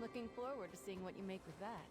Looking forward to seeing what you make with that.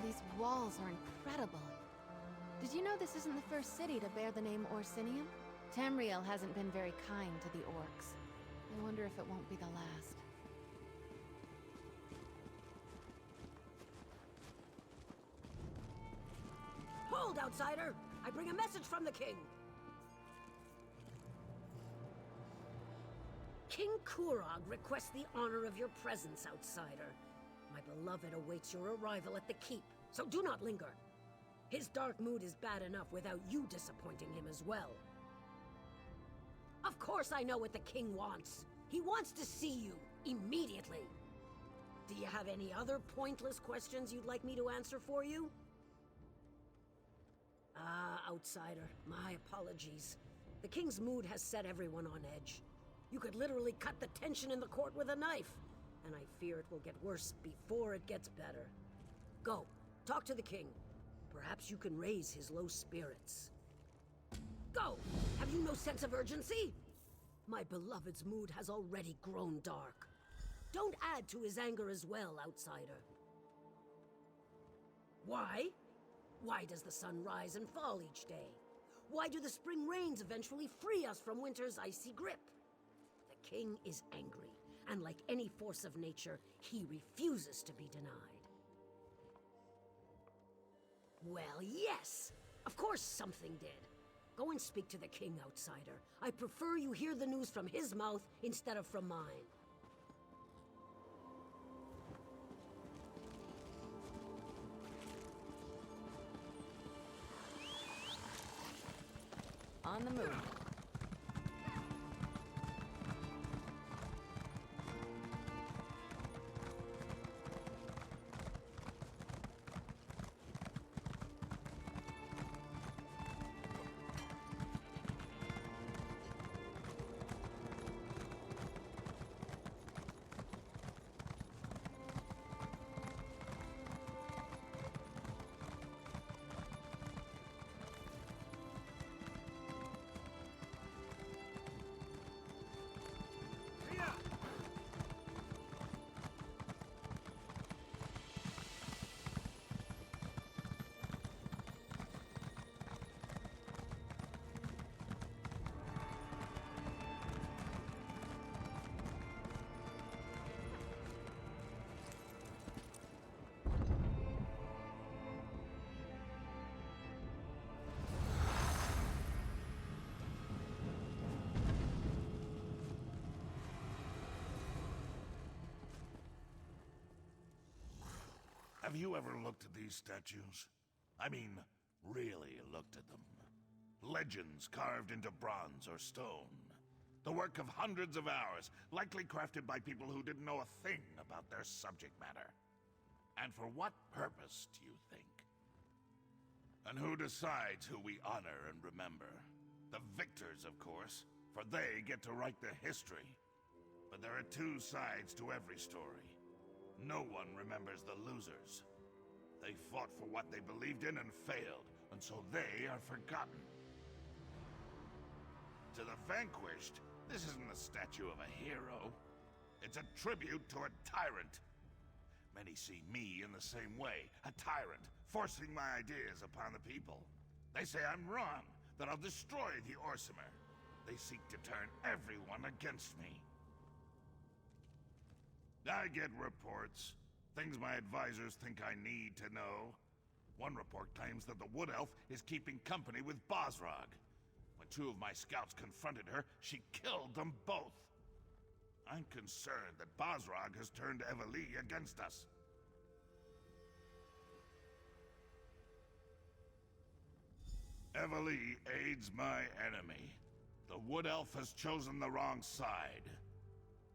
These walls are incredible. Did you know this isn't the first city to bear the name Orsinium? Tamriel hasn't been very kind to the orcs. I wonder if it won't be the last. Hold, outsider! I bring a message from the king! King Kurog requests the honor of your presence, outsider. My beloved awaits your arrival at the keep, so do not linger. His dark mood is bad enough without you disappointing him as well. Of course I know what the king wants. He wants to see you, immediately. Do you have any other pointless questions you'd like me to answer for you? Outsider, my apologies. The king's mood has set everyone on edge. You could literally cut the tension in the court with a knife, and I fear it will get worse before it gets better. Go, talk to the king. Perhaps you can raise his low spirits. Go! Have you no sense of urgency? My beloved's mood has already grown dark. Don't add to his anger as well, outsider. Why? Why does the sun rise and fall each day? Why do the spring rains eventually free us from winter's icy grip? The king is angry, and like any force of nature, he refuses to be denied. Well, yes! Of course something did. Go and speak to the king, outsider. I prefer you hear the news from his mouth instead of from mine. On the move. Have you ever looked at these statues? I mean, really looked at them. Legends carved into bronze or stone. The work of hundreds of hours, likely crafted by people who didn't know a thing about their subject matter. And for what purpose, do you think? And who decides who we honor and remember? The victors, of course, for they get to write the history. But there are two sides to every story. No one remembers the losers. They fought for what they believed in and failed, and so they are forgotten. To the vanquished, this isn't a statue of a hero. It's a tribute to a tyrant. Many see me in the same way, a tyrant, forcing my ideas upon the people. They say I'm wrong, that I'll destroy the Orsimer. They seek to turn everyone against me. I get reports. Things my advisors think I need to know. One report claims that the Wood Elf is keeping company with Bosrog. When two of my scouts confronted her, she killed them both. I'm concerned that Bosrog has turned Eveli against us. Eveli aids my enemy. The Wood Elf has chosen the wrong side.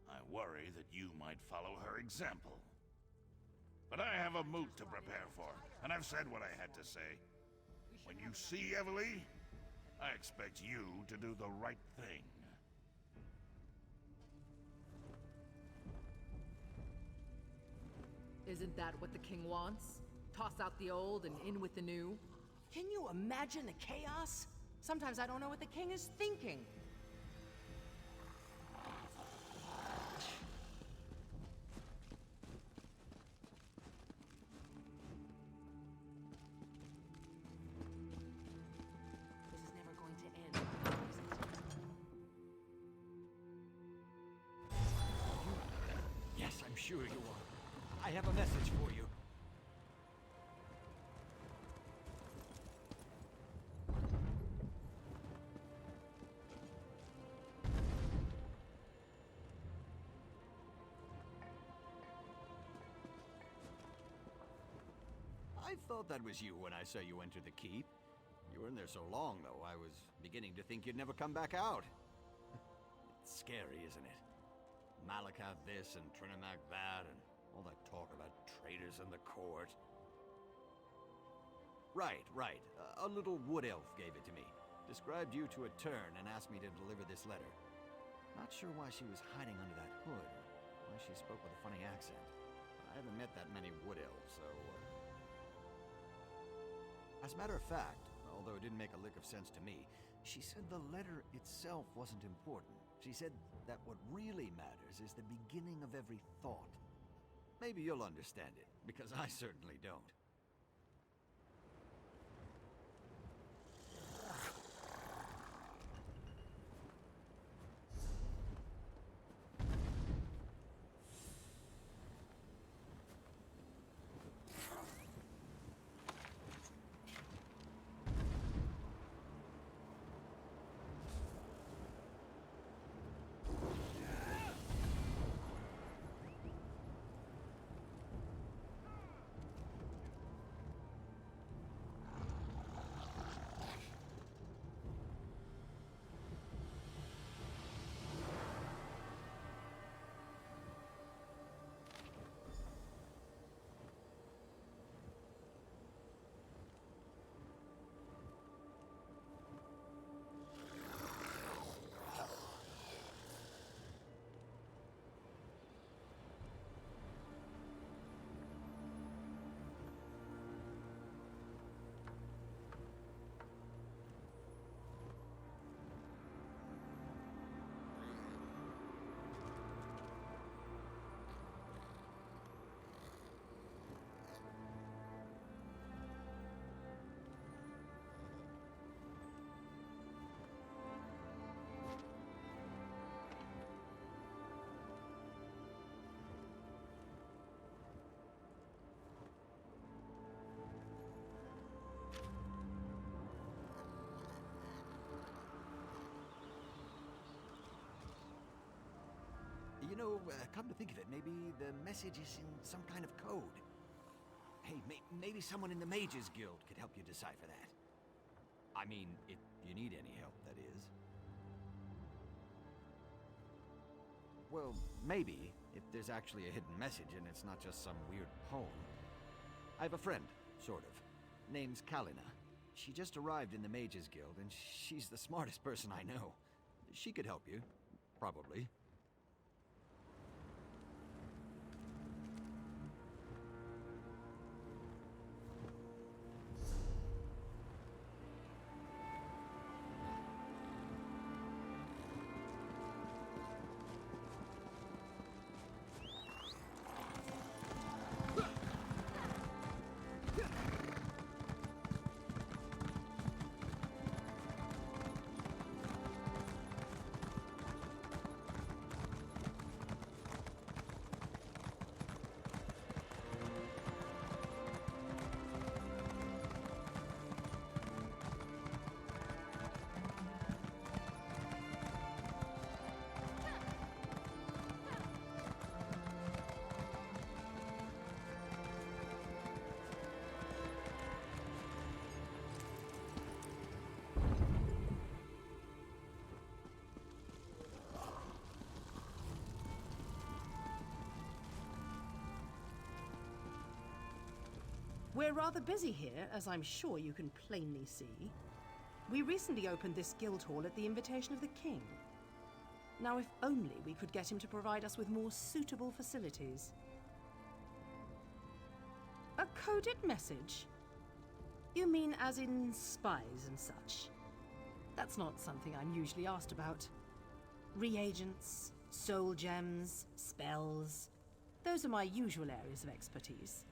I worry that you might follow her example. But I have a moot to prepare for, and I've said what I had to say. When you see Eveli, I expect you to do the right thing. Isn't that what the king wants? Toss out the old and in with the new? Can you imagine the chaos? Sometimes I don't know what the king is thinking. This is never going to end, is it? Yes, I'm sure you are. I have a message for you. I thought that was you when I saw you enter the keep. You were in there so long, though, I was beginning to think you'd never come back out. It's scary, isn't it? Malakath this and Trinamag that, and all that talk about traitors in the court. Right. A little wood elf gave it to me. Described you to a turn and asked me to deliver this letter. Not sure why she was hiding under that hood, or why she spoke with a funny accent. I haven't met that many wood elves, so... As a matter of fact, although it didn't make a lick of sense to me, she said the letter itself wasn't important. She said that what really matters is the beginning of every thought. Maybe you'll understand it, because I certainly don't. You know, come to think of it, maybe the message is in some kind of code. Hey, maybe someone in the Mages Guild could help you decipher that. I mean, if you need any help, that is. Well, maybe, if there's actually a hidden message and it's not just some weird poem. I have a friend, sort of. Name's Kalina. She just arrived in the Mages Guild, and she's the smartest person I know. She could help you, probably. We're rather busy here, as I'm sure you can plainly see. We recently opened this guild hall at the invitation of the king. Now, if only we could get him to provide us with more suitable facilities. A coded message? You mean as in spies and such? That's not something I'm usually asked about. Reagents, soul gems, spells. Those are my usual areas of expertise.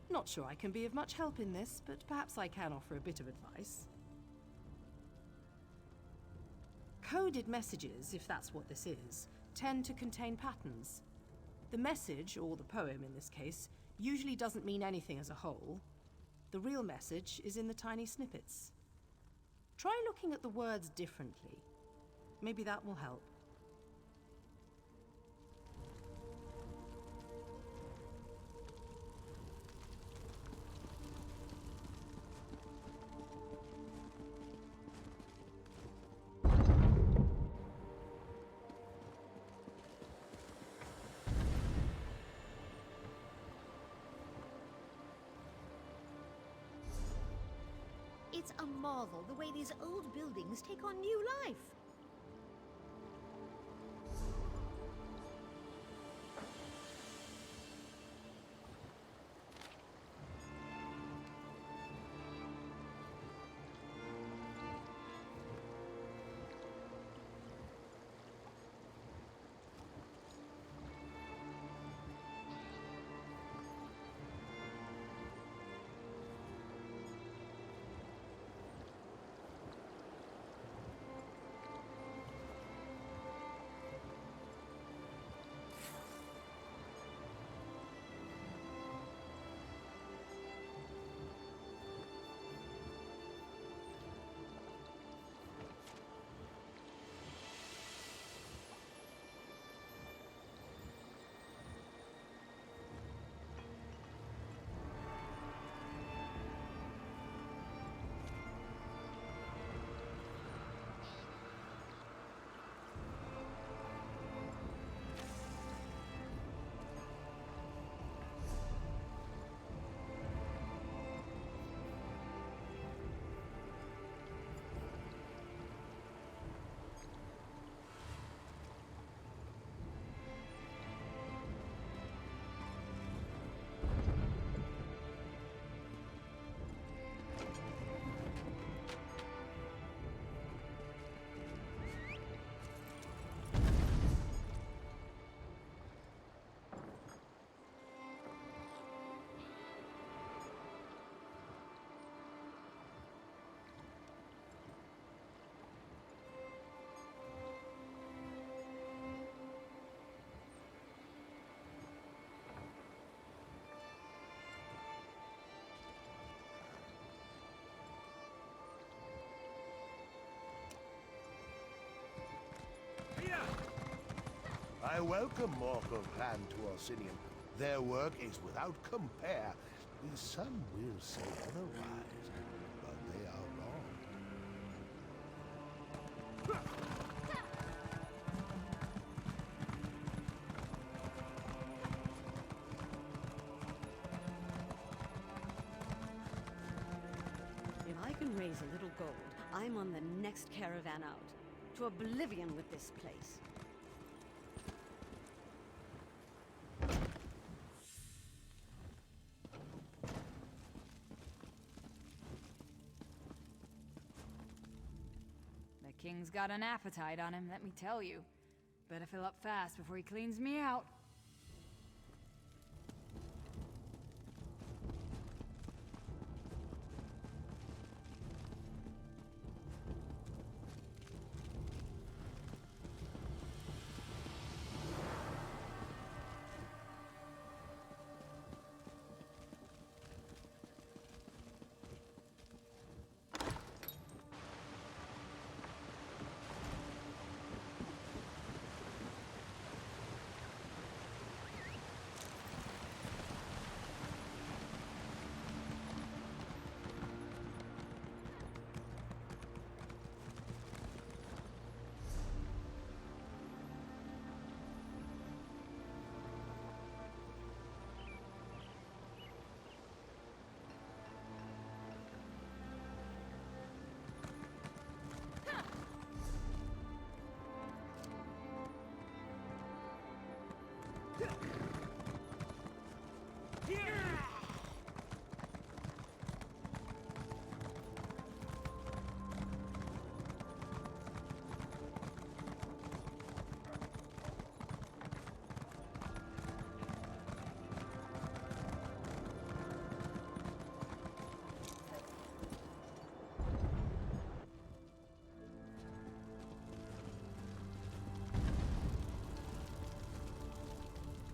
Not sure I can be of much help in this, but perhaps I can offer a bit of advice. Coded messages, if that's what this is, tend to contain patterns. The message, or the poem in this case, usually doesn't mean anything as a whole. The real message is in the tiny snippets. Try looking at the words differently. Maybe that will help. It's a marvel the way these old buildings take on new life. I welcome Morkel Clan to Orsinium. Their work is without compare. Some will say otherwise, but they are wrong. If I can raise a little gold, I'm on the next caravan out. To oblivion with this place. The king's got an appetite on him, let me tell you. Better fill up fast before he cleans me out.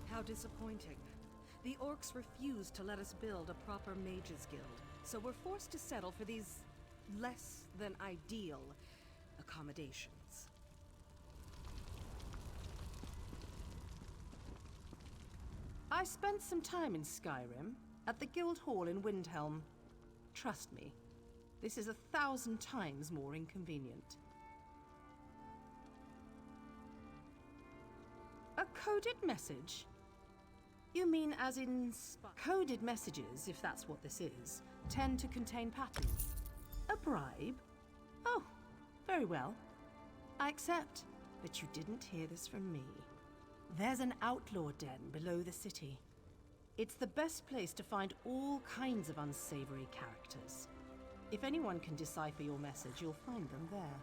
How disappointing. The orcs refused to let us build a proper mages guild, so we're forced to settle for these less than ideal accommodations. I spent some time in Skyrim, at the guild hall in Windhelm. Trust me, this is 1,000 times more inconvenient. A coded message? You mean as in coded messages, if that's what this is, tend to contain patterns. A bribe? Oh, very well. I accept, but you didn't hear this from me. There's an outlaw den below the city. It's the best place to find all kinds of unsavory characters. If anyone can decipher your message, you'll find them there.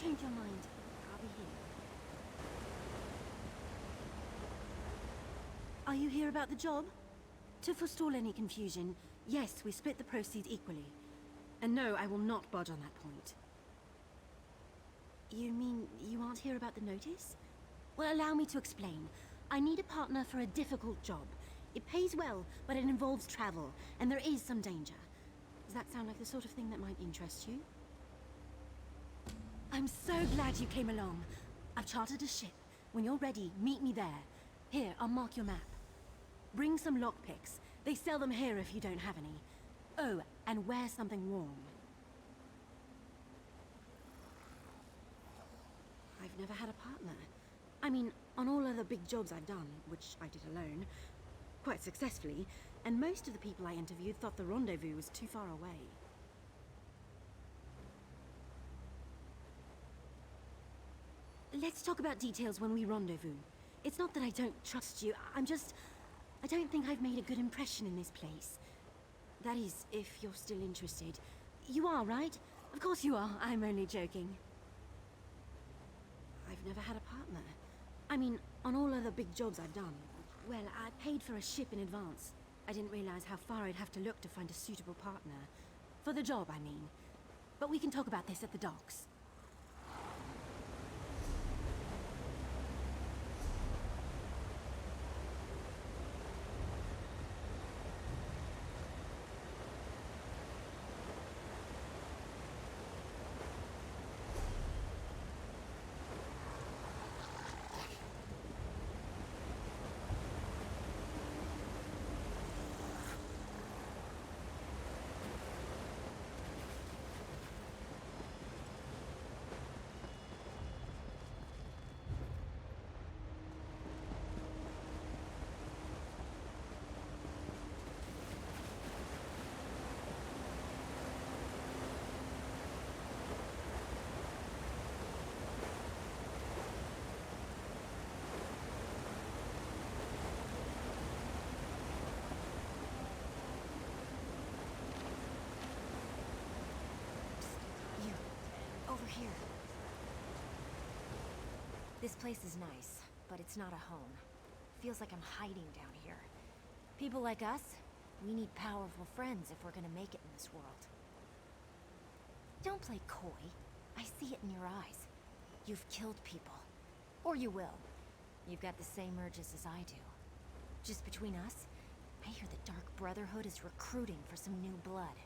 change your mind, I'll be here. Are you here about the job? To forestall any confusion, yes, we split the proceeds equally. And no, I will not budge on that point. You mean you aren't here about the notice? Well, allow me to explain. I need a partner for a difficult job. It pays well, but it involves travel, and there is some danger. Does that sound like the sort of thing that might interest you? I'm so glad you came along. I've chartered a ship. When you're ready, meet me there. Here, I'll mark your map. Bring some lockpicks. They sell them here if you don't have any. Oh, and wear something warm. I've never had a partner. I mean, on all other big jobs I've done, which I did alone, quite successfully, and most of the people I interviewed thought the rendezvous was too far away. Let's talk about details when we rendezvous. It's not that I don't trust you, I don't think I've made a good impression in this place. That is, if you're still interested. You are, right? Of course you are, I'm only joking. I've never had a partner. I mean, on all other big jobs I've done. Well, I paid for a ship in advance. I didn't realize how far I'd have to look to find a suitable partner. For the job, I mean. But we can talk about this at the docks. Over here. This place is nice, but it's not a home. Feels like I'm hiding down here. People like us, we need powerful friends if we're gonna make it in this world. Don't play coy. I see it in your eyes. You've killed people. Or you will. You've got the same urges as I do. Just between us, I hear the Dark Brotherhood is recruiting for some new blood.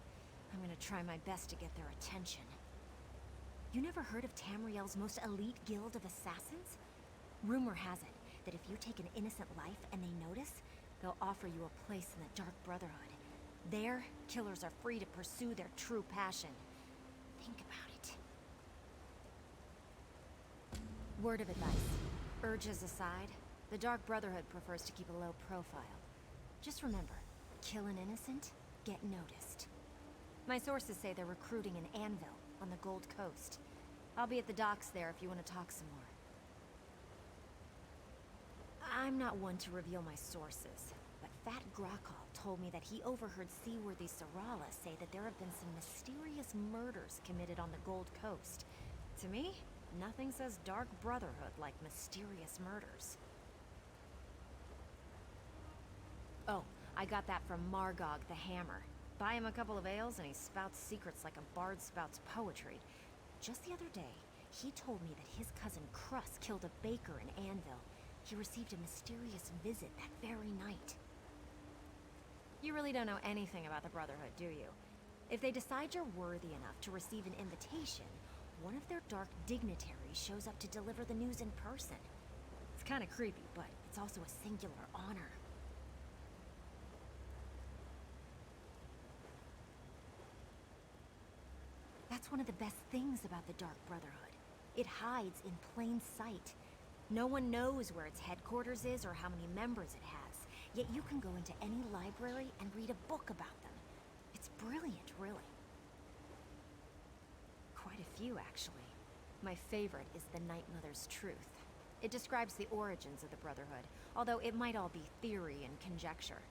I'm gonna try my best to get their attention. You never heard of Tamriel's most elite guild of assassins? Rumor has it that if you take an innocent life and they notice, they'll offer you a place in the Dark Brotherhood. There, killers are free to pursue their true passion. Think about it. Word of advice. Urges aside, the Dark Brotherhood prefers to keep a low profile. Just remember, kill an innocent, get noticed. My sources say they're recruiting in Anvil, on the Gold Coast. I'll be at the docks there if you want to talk some more. I'm not one to reveal my sources, but Fat Grakal told me that he overheard Seaworthy Sarala say that there have been some mysterious murders committed on the Gold Coast. To me, nothing says Dark Brotherhood like mysterious murders. Oh, I got that from Margog the Hammer. Buy him a couple of ales and he spouts secrets like a bard spouts poetry. Just the other day, he told me that his cousin Crus killed a baker in Anvil. He received a mysterious visit that very night. You really don't know anything about the Brotherhood, do you? If they decide you're worthy enough to receive an invitation, one of their dark dignitaries shows up to deliver the news in person. It's kind of creepy, but it's also a singular honor. That's one of the best things about the Dark Brotherhood. It hides in plain sight. No one knows where its headquarters is or how many members it has, yet you can go into any library and read a book about them. It's brilliant, really. Quite a few, actually. My favorite is The Night Mother's Truth. It describes the origins of the Brotherhood, although it might all be theory and conjecture.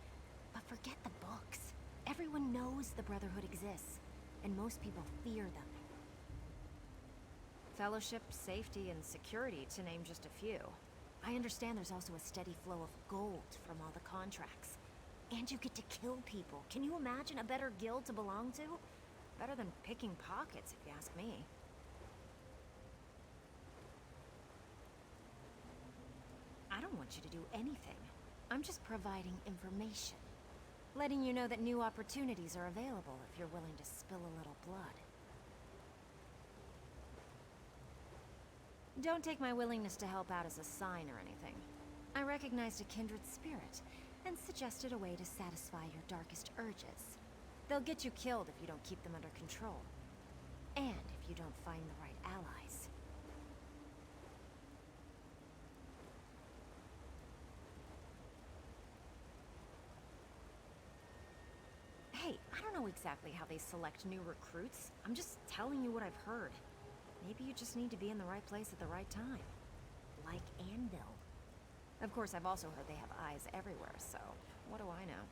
But forget the books. Everyone knows the Brotherhood exists, and most people fear them. Fellowship, safety, and security, to name just a few. I understand there's also a steady flow of gold from all the contracts. And you get to kill people. Can you imagine a better guild to belong to? Better than picking pockets, if you ask me. I don't want you to do anything. I'm just providing information. Letting you know that new opportunities are available if you're willing to spill a little blood. Don't take my willingness to help out as a sign or anything. I recognized a kindred spirit, and suggested a way to satisfy your darkest urges. They'll get you killed if you don't keep them under control. And if you don't find the right allies. Hey, I don't know exactly how they select new recruits. I'm just telling you what I've heard. Maybe you just need to be in the right place at the right time. Like Anvil. Of course, I've also heard they have eyes everywhere, so what do I know?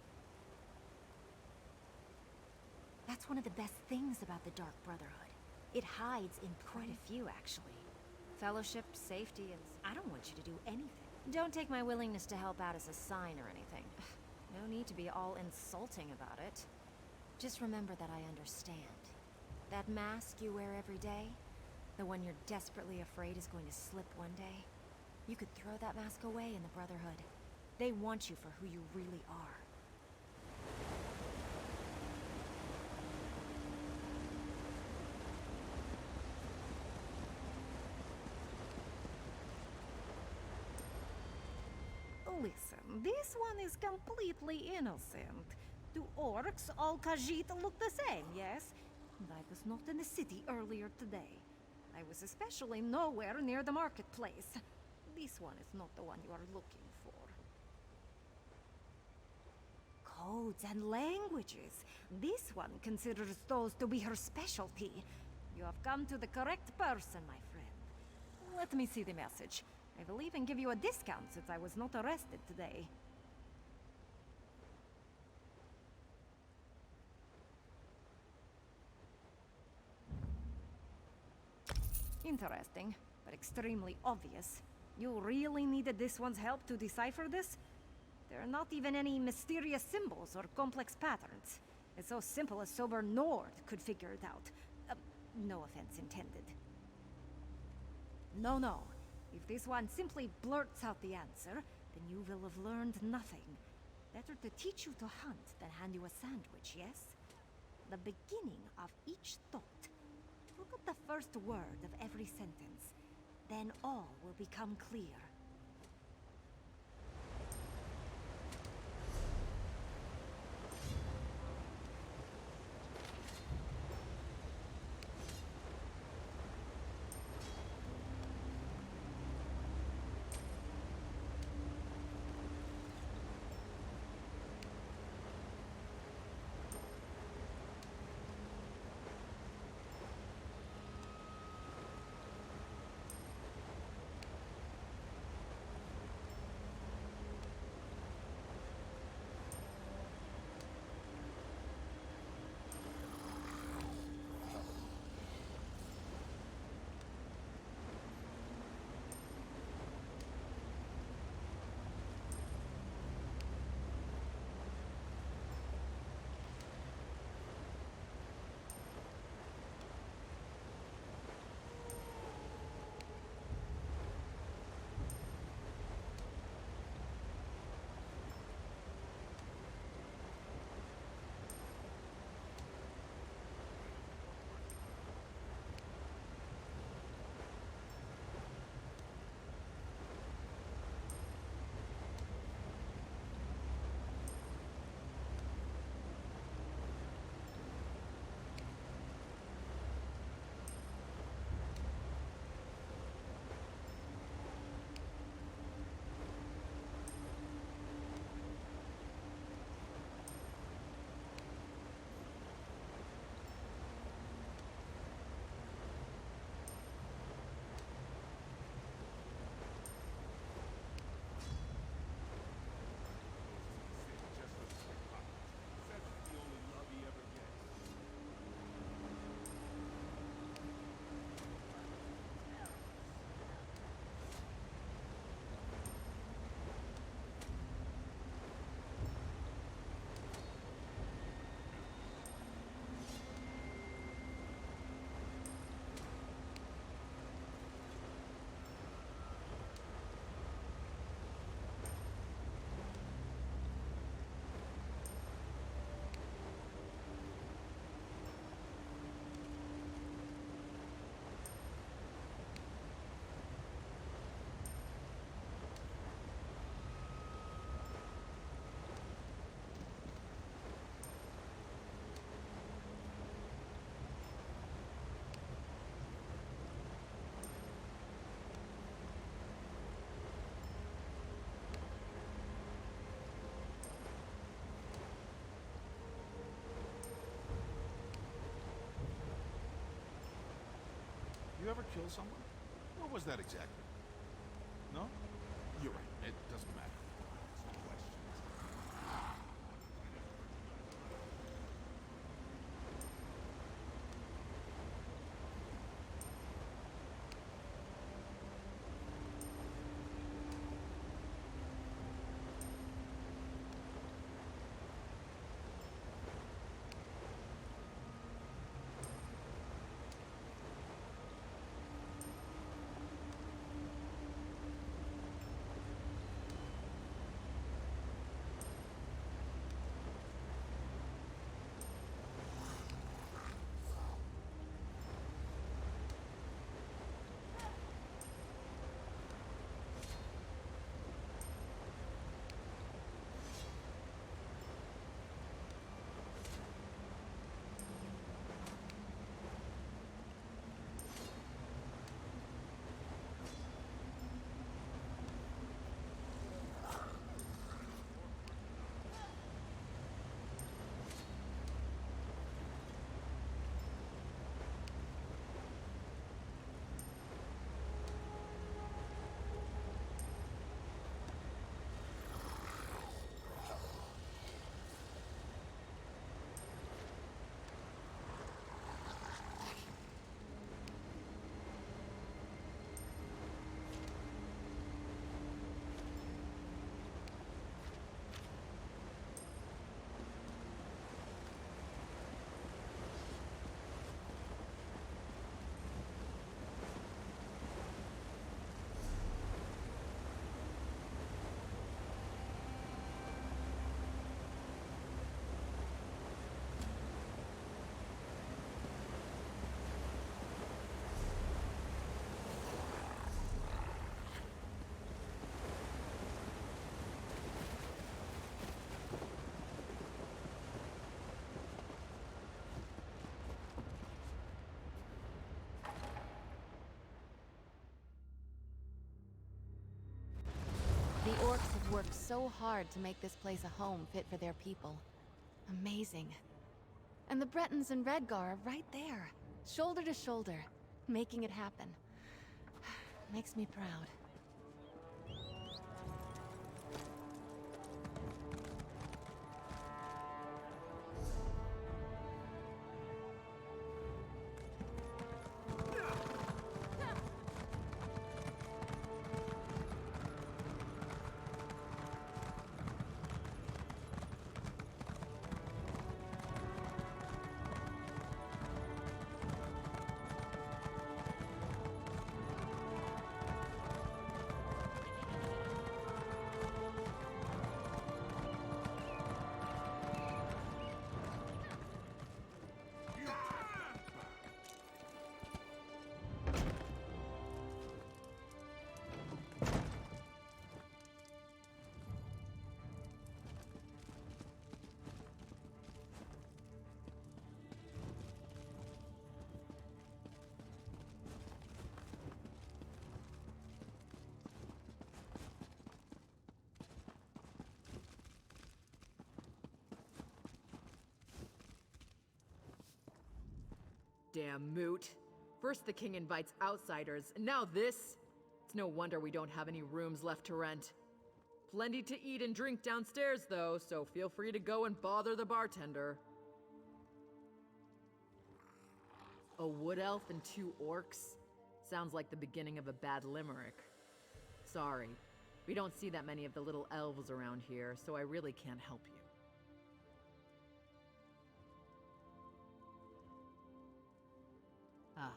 That's one of the best things about the Dark Brotherhood. It hides in quite a few, actually. Fellowship, safety, and... I don't want you to do anything. Don't take my willingness to help out as a sign or anything. No need to be all insulting about it. Just remember that I understand. That mask you wear every day, the one you're desperately afraid is going to slip one day, you could throw that mask away in the Brotherhood. They want you for who you really are. Listen, this one is completely innocent. Do orcs all Khajiit look the same, yes? And I was not in the city earlier today. I was especially nowhere near the marketplace. This one is not the one you are looking for. Codes and languages. This one considers those to be her specialty. You have come to the correct person, my friend. Let me see the message. I will even give you a discount since I was not arrested today. Interesting, but extremely obvious. You really needed this one's help to decipher this? There are not even any mysterious symbols or complex patterns. It's so simple a sober Nord could figure it out. No offense intended. No. If this one simply blurts out the answer, then you will have learned nothing. Better to teach you to hunt than hand you a sandwich, yes? The beginning of each thought. Look at the first word of every sentence. Then all will become clear. ever kill someone? What was that exactly? No? You're right. It doesn't matter. The orcs have worked so hard to make this place a home fit for their people. Amazing. And the Bretons and Redgar are right there, shoulder to shoulder, making it happen. Makes me proud. Damn moot. First the king invites outsiders, and now this? It's no wonder we don't have any rooms left to rent. Plenty to eat and drink downstairs, though, so feel free to go and bother the bartender. A wood elf and 2 orcs? Sounds like the beginning of a bad limerick. Sorry, we don't see that many of the little elves around here, so I really can't help you. Ah,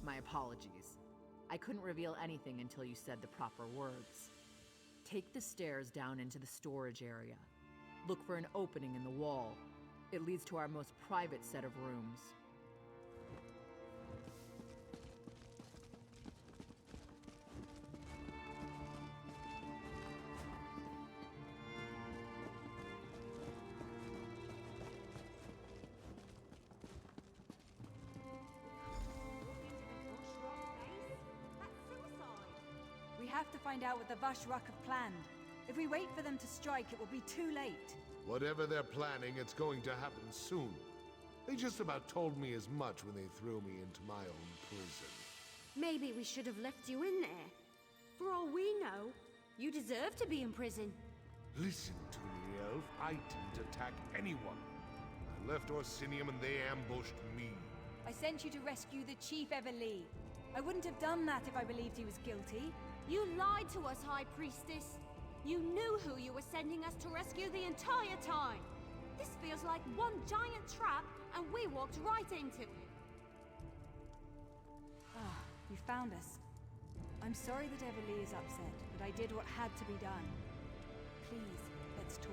my apologies. I couldn't reveal anything until you said the proper words. Take the stairs down into the storage area. Look for an opening in the wall. It leads to our most private set of rooms. We have to find out what the Vashruk have planned. If we wait for them to strike, it will be too late. Whatever they're planning, it's going to happen soon. They just about told me as much when they threw me into my own prison. Maybe we should have left you in there. For all we know, you deserve to be in prison. Listen to me, Elf. I didn't attack anyone. I left Orsinium and they ambushed me. I sent you to rescue the Chief Everlee. I wouldn't have done that if I believed he was guilty. You lied to us, High Priestess. You knew who you were sending us to rescue the entire time. This feels like one giant trap, and we walked right into it. Ah, you found us. I'm sorry that Everlee is upset, but I did what had to be done. Please, let's talk.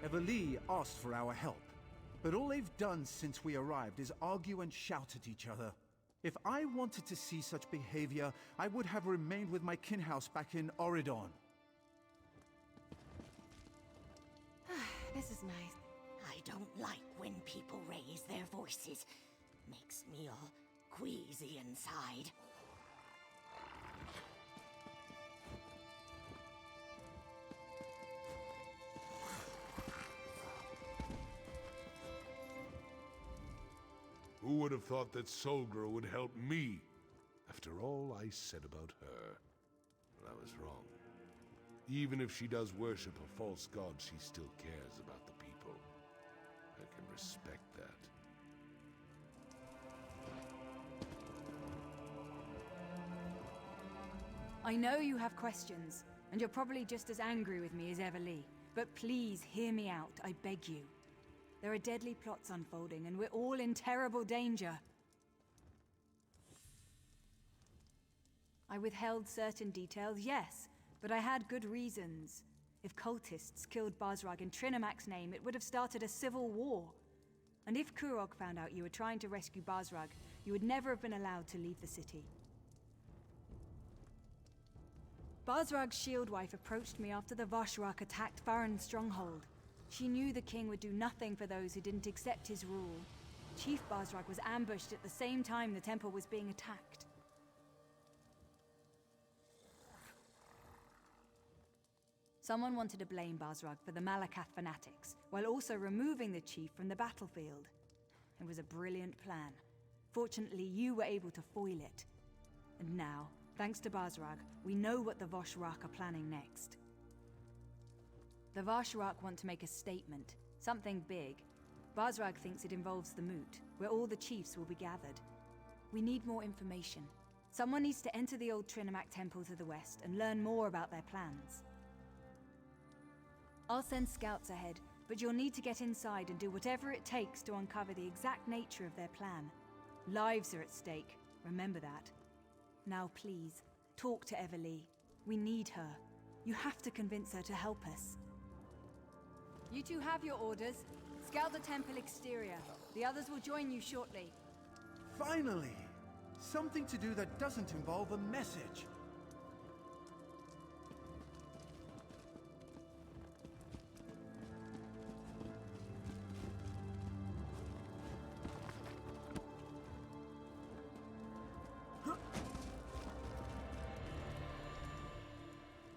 Everlee asked for our help, but all they've done since we arrived is argue and shout at each other. If I wanted to see such behavior, I would have remained with my kin house back in Oridon. This is nice. I don't like when people raise their voices. Makes me all queasy inside. Who would have thought that Solgra would help me? After all I said about her. Well, I was wrong. Even if she does worship a false god, she still cares about the people. I can respect that. I know you have questions, and you're probably just as angry with me as Everlee. But please hear me out, I beg you. There are deadly plots unfolding, and we're all in terrible danger. I withheld certain details, yes, but I had good reasons. If cultists killed Basrag in Trinomax's name, it would have started a civil war. And if Kurog found out you were trying to rescue Basrag, you would never have been allowed to leave the city. Basrag's shield wife approached me after the Vashrak attacked Farron's stronghold. She knew the king would do nothing for those who didn't accept his rule. Chief Basrag was ambushed at the same time the temple was being attacked. Someone wanted to blame Basrag for the Malakath fanatics, while also removing the chief from the battlefield. It was a brilliant plan. Fortunately, you were able to foil it. And now, thanks to Basrag, we know what the Vashrak are planning next. The Vashrak want to make a statement, something big. Basrag thinks it involves the Moot, where all the chiefs will be gathered. We need more information. Someone needs to enter the old Trinomac temple to the west and learn more about their plans. I'll send scouts ahead, but you'll need to get inside and do whatever it takes to uncover the exact nature of their plan. Lives are at stake, remember that. Now please, talk to Everlee. We need her. You have to convince her to help us. You two have your orders. Scout the temple exterior. The others will join you shortly. Finally! Something to do that doesn't involve a message.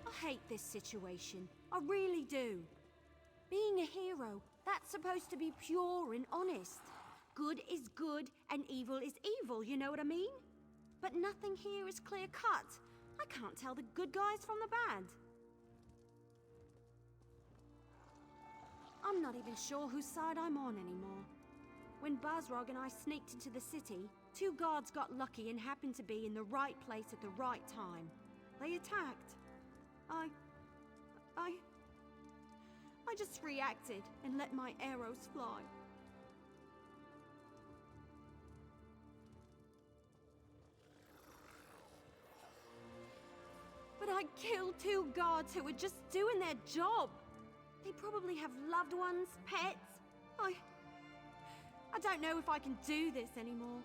I hate this situation. I really do. Being a hero, that's supposed to be pure and honest. Good is good and evil is evil, you know what I mean? But nothing here is clear cut. I can't tell the good guys from the bad. I'm not even sure whose side I'm on anymore. When Basrog and I sneaked into the city, 2 guards got lucky and happened to be in the right place at the right time. They attacked. I just reacted and let my arrows fly. But I killed 2 guards who were just doing their job. They probably have loved ones, pets. I don't know if I can do this anymore.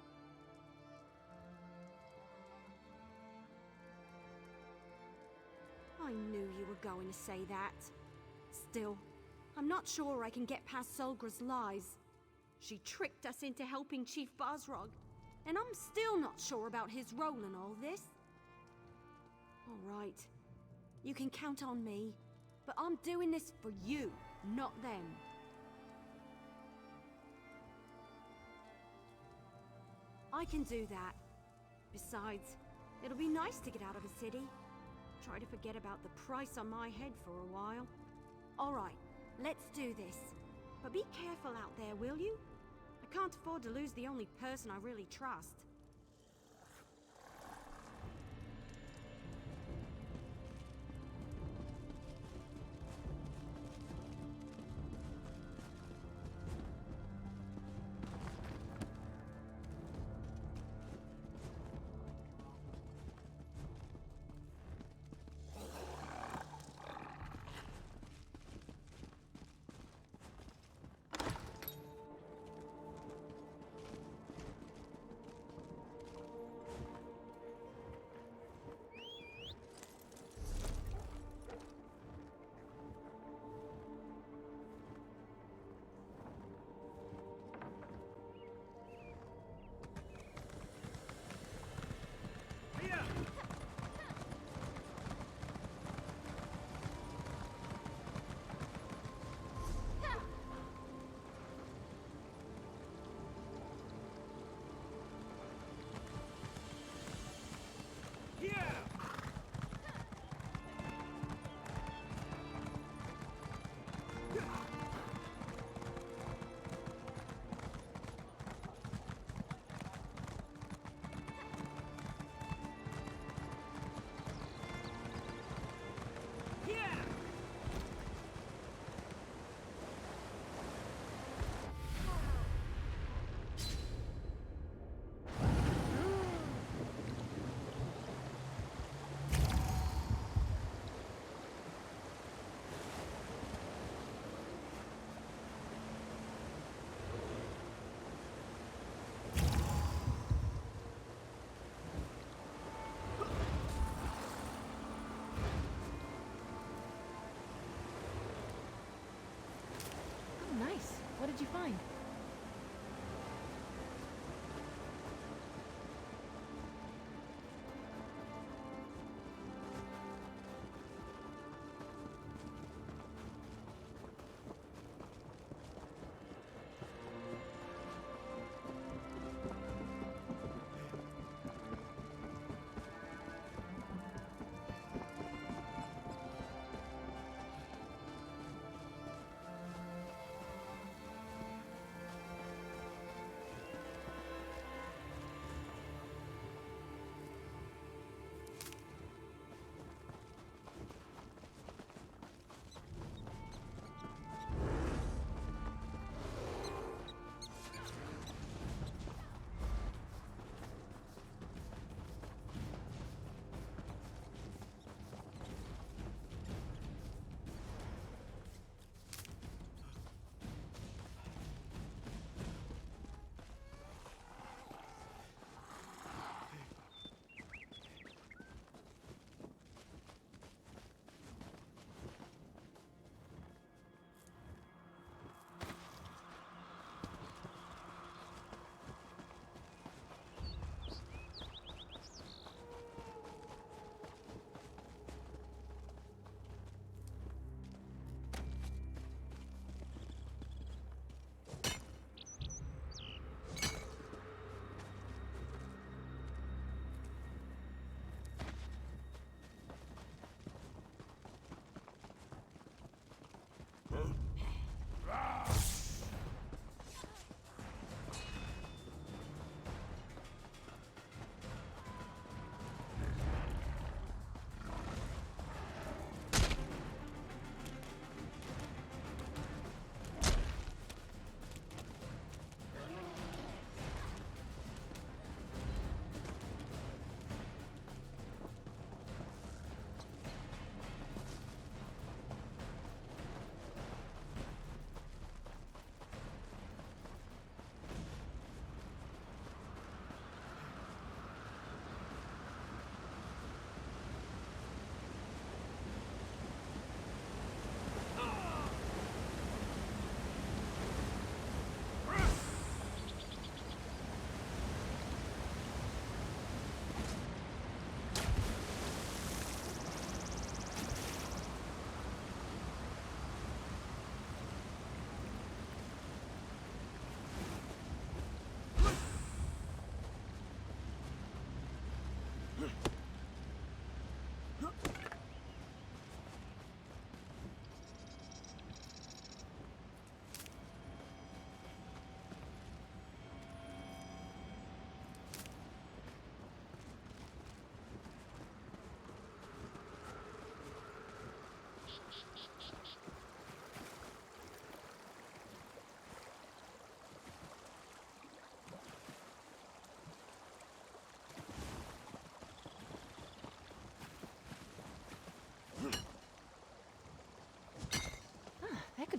I knew you were going to say that. Still, I'm not sure I can get past Solgra's lies. She tricked us into helping Chief Basrog, and I'm still not sure about his role in all this. All right, you can count on me, but I'm doing this for you, not them. I can do that. Besides, it'll be nice to get out of the city. Try to forget about the price on my head for a while. Alright, let's do this. But be careful out there, will you? I can't afford to lose the only person I really trust. Nice. What did you find?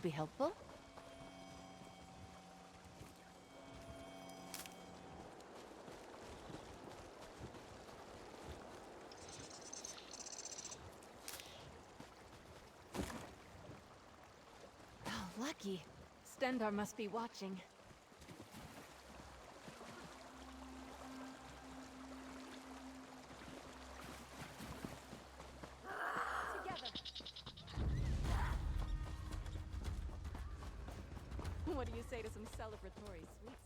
be helpful? Oh, lucky. Stendar must be watching. What do you say to some celebratory sweets?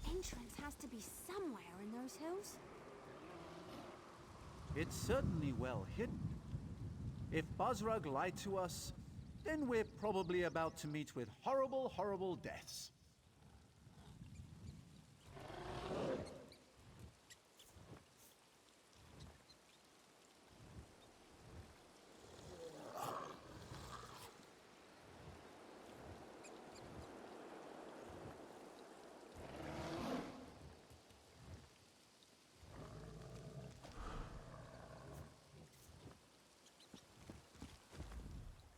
Entrance has to be somewhere in those hills. It's certainly well hidden. If Basrag lied to us, then we're probably about to meet with horrible, horrible deaths.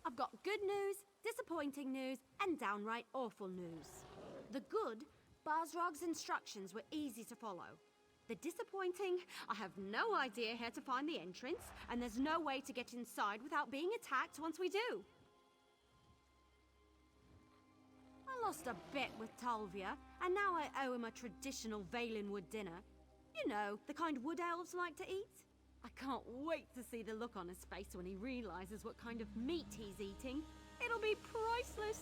I've got good news, disappointing news, and downright awful news. The good, Basrog's instructions were easy to follow. The disappointing, I have no idea how to find the entrance, and there's no way to get inside without being attacked once we do. I lost a bet with Talvia, and now I owe him a traditional Valenwood dinner. You know, the kind wood elves like to eat. I can't wait to see the look on his face when he realizes what kind of meat he's eating. It'll be priceless.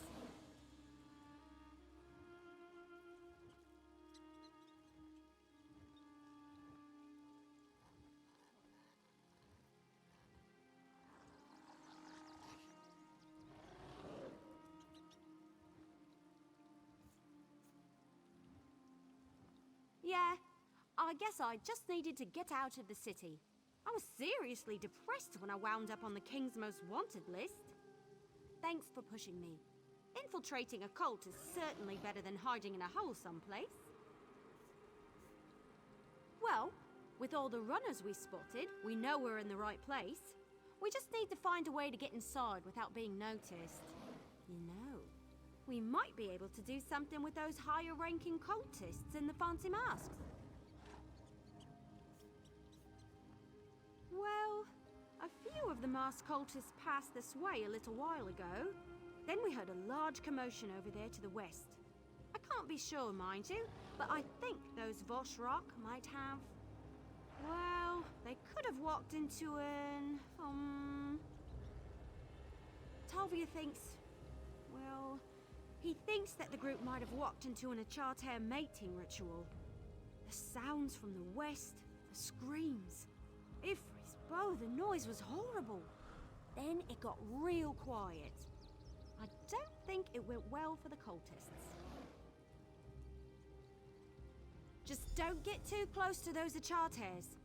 Yeah, I guess I just needed to get out of the city. I was seriously depressed when I wound up on the King's Most Wanted list. Thanks for pushing me. Infiltrating a cult is certainly better than hiding in a hole someplace. Well, with all the runners we spotted, we know we're in the right place. We just need to find a way to get inside without being noticed. You know, we might be able to do something with those higher-ranking cultists in the fancy masks. Well, a few of the masked cultists passed this way a little while ago. Then we heard a large commotion over there to the west. I can't be sure, mind you, but I think those Voshrock might have... Well, they could have walked into an... Talvia thinks... Well, he thinks that the group might have walked into an Acharter mating ritual. The sounds from the west, the screams... Ifris, Bo, the noise was horrible. Then it got real quiet. I don't think it went well for the cultists. Just don't get too close to those Achartes.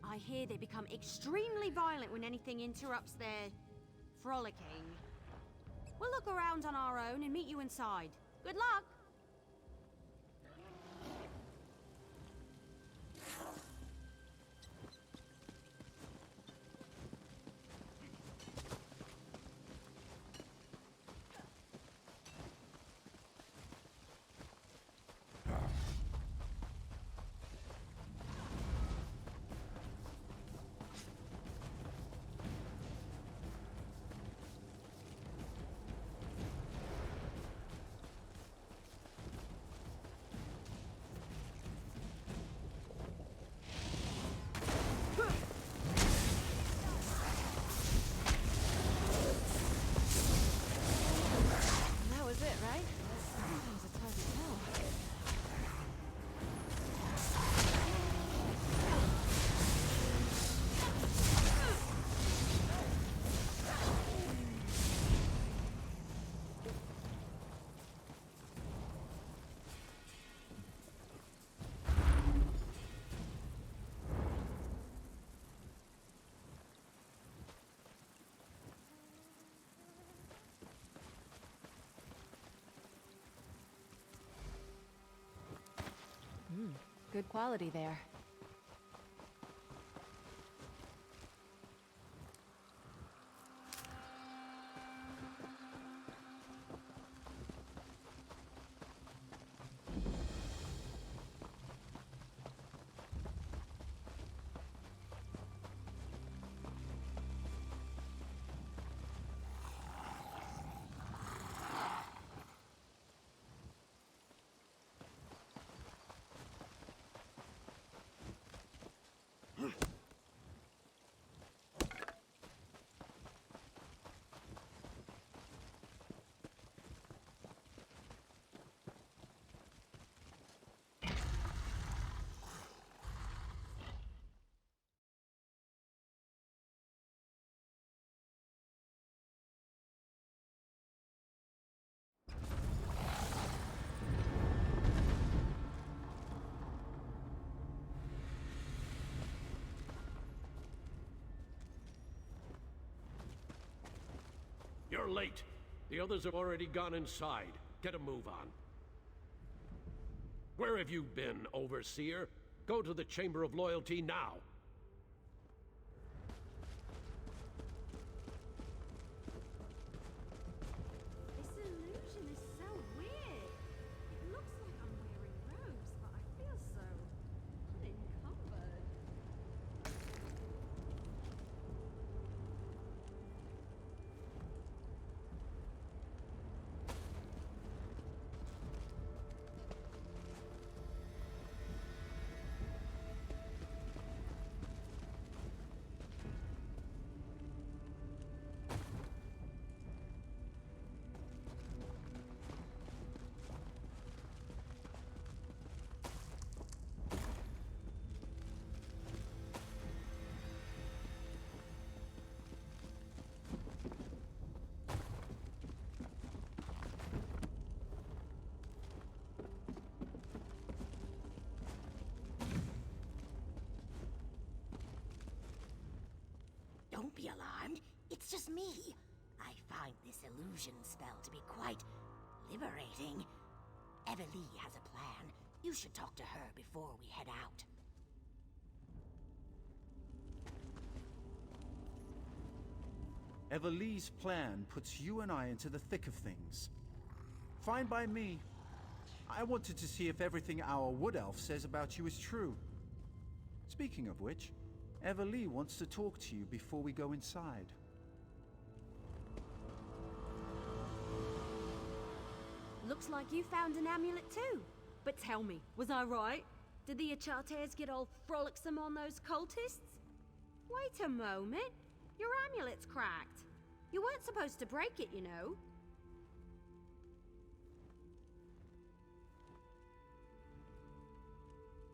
I hear they become extremely violent when anything interrupts their frolicking. We'll look around on our own and meet you inside. Good luck! That was it, right? Sometimes it's hard to tell. Good quality there. You're late. The others have already gone inside. Get a move on. Where have you been, Overseer? Go to the Chamber of Loyalty now. This illusion is so weird. It looks like I'm wearing robes, but I feel so unencumbered. Don't be alarmed. It's just me. I find this illusion spell to be quite liberating. Eveli has a plan. You should talk to her before we head out. Eveli's plan puts you and I into the thick of things. Fine by me. I wanted to see if everything our Wood Elf says about you is true. Speaking of which, Eveli wants to talk to you before we go inside. Looks like you found an amulet too. But tell me, was I right? Did the Achartes get all frolicsome on those cultists? Wait a moment. Your amulet's cracked. You weren't supposed to break it, you know.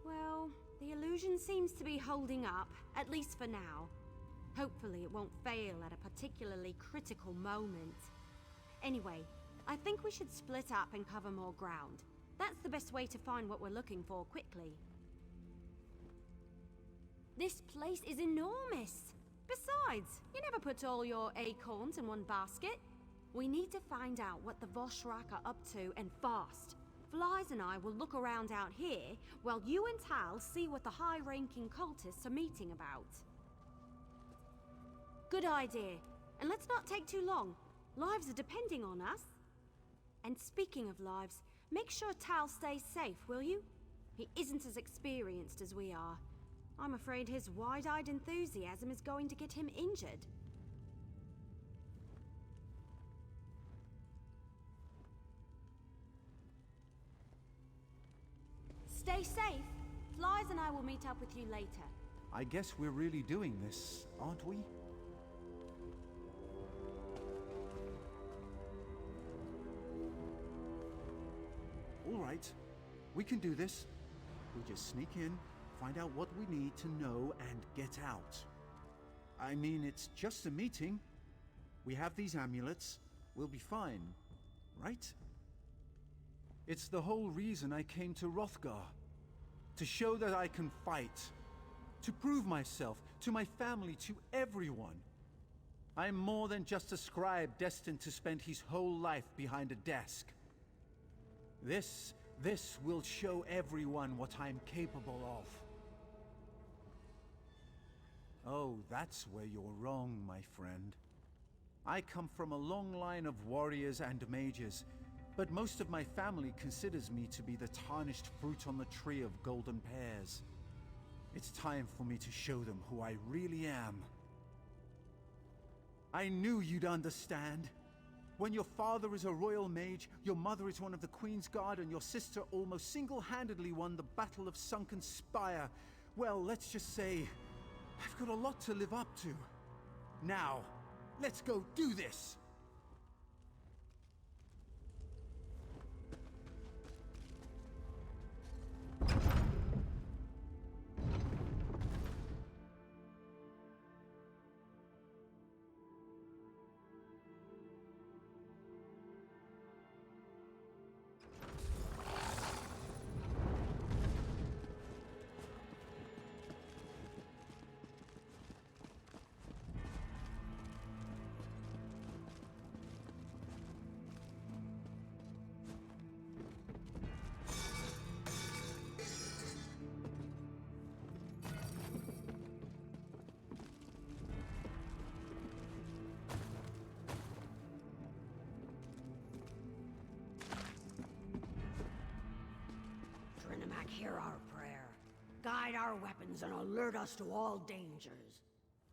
Well, the illusion seems to be holding up, at least for now. Hopefully it won't fail at a particularly critical moment. Anyway, I think we should split up and cover more ground. That's the best way to find what we're looking for quickly. This place is enormous! Besides, you never put all your acorns in one basket. We need to find out what the Voshrak are up to, and fast. Flies and I will look around out here, while you and Tal see what the high-ranking cultists are meeting about. Good idea. And let's not take too long. Lives are depending on us. And speaking of lives, make sure Tal stays safe, will you? He isn't as experienced as we are. I'm afraid his wide-eyed enthusiasm is going to get him injured. Stay safe. Flies and I will meet up with you later. I guess we're really doing this, aren't we? All right, we can do this. We just sneak in, find out what we need to know, and get out. I mean, it's just a meeting. We have these amulets. We'll be fine, right? It's the whole reason I came to Hrothgar. To show that I can fight. To prove myself, to my family, to everyone. I'm more than just a scribe destined to spend his whole life behind a desk. This will show everyone what I'm capable of. Oh, that's where you're wrong, my friend. I come from a long line of warriors and mages, but most of my family considers me to be the tarnished fruit on the tree of golden pears. It's time for me to show them who I really am. I knew you'd understand. When your father is a royal mage, your mother is one of the Queen's Guard, and your sister almost single-handedly won the Battle of Sunken Spire, well, let's just say, I've got a lot to live up to. Now, let's go do this! Trinimac, hear our prayer. Guide our weapons and alert us to all dangers.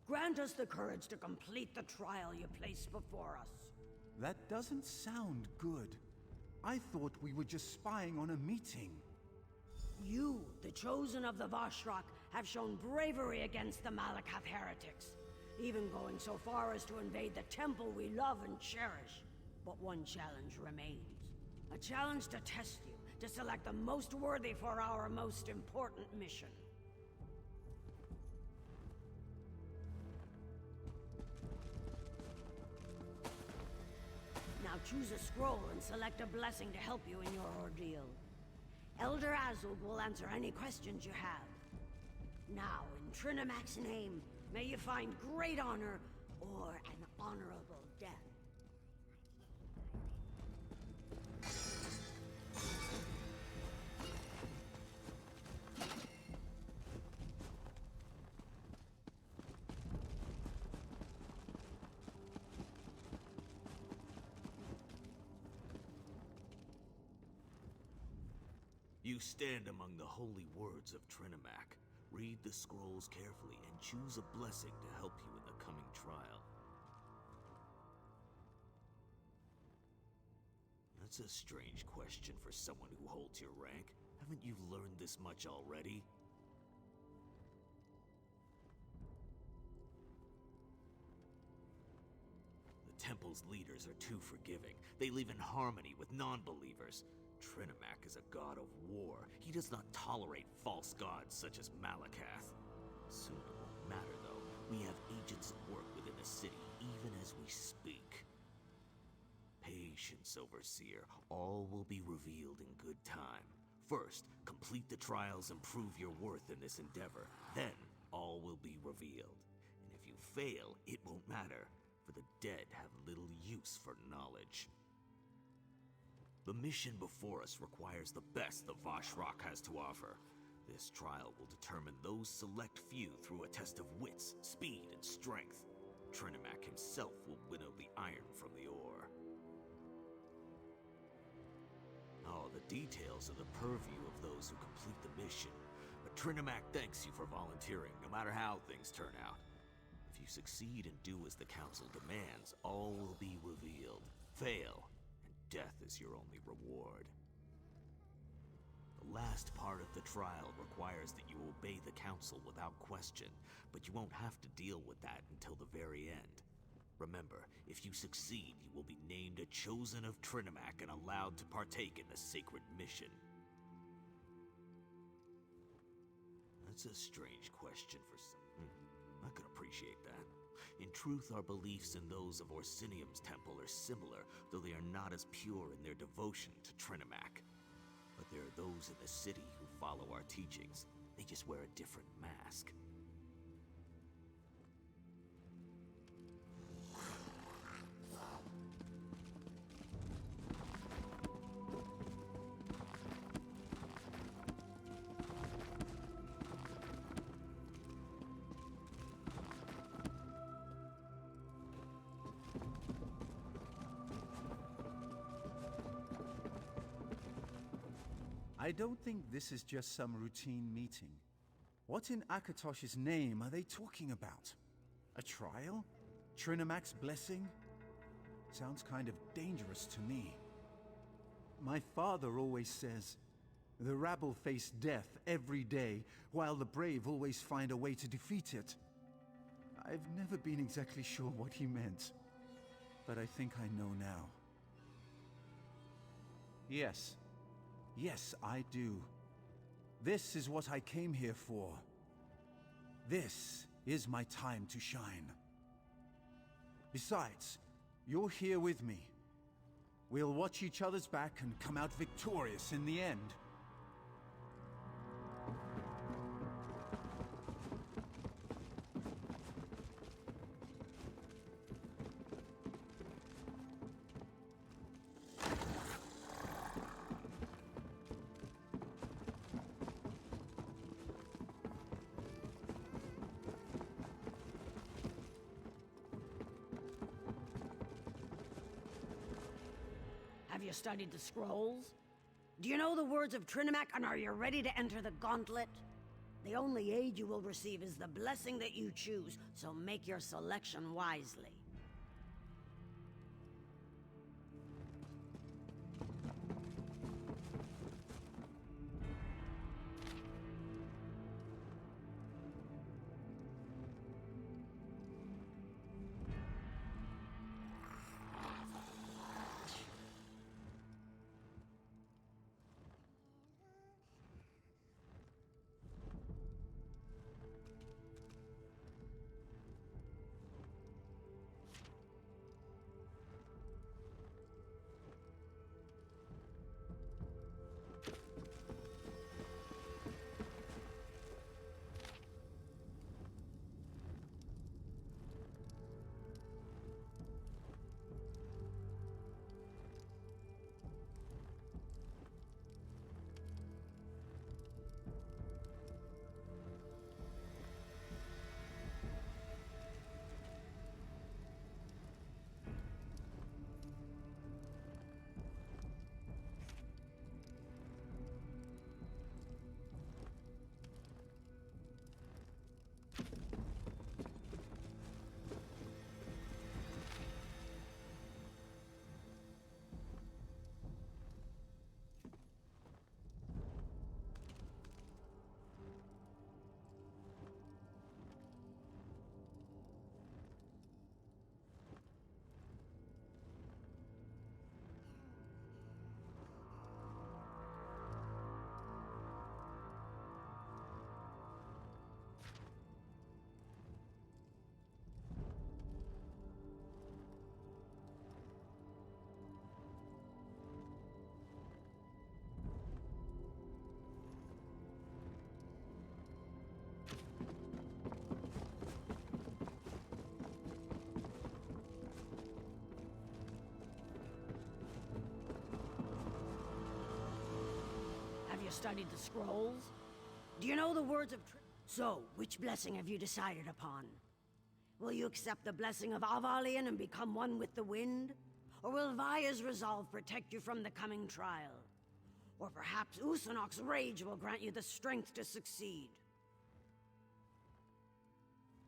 Grant us the courage to complete the trial you place before us. That doesn't sound good. I thought we were just spying on a meeting. You, the chosen of the Voshrak, have shown bravery against the Malakath heretics, even going so far as to invade the temple we love and cherish. But one challenge remains. A challenge to test you, to select the most worthy for our most important mission. Now choose a scroll and select a blessing to help you in your ordeal. Elder Azul will answer any questions you have. Now, in Trinimac's name, may you find great honor or an honorable death. You stand among the holy words of Trinimac. Read the scrolls carefully and choose a blessing to help you in the coming trial. That's a strange question for someone who holds your rank. Haven't you learned this much already? The Temple's leaders are too forgiving. They live in harmony with non-believers. Trinimac is a god of war. He does not tolerate false gods such as Malakath. Soon it won't matter, though. We have agents at work within the city, even as we speak. Pay patience, Overseer. All will be revealed in good time. First, complete the trials and prove your worth in this endeavor. Then, all will be revealed. And if you fail, it won't matter, for the dead have little use for knowledge. The mission before us requires the best the Vashrak has to offer. This trial will determine those select few through a test of wits, speed, and strength. Trinimac himself will winnow the iron from the ore. All the details are the purview of those who complete the mission, but Trinimac thanks you for volunteering, no matter how things turn out. If you succeed and do as the Council demands, all will be revealed. Fail, and death is your only reward. The last part of the trial requires that you obey the Council without question, but you won't have to deal with that until the very end. Remember, if you succeed, you will be named a Chosen of Trinimac and allowed to partake in the sacred mission. That's a strange question for some. I could appreciate that. In truth, our beliefs and those of Orsinium's temple are similar, though they are not as pure in their devotion to Trinimac. But there are those in the city who follow our teachings. They just wear a different mask. I don't think this is just some routine meeting. What in Akatosh's name are they talking about? A trial? Trinimac's blessing? Sounds kind of dangerous to me. My father always says, the rabble face death every day, while the brave always find a way to defeat it. I've never been exactly sure what he meant, but I think I know now. Yes. Yes, I do. This is what I came here for. This is my time to shine. Besides, you're here with me. We'll watch each other's back and come out victorious in the end. Have you studied the scrolls? Do you know the words of Trinimac, and are you ready to enter the gauntlet? The only aid you will receive is the blessing that you choose, so make your selection wisely. you studied the scrolls? Do you know the words of So, which blessing have you decided upon? Will you accept the blessing of Avalion and become one with the wind? Or will Vaya's resolve protect you from the coming trial? Or perhaps Usanok's rage will grant you the strength to succeed?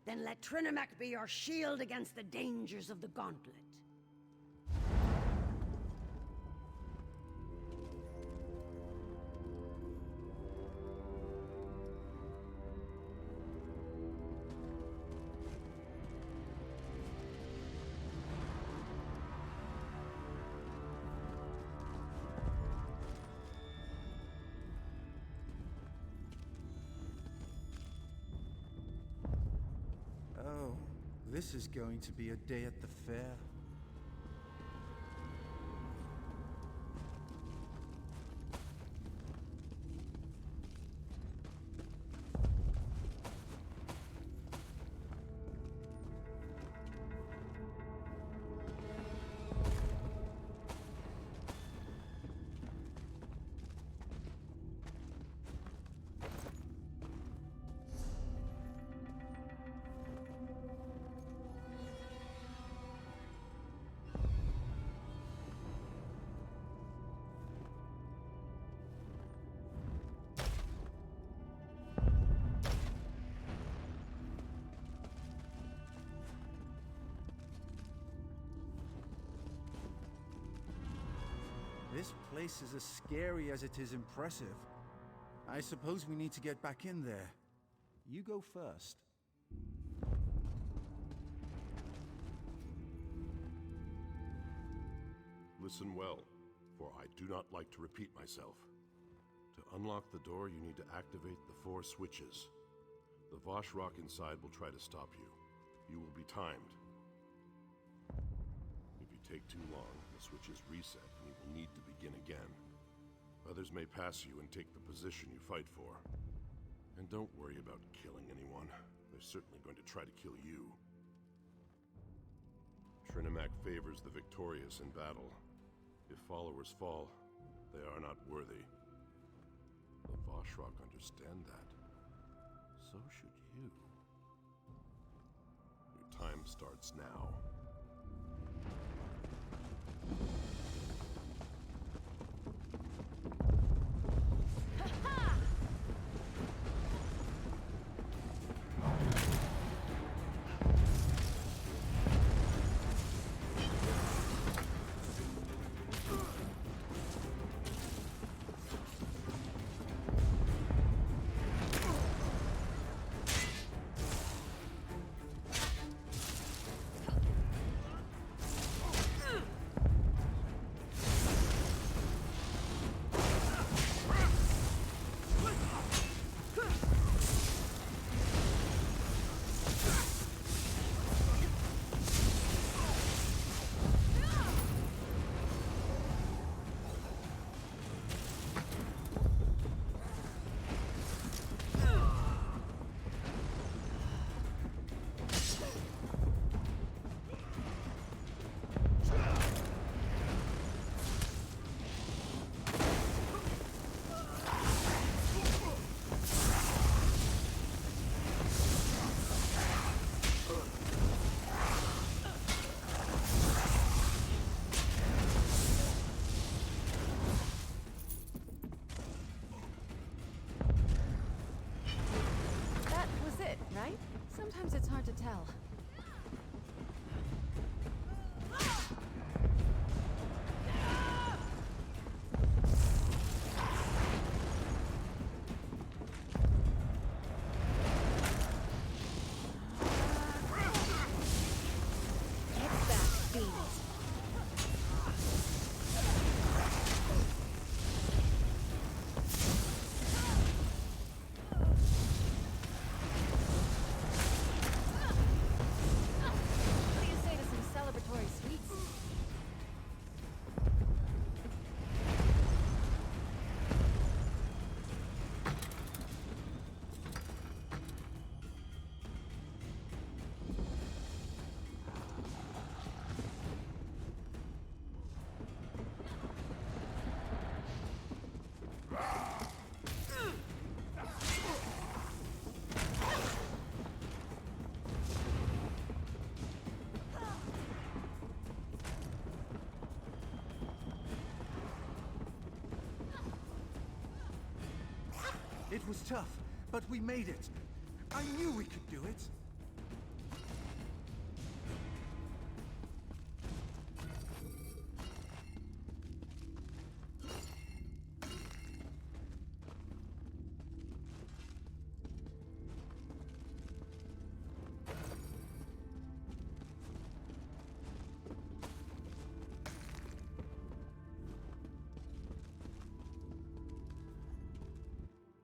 Then let Trinimac be your shield against the dangers of the Gauntlet. Oh, this is going to be a day at the fair. This place is as scary as it is impressive. I suppose we need to get back in there. You go first. Listen well, for I do not like to repeat myself. To unlock the door, you need to activate the 4 switches. The Vosh rock inside will try to stop you. You will be timed. If you take too long, the switches reset and you will need to begin again. Others may pass you and take the position you fight for. And don't worry about killing anyone. They're certainly going to try to kill you. Trinimac favors the victorious in battle. If followers fall, they are not worthy. The Voshrock understand that. So should you. Your time starts now. It was tough, but we made it. I knew we could do it.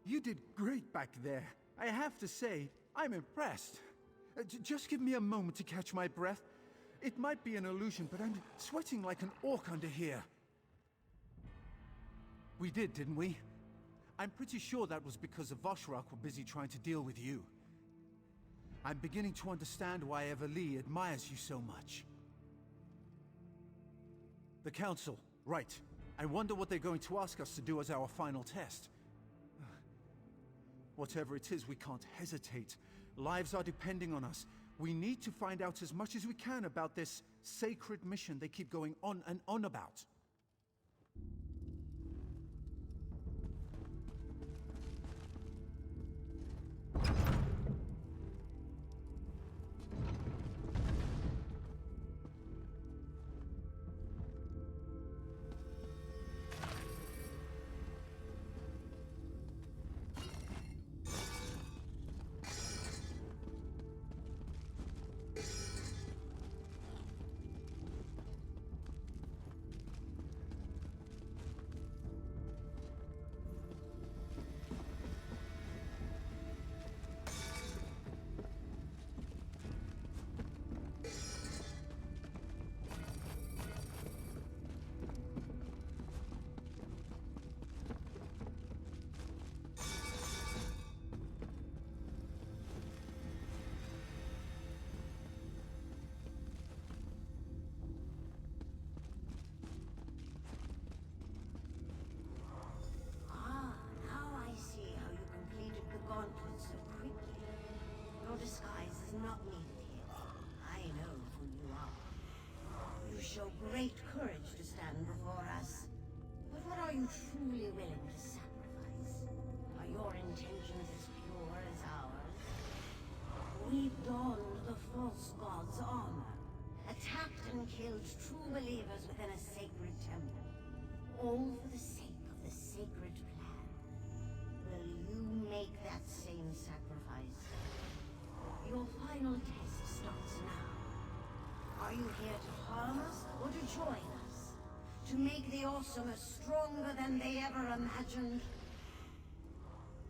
You did great back there. I have to say, I'm impressed. Just give me a moment to catch my breath. It might be an illusion, but I'm sweating like an orc under here. We did, didn't we? I'm pretty sure that was because the Voshrak were busy trying to deal with you. I'm beginning to understand why Everlee admires you so much. The Council, right. I wonder what they're going to ask us to do as our final test. Whatever it is, we can't hesitate. Lives are depending on us. We need to find out as much as we can about this sacred mission they keep going on and on about. Show great courage to stand before us. But what are you truly willing to sacrifice? Are your intentions as pure as ours? We donned the false god's armor, attacked and killed true believers within a sacred temple, all for the sake of the sacred plan. Will you make that same sacrifice? Your final test starts now. Are you here to harm us or to join us? To make the Awesomers stronger than they ever imagined?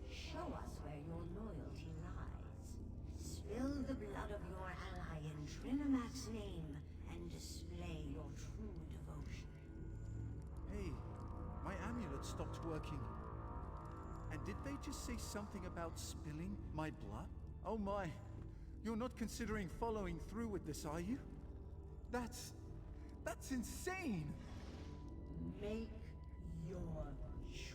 Show us where your loyalty lies. Spill the blood of your ally in Trinamac's name and display your true devotion. Hey, my amulet stopped working. And did they just say something about spilling my blood? Oh my, you're not considering following through with this, are you? That's insane! Make your choice.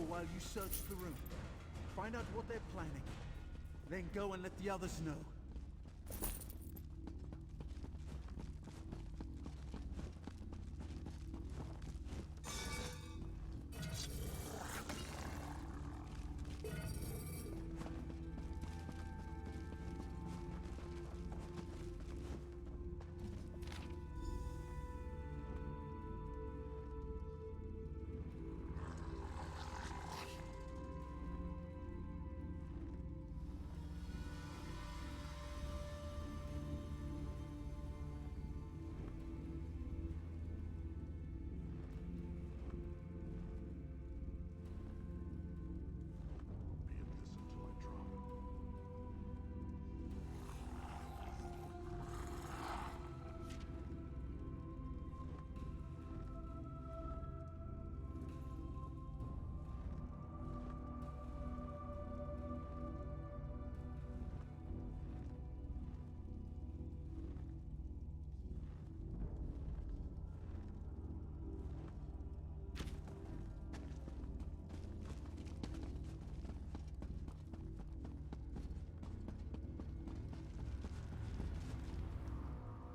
While you search the room, find out what they're planning, then go and let the others know.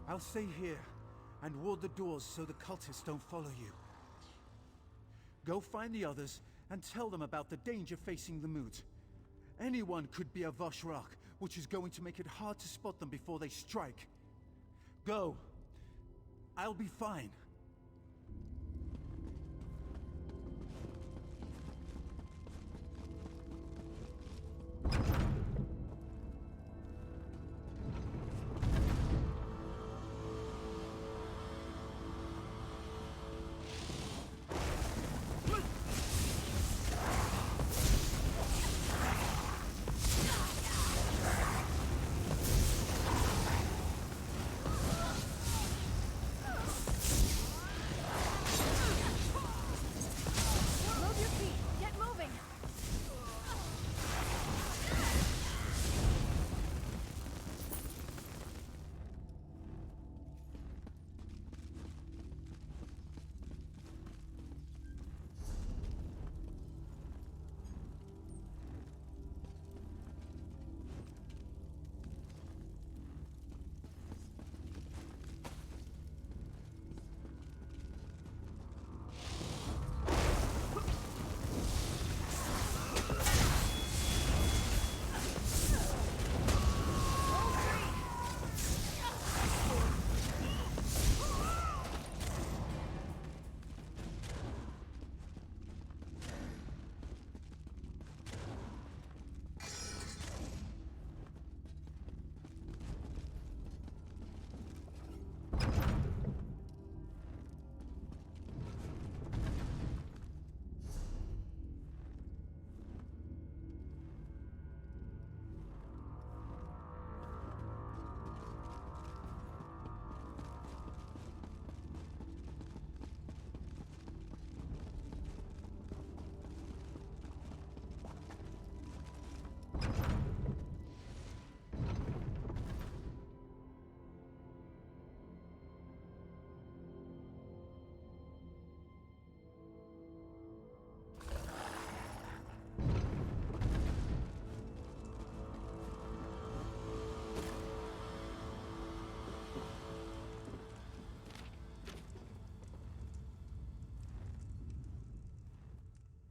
I'll stay here and ward the doors so the cultists don't follow you. Go find the others and tell them about the danger facing the Moot. Anyone could be a Vashrak, which is going to make it hard to spot them before they strike. Go. I'll be fine.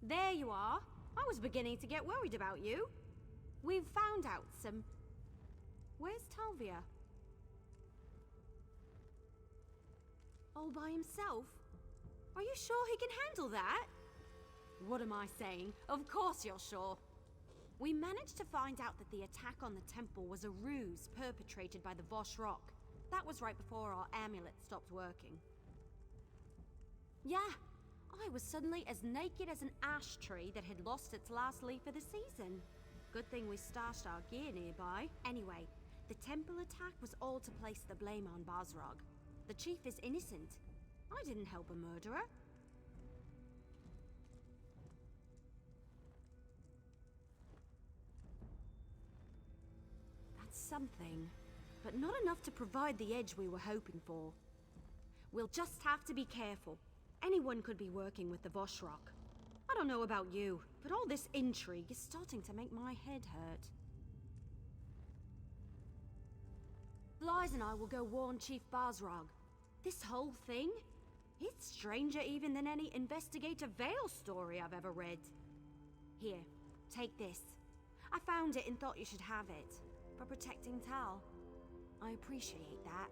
There you are. I was beginning to get worried about you. We've found out some... Where's Talvia? All by himself? Are you sure he can handle that? What am I saying? Of course you're sure. We managed to find out that the attack on the temple was a ruse perpetrated by the Vashrak. That was right before our amulet stopped working. Yeah, I was suddenly as naked as an ash tree that had lost its last leaf of the season. Good thing we stashed our gear nearby. Anyway, the temple attack was all to place the blame on Basrog. The chief is innocent. I didn't help a murderer. That's something, but not enough to provide the edge we were hoping for. We'll just have to be careful. Anyone could be working with the Vashrak. I don't know about you, but all this intrigue is starting to make my head hurt. Lies and I will go warn Chief Basrog. This whole thing? It's stranger even than any Investigator Vale story I've ever read. Here, take this. I found it and thought you should have it. For protecting Tal. I appreciate that.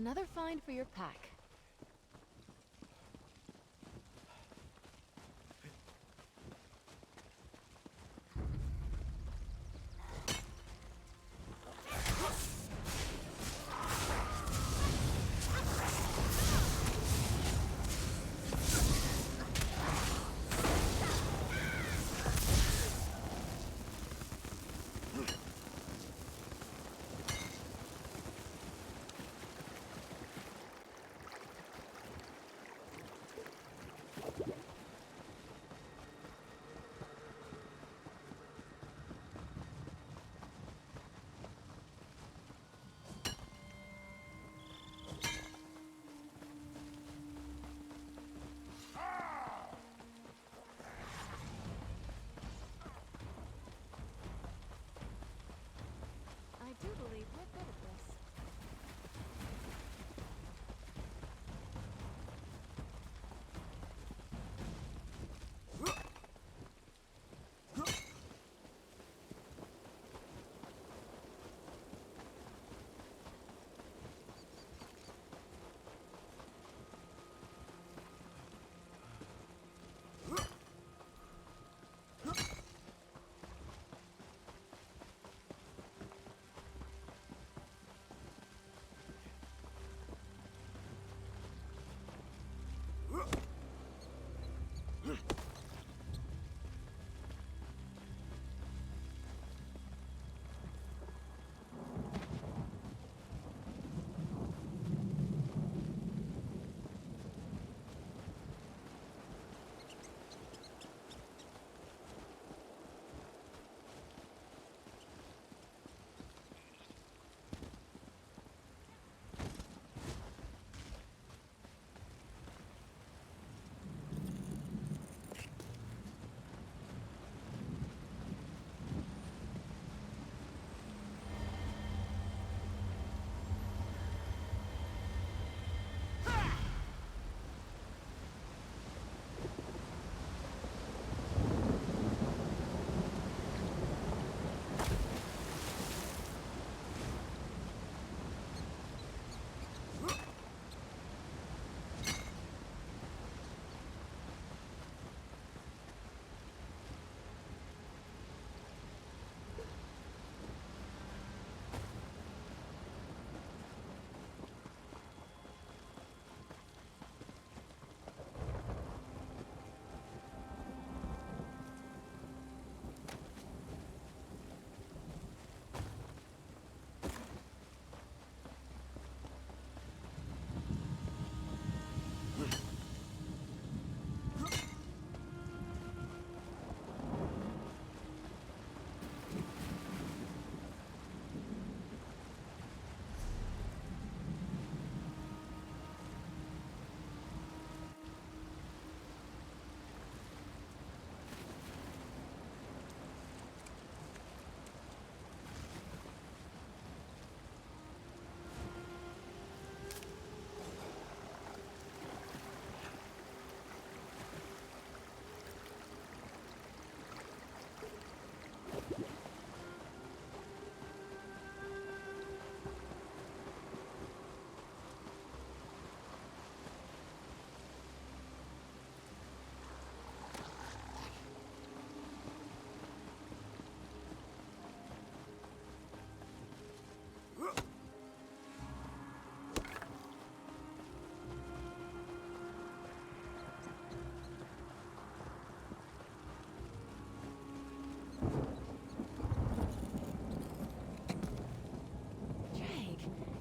Another find for your pack. I do believe we're good at this.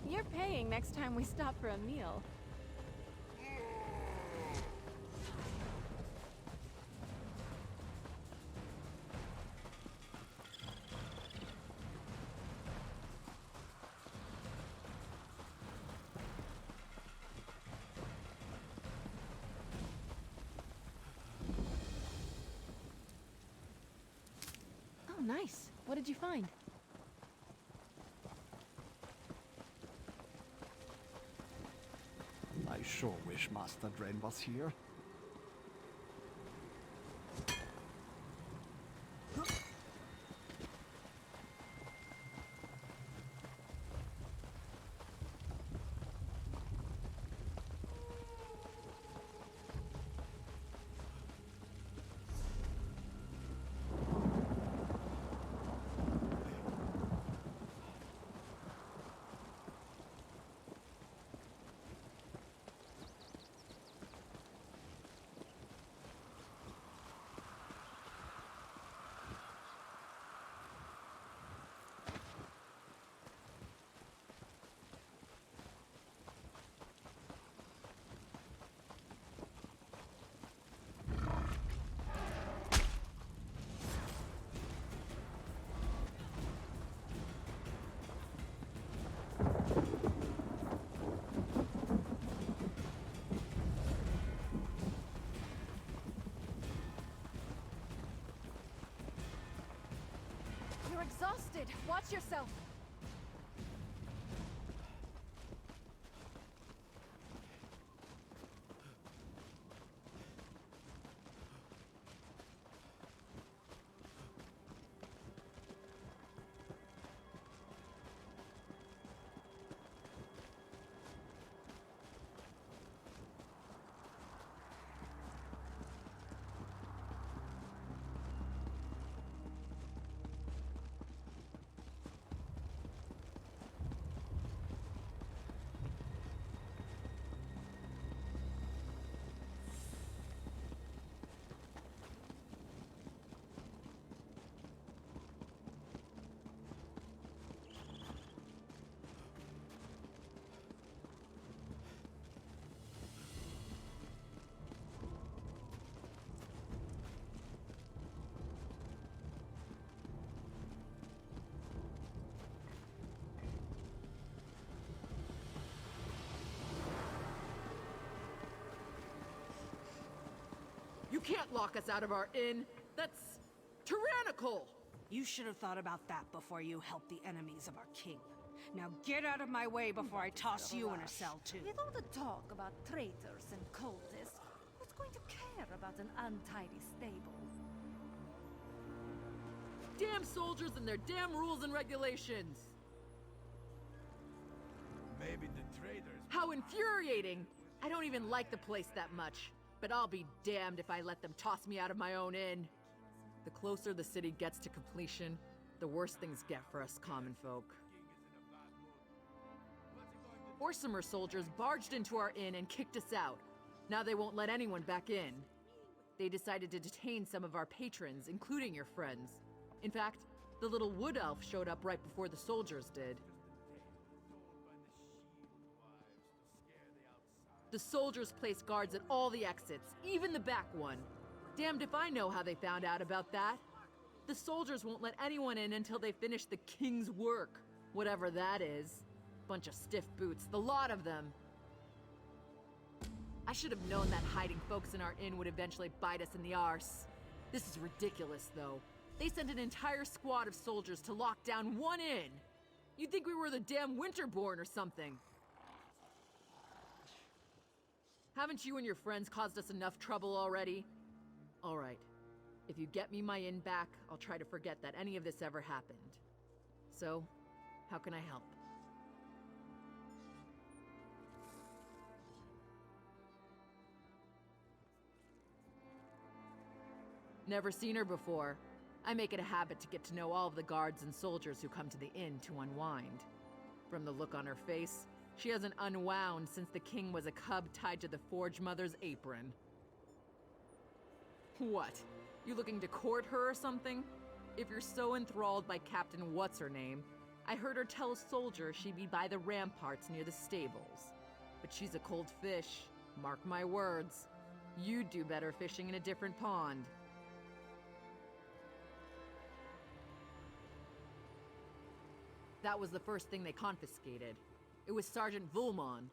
You're paying next time we stop for a meal. Oh, nice. What did you find? I sure wish Master Dren was here. exhausted. Watch yourself. You can't lock us out of our inn. That's tyrannical. You should have thought about that before you helped the enemies of our king. Now get out of my way before I toss you in a cell too. With all the talk about traitors and cultists, who's going to care about an untidy stable? Damn soldiers and their damn rules and regulations. Maybe the traders... How infuriating! I don't even like the place that much, but I'll be damned if I let them toss me out of my own inn. The closer the city gets to completion, the worse things get for us common folk. Orsimer soldiers barged into our inn and kicked us out. Now they won't let anyone back in. They decided to detain some of our patrons, including your friends. In fact, the little wood elf showed up right before the soldiers did. The soldiers placed guards at all the exits, even the back one. Damned if I know how they found out about that. The soldiers won't let anyone in until they finish the king's work, whatever that is. Bunch of stiff boots, the lot of them. I should have known that hiding folks in our inn would eventually bite us in the arse. This is ridiculous, though. They sent an entire squad of soldiers to lock down one inn. You'd think we were the damn Winterborn or something. Haven't you and your friends caused us enough trouble already? All right. If you get me my inn back, I'll try to forget that any of this ever happened. So, how can I help? Never seen her before. I make it a habit to get to know all of the guards and soldiers who come to the inn to unwind. From the look on her face, she hasn't unwound since the king was a cub tied to the Forge Mother's apron. What? You looking to court her or something? If you're so enthralled by Captain What's-Her-Name, I heard her tell a soldier she'd be by the ramparts near the stables. But she's a cold fish, mark my words. You'd do better fishing in a different pond. That was the first thing they confiscated. It was Sergeant Vulmon.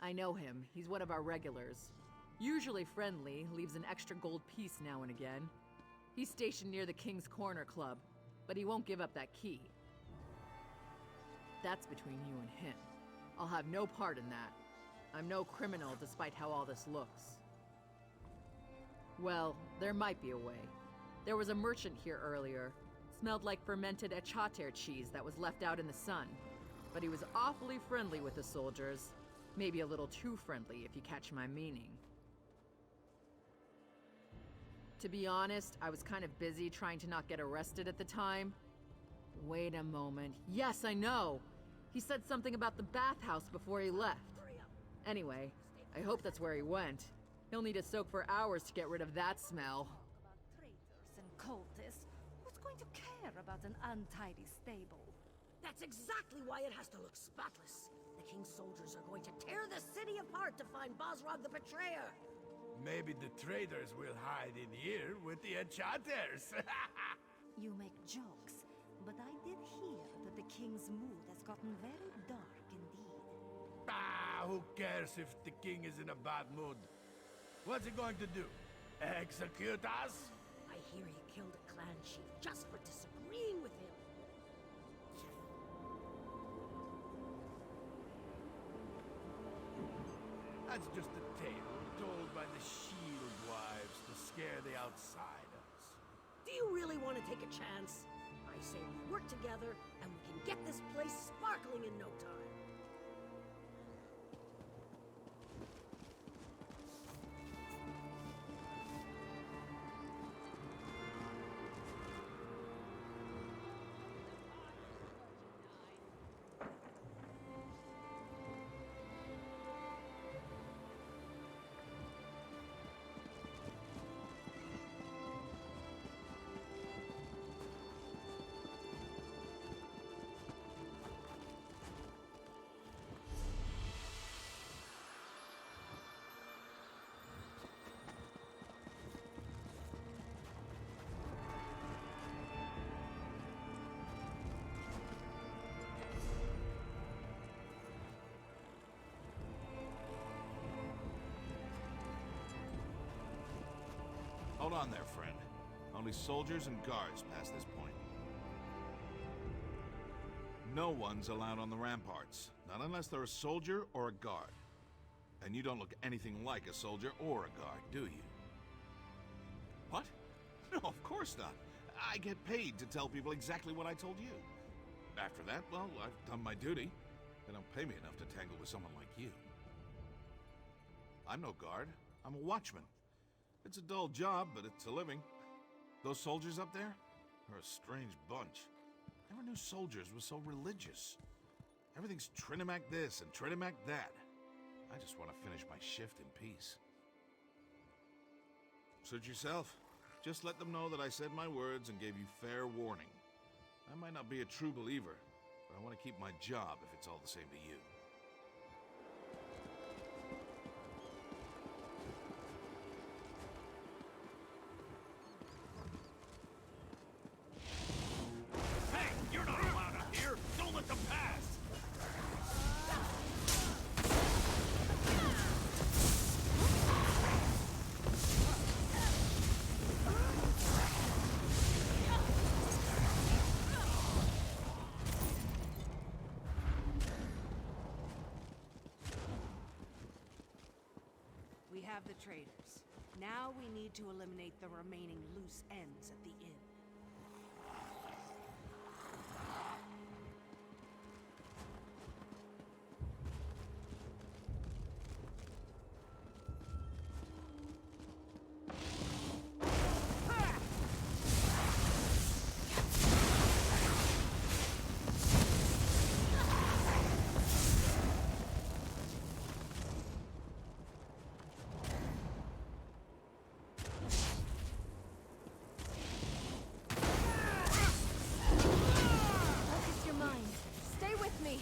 I know him. He's one of our regulars. Usually friendly, leaves an extra gold piece now and again. He's stationed near the King's Corner Club, but he won't give up that key. That's between you and him. I'll have no part in that. I'm no criminal despite how all this looks. Well, there might be a way. There was a merchant here earlier. Smelled like fermented Echater cheese that was left out in the sun. But he was awfully friendly with the soldiers. Maybe a little too friendly, if you catch my meaning. To be honest, I was kind of busy trying to not get arrested at the time. Wait a moment. Yes, I know! He said something about the bathhouse before he left. Anyway, I hope that's where he went. He'll need to soak for hours to get rid of that smell. Traitors and cultists. Who's going to care about an untidy stable? That's exactly why it has to look spotless. The king's soldiers are going to tear the city apart to find Bosrog the Betrayer. Maybe the traders will hide in here with the enchanters. You make jokes, but I did hear that the king's mood has gotten very dark indeed. Who cares if the king is in a bad mood? What's he going to do? Execute us? I hear he killed a clan chief just for disagreeing with him. That's just a tale told by the shield wives to scare the outsiders. Do you really want to take a chance? I say we work together, and we can get this place sparkling in no time. Hold on there, friend. Only soldiers and guards pass this point. No one's allowed on the ramparts. Not unless they're a soldier or a guard. And you don't look anything like a soldier or a guard, do you? What? No, of course not. I get paid to tell people exactly what I told you. After that, well, I've done my duty. They don't pay me enough to tangle with someone like you. I'm no guard. I'm a watchman. It's a dull job, but it's a living. Those soldiers up there are a strange bunch. Never knew soldiers were so religious. Everything's Trinimac this and Trinimac that. I just want to finish my shift in peace. Suit yourself. Just let them know that I said my words and gave you fair warning. I might not be a true believer, but I want to keep my job if it's all the same to you. Hey, you're not allowed up here! Don't let them pass! We have the traders. Now we need to eliminate the remaining loose ends at the inn. Focus your mind. Stay with me.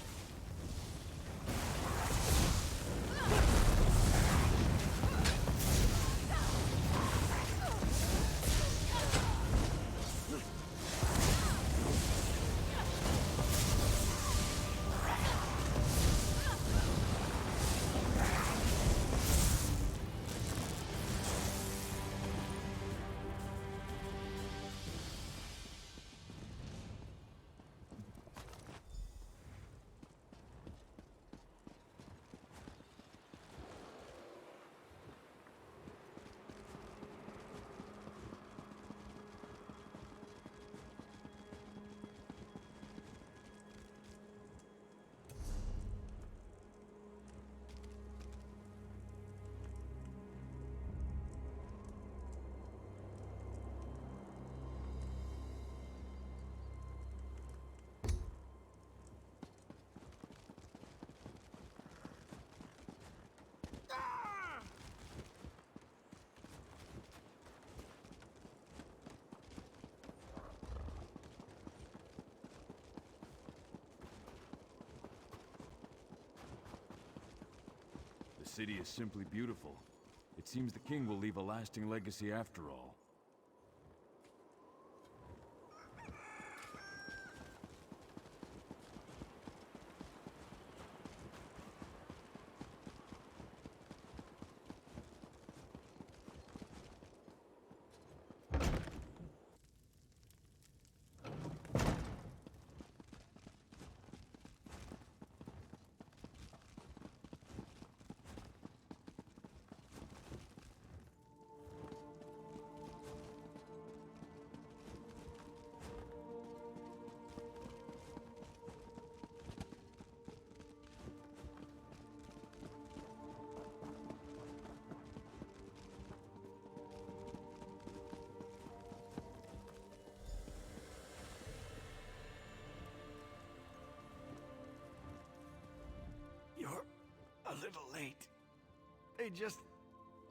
The city is simply beautiful. It seems the king will leave a lasting legacy after all. little late. They just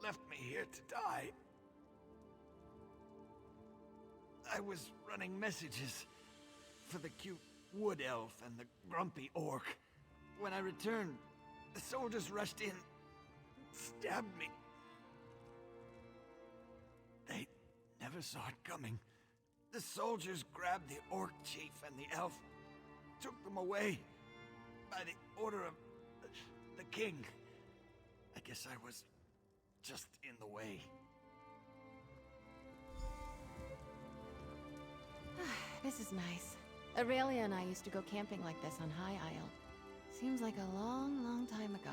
left me here to die. I was running messages for the cute wood elf and the grumpy orc. When I returned, the soldiers rushed in, stabbed me. They never saw it coming. The soldiers grabbed the orc chief and the elf, took them away by the order of the king. I guess I was just in the way. This is nice. Aurelia and I used to go camping like this on High Isle. Seems like a long, long time ago.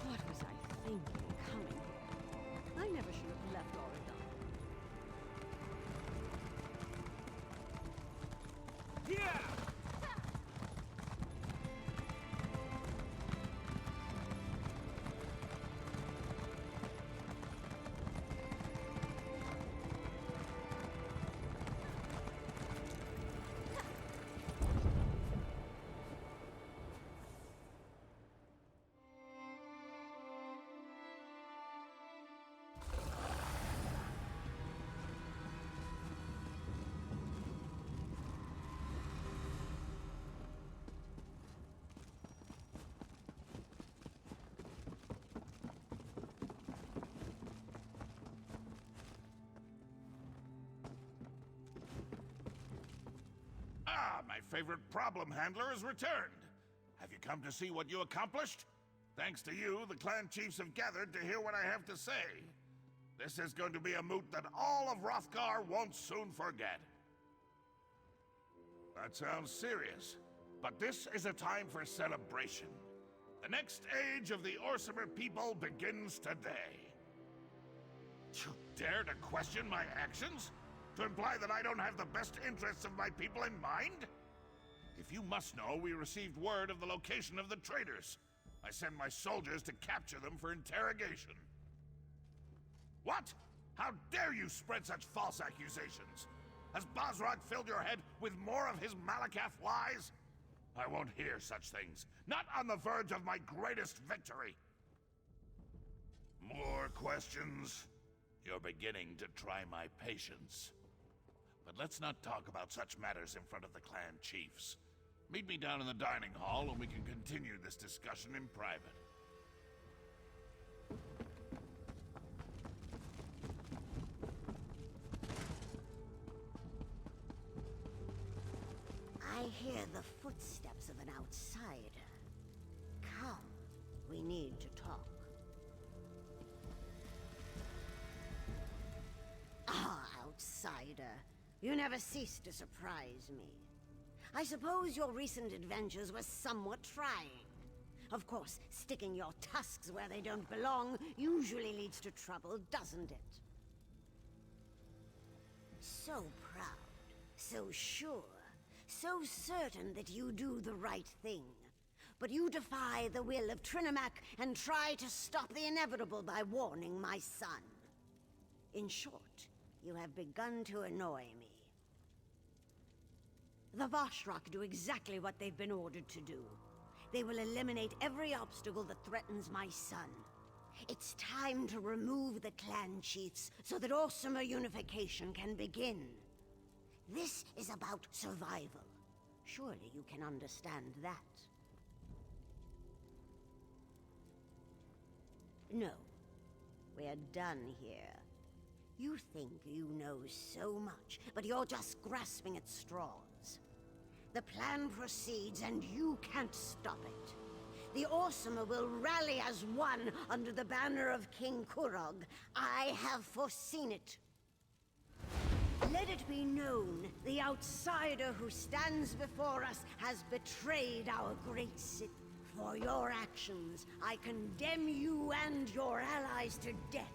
What was I thinking coming here? I never should have left Oregon. Yeah! Ah, my favorite problem handler has returned. Have you come to see what you accomplished? Thanks to you, the clan chiefs have gathered to hear what I have to say. This is going to be a moot that all of Hrothgar won't soon forget. That sounds serious, but this is a time for celebration. The next age of the Orsimer people begins today. You dare to question my actions? To imply that I don't have the best interests of my people in mind? If you must know, we received word of the location of the traitors. I send my soldiers to capture them for interrogation. What? How dare you spread such false accusations? Has Basrog filled your head with more of his Malakath lies? I won't hear such things. Not on the verge of my greatest victory. More questions? You're beginning to try my patience. But let's not talk about such matters in front of the clan chiefs. Meet me down in the dining hall and we can continue this discussion in private. I hear the footsteps of an outsider. Come, we need to talk. Ah, outsider. You never cease to surprise me. I suppose your recent adventures were somewhat trying. Of course, sticking your tusks where they don't belong usually leads to trouble, doesn't it? So proud, so sure, so certain that you do the right thing. But you defy the will of Trinimac and try to stop the inevitable by warning my son. In short, you have begun to annoy me. The Vashrak do exactly what they've been ordered to do. They will eliminate every obstacle that threatens my son. It's time to remove the clan chiefs so that Orsimer unification can begin. This is about survival. Surely you can understand that. No. We're done here. You think you know so much, but you're just grasping at straws. The plan proceeds, and you can't stop it. The Orsimer will rally as one under the banner of King Kurog. I have foreseen it. Let it be known, the outsider who stands before us has betrayed our great city. For your actions, I condemn you and your allies to death.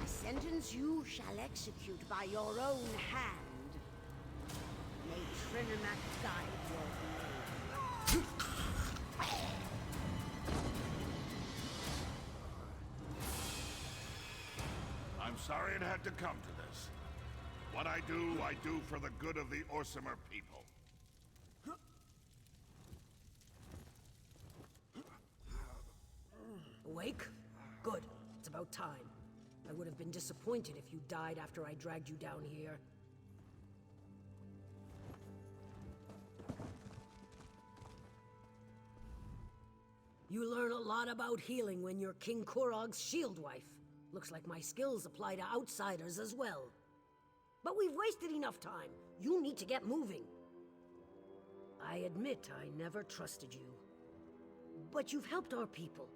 I A sentence you shall execute by your own hand. May Trinimac guide your way. I'm sorry it had to come to this. What I do for the good of the Orsimer people. Awake? Good. It's about time. I would have been disappointed if you died after I dragged you down here. You learn a lot about healing when you're King Kurog's shield wife. Looks like my skills apply to outsiders as well. But we've wasted enough time. You need to get moving. I admit I never trusted you. But you've helped our people.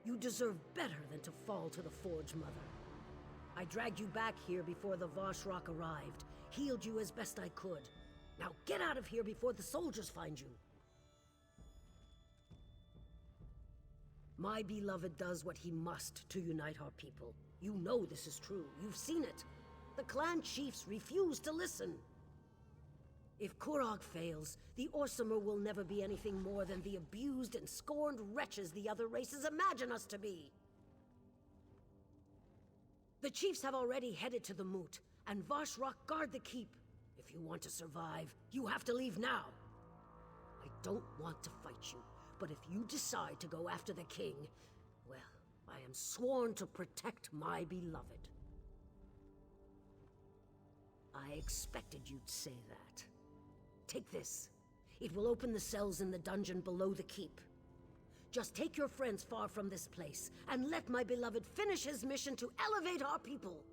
You deserve better than to fall to the Forge Mother. I dragged you back here before the Voshrock arrived, healed you as best I could. Now get out of here before the soldiers find you. My beloved does what he must to unite our people. You know this is true. You've seen it. The clan chiefs refuse to listen. If Kurog fails, the Orsimer will never be anything more than the abused and scorned wretches the other races imagine us to be. The chiefs have already headed to the Moot, and Voshrock guard the keep. If you want to survive, you have to leave now. I don't want to fight you, but if you decide to go after the king, well, I am sworn to protect my beloved. I expected you'd say that. Take this. It will open the cells in the dungeon below the keep. Just take your friends far from this place, and let my beloved finish his mission to elevate our people.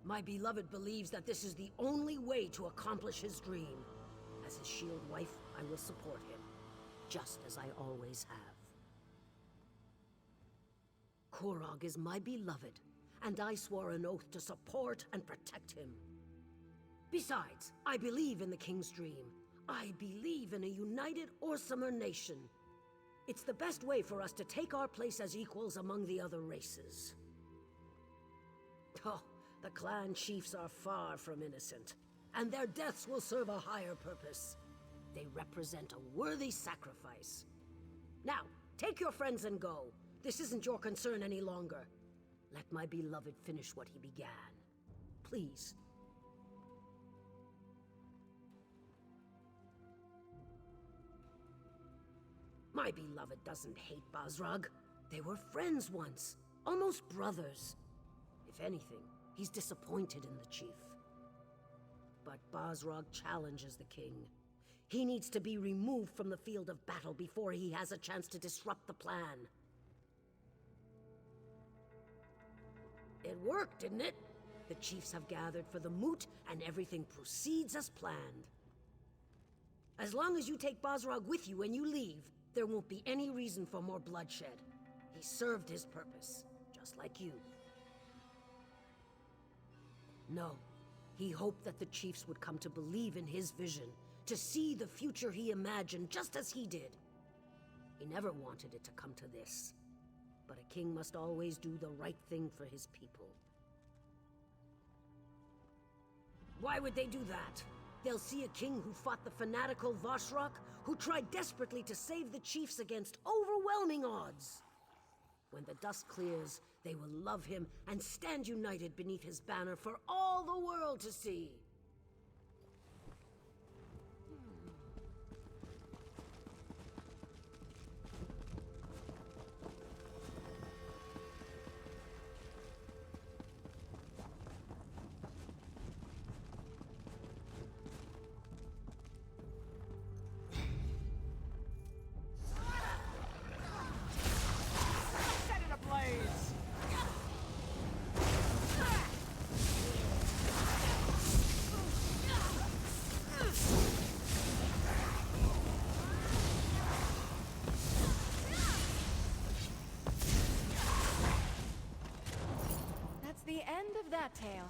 My beloved believes that this is the only way to accomplish his dream. As his shield wife, I will support him, just as I always have. Kurog is my beloved, and I swore an oath to support and protect him. Besides, I believe in the King's dream. I believe in a united Orsimer nation. It's the best way for us to take our place as equals among the other races. Oh, the clan chiefs are far from innocent, and their deaths will serve a higher purpose. They represent a worthy sacrifice. Now, take your friends and go. This isn't your concern any longer. Let my beloved finish what he began. Please. My beloved doesn't hate Basrag. They were friends once, almost brothers. If anything, he's disappointed in the chief. But Basrag challenges the king. He needs to be removed from the field of battle before he has a chance to disrupt the plan. It worked, didn't it? The chiefs have gathered for the moot, and everything proceeds as planned. As long as you take Basrag with you when you leave, there won't be any reason for more bloodshed. He served his purpose, just like you. No, he hoped that the chiefs would come to believe in his vision, to see the future he imagined just as he did. He never wanted it to come to this. But a king must always do the right thing for his people. Why would they do that? They'll see a king who fought the fanatical Voshrock, who tried desperately to save the chiefs against overwhelming odds. When the dust clears, they will love him and stand united beneath his banner for all the world to see. The end of that tale.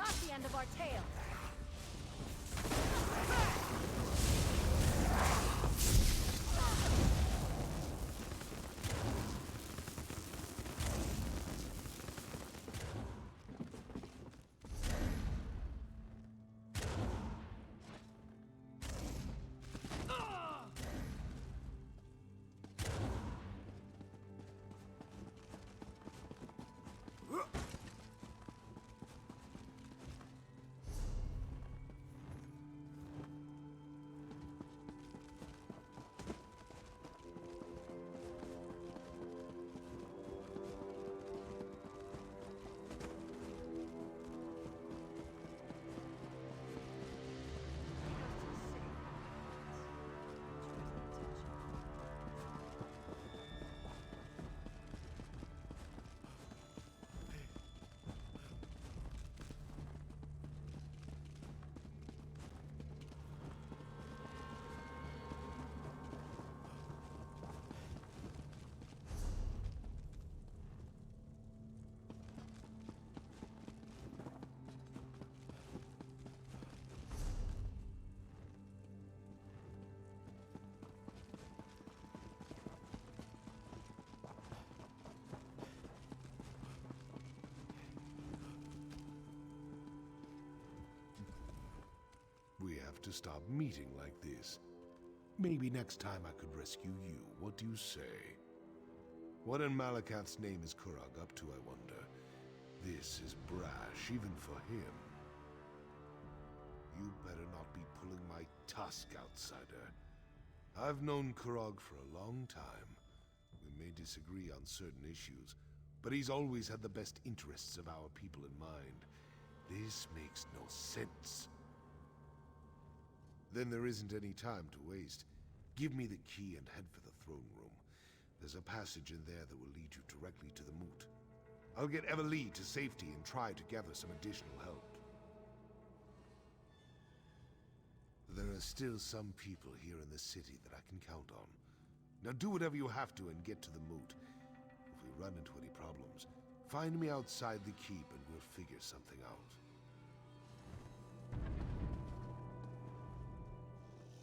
not the end of our tale. We have to stop meeting like this. Maybe next time I could rescue you. What do you say? What in Malakath's name is Kurog up to, I wonder? This is brash, even for him. You better not be pulling my tusk, outsider. I've known Kurog for a long time. We may disagree on certain issues, but he's always had the best interests of our people in mind. This makes no sense. Then there isn't any time to waste. Give me the key and head for the throne room. There's a passage in there that will lead you directly to the moot. I'll get Everlee to safety and try to gather some additional help. There are still some people here in the city that I can count on. Now do whatever you have to and get to the moot. If we run into any problems, find me outside the keep and we'll figure something out.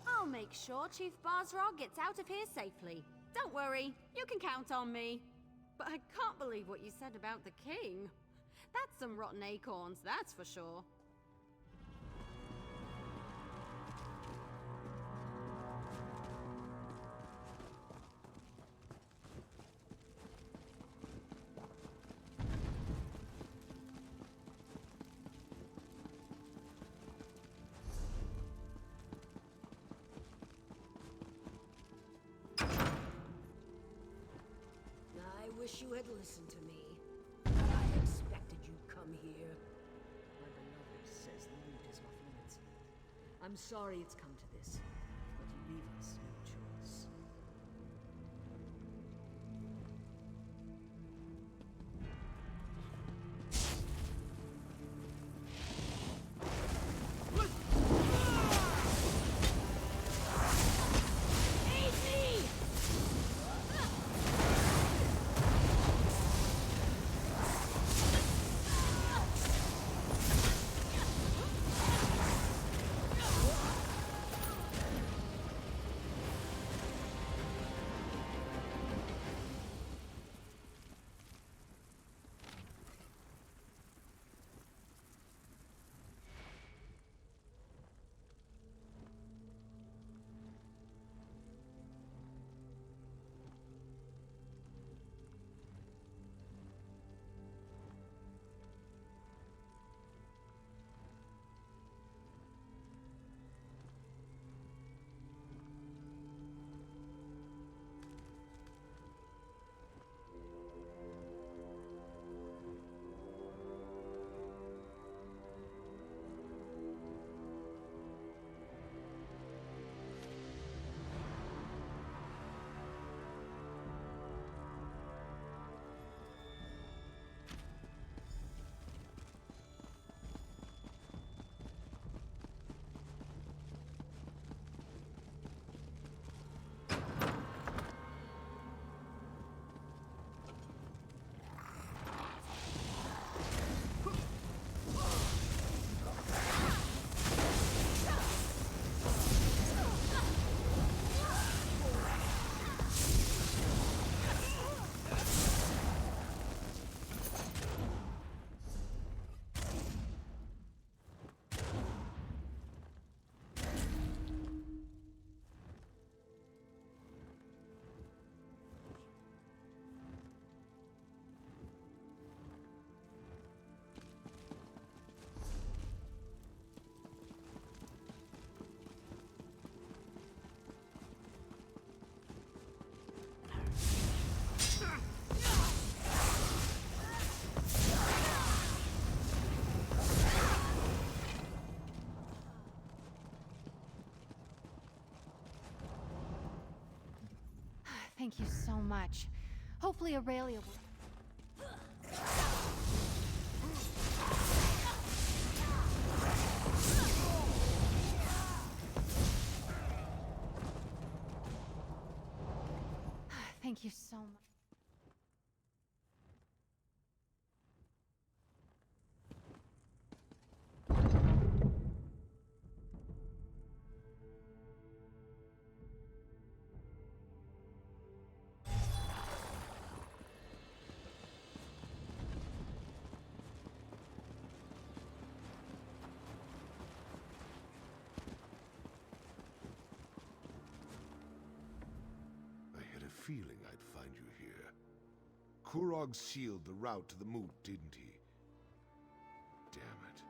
I'll make sure Chief Basrog gets out of here safely. Don't worry, you can count on me. But I can't believe what you said about the king. That's some rotten acorns, that's for sure. I wish you had listened to me. I expected you'd come here. My beloved says the moot is off limits. I'm sorry it's come to this, but you leave us no choice. Thank you so much. Hopefully Aurelia will... Thank you so much. Feeling I'd find you here. Kurog sealed the route to the moot, didn't he? Damn it.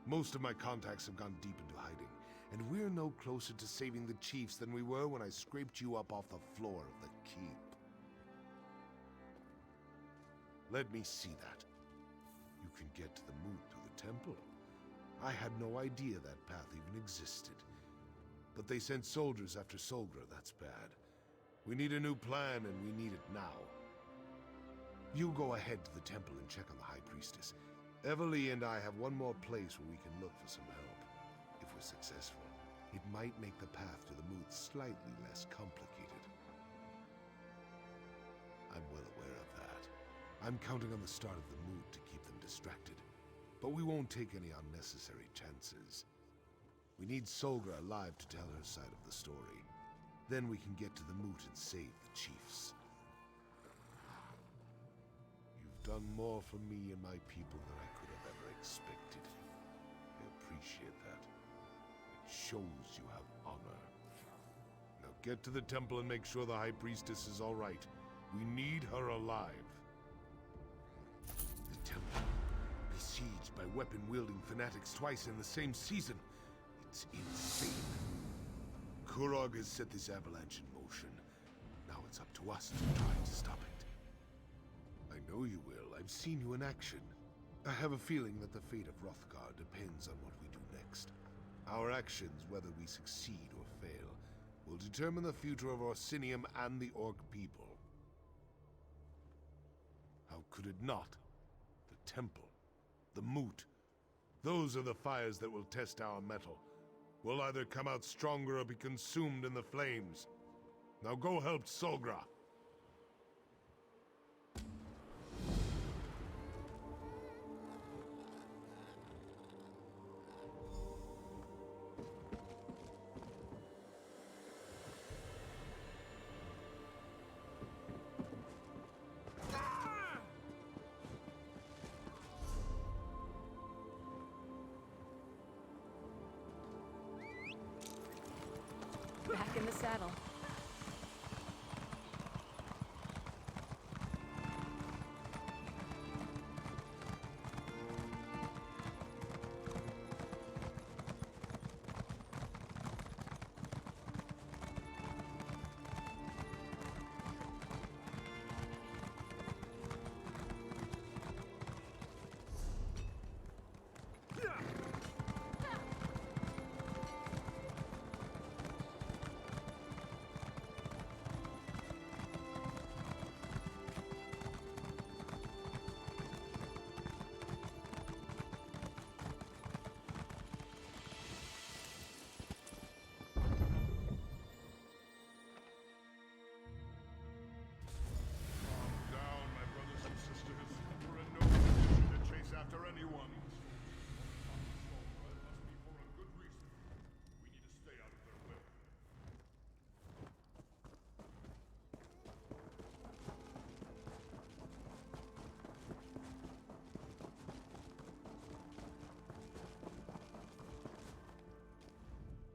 Most of my contacts have gone deep into hiding, and we're no closer to saving the chiefs than we were when I scraped you up off the floor of the keep. Let me see that. You can get to the moot through the temple. I had no idea that path even existed. But they sent soldiers after Solgra, that's bad. We need a new plan, and we need it now. You go ahead to the temple and check on the High Priestess. Evely and I have one more place where we can look for some help. If we're successful, it might make the path to the moot slightly less complicated. I'm well aware of that. I'm counting on the start of the moot to keep them distracted. But we won't take any unnecessary chances. We need Solgra alive to tell her side of the story. Then we can get to the moot and save the chiefs. You've done more for me and my people than I could have ever expected. I appreciate that. It shows you have honor. Now get to the temple and make sure the High Priestess is all right. We need her alive. The temple, besieged by weapon-wielding fanatics twice in the same season. It's insane. Kurog has set this avalanche in motion. Now it's up to us to try to stop it. I know you will. I've seen you in action. I have a feeling that the fate of Hrothgar depends on what we do next. Our actions, whether we succeed or fail, will determine the future of Orsinium and the Orc people. How could it not? The temple, the moot. Those are the fires that will test our mettle. We'll either come out stronger or be consumed in the flames. Now go help Solgra. Back in the saddle.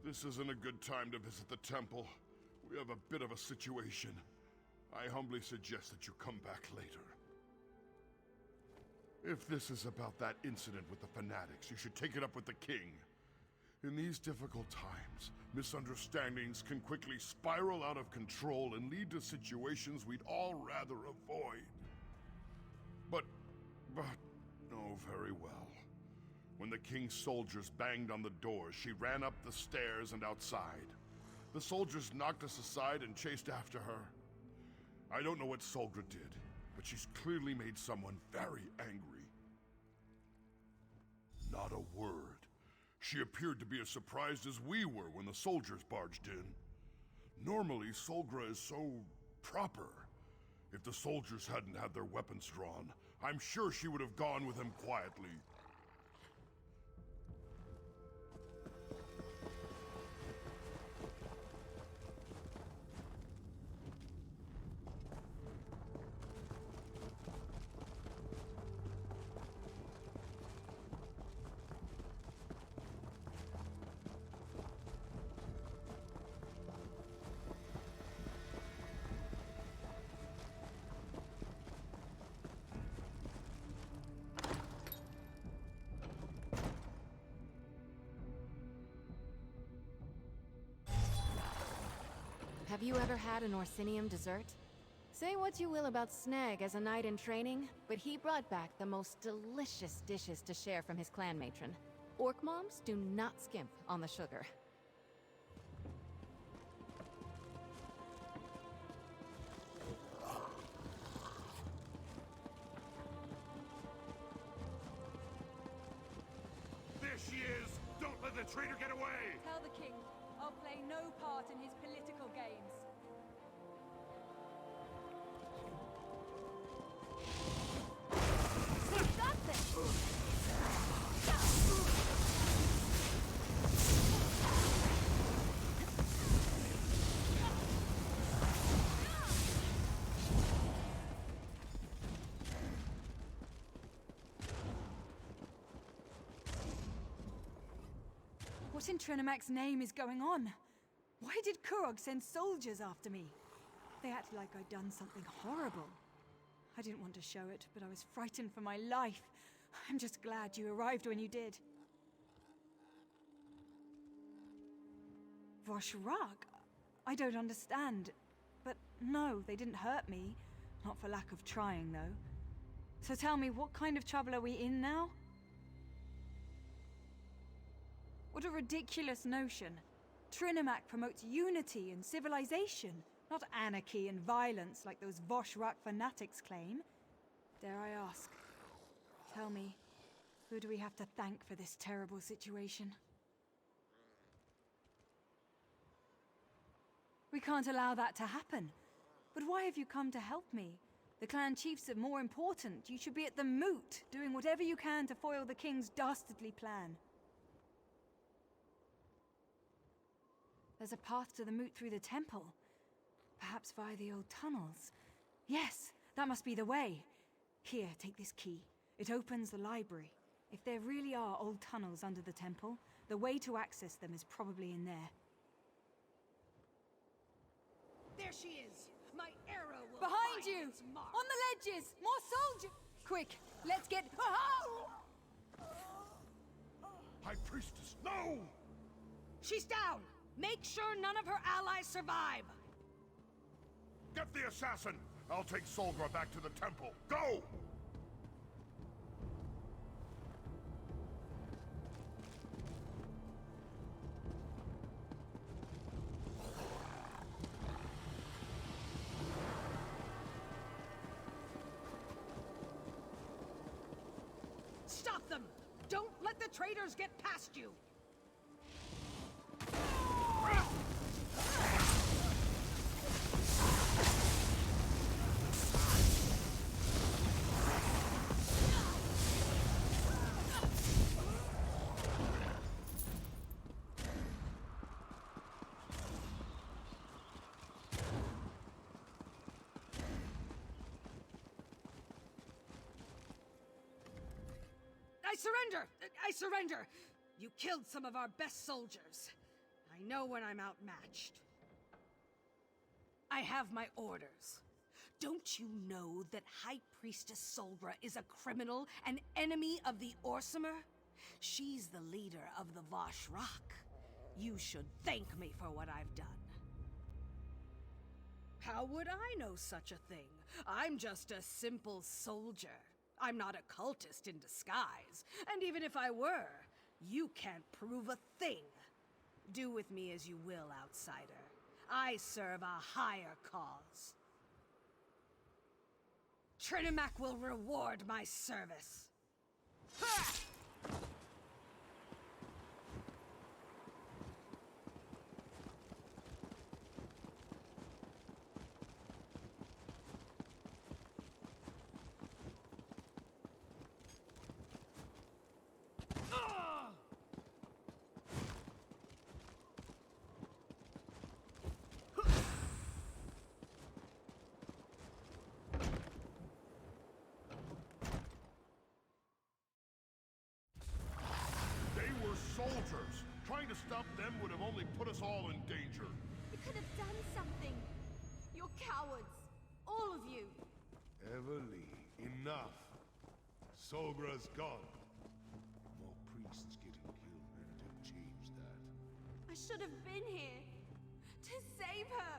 This isn't a good time to visit the temple. We have a bit of a situation. I humbly suggest that you come back later. If this is about that incident with the fanatics, you should take it up with the king. In these difficult times, misunderstandings can quickly spiral out of control and lead to situations we'd all rather avoid. But, oh, very well. When the king's soldiers banged on the door, she ran up the stairs and outside. The soldiers knocked us aside and chased after her. I don't know what Solgra did, but she's clearly made someone very angry. Not a word. She appeared to be as surprised as we were when the soldiers barged in. Normally, Solgra is so proper. If the soldiers hadn't had their weapons drawn, I'm sure she would have gone with him quietly. Have you ever had an Orsinium dessert? Say what you will about Sneg as a knight in training, but he brought back the most delicious dishes to share from his clan matron. Orc moms do not skimp on the sugar. There she is! Don't let the traitor get away! Tell the king, I'll play no part in his political games. Stop this! What in Trinamac's name is going on? Why did Kurog send soldiers after me? They acted like I'd done something horrible. I didn't want to show it, but I was frightened for my life. I'm just glad you arrived when you did. Vosh-Rag? I don't understand. But no, they didn't hurt me. Not for lack of trying, though. So tell me, what kind of trouble are we in now? What a ridiculous notion. Trinamac promotes unity and civilization, not anarchy and violence like those Vosh-Rag fanatics claim. Dare I ask? Tell me, who do we have to thank for this terrible situation? We can't allow that to happen. But why have you come to help me? The clan chiefs are more important. You should be at the moot, doing whatever you can to foil the king's dastardly plan. There's a path to the moot through the temple. Perhaps via the old tunnels. Yes, that must be the way. Here, take this key. It opens the library. If there really are old tunnels under the temple, the way to access them is probably in there. There she is! My arrow will Behind find you! its mark. On the ledges! More soldiers! Quick, let's get... High Priestess, no! She's down! Make sure none of her allies survive! Get the assassin! I'll take Solgra back to the temple. Go! Stop them! Don't let the traitors get past you! I surrender! I surrender! You killed some of our best soldiers. I know when I'm outmatched. I have my orders. Don't you know that High Priestess Solgra is a criminal, an enemy of the Orsimer? She's the leader of the Vosh-Rag. You should thank me for what I've done. How would I know such a thing? I'm just a simple soldier. I'm not a cultist in disguise. And even if I were, you can't prove a thing. Do with me as you will, outsider. I serve a higher cause. Trinimac will reward my service. Soldiers! Trying to stop them would have only put us all in danger. You could have done something. You're cowards. All of you. Everly, enough. Solgra's gone. More priests getting killed wouldn't have changed that. I should have been here to save her.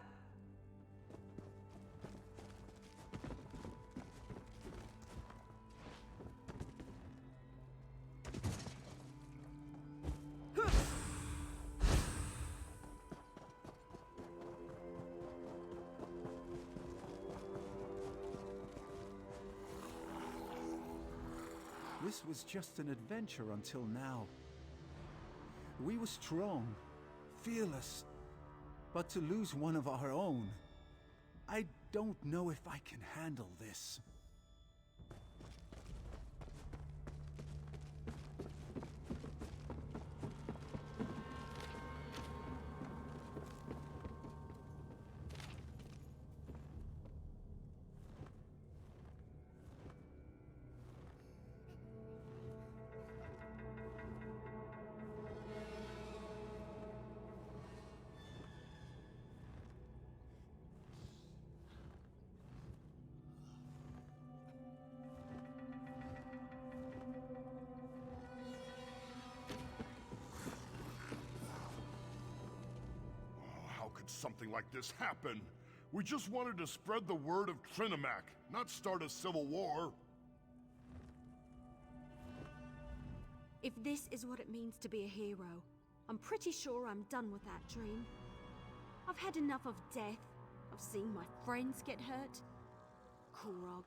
This was just an adventure until now. We were strong, fearless, but to lose one of our own, I don't know if I can handle this. Something like this happen? We just wanted to spread the word of Trinimac, not start a civil war. If this is what it means to be a hero, I'm pretty sure I'm done with that dream. I've had enough of death, of seeing my friends get hurt. Kurog.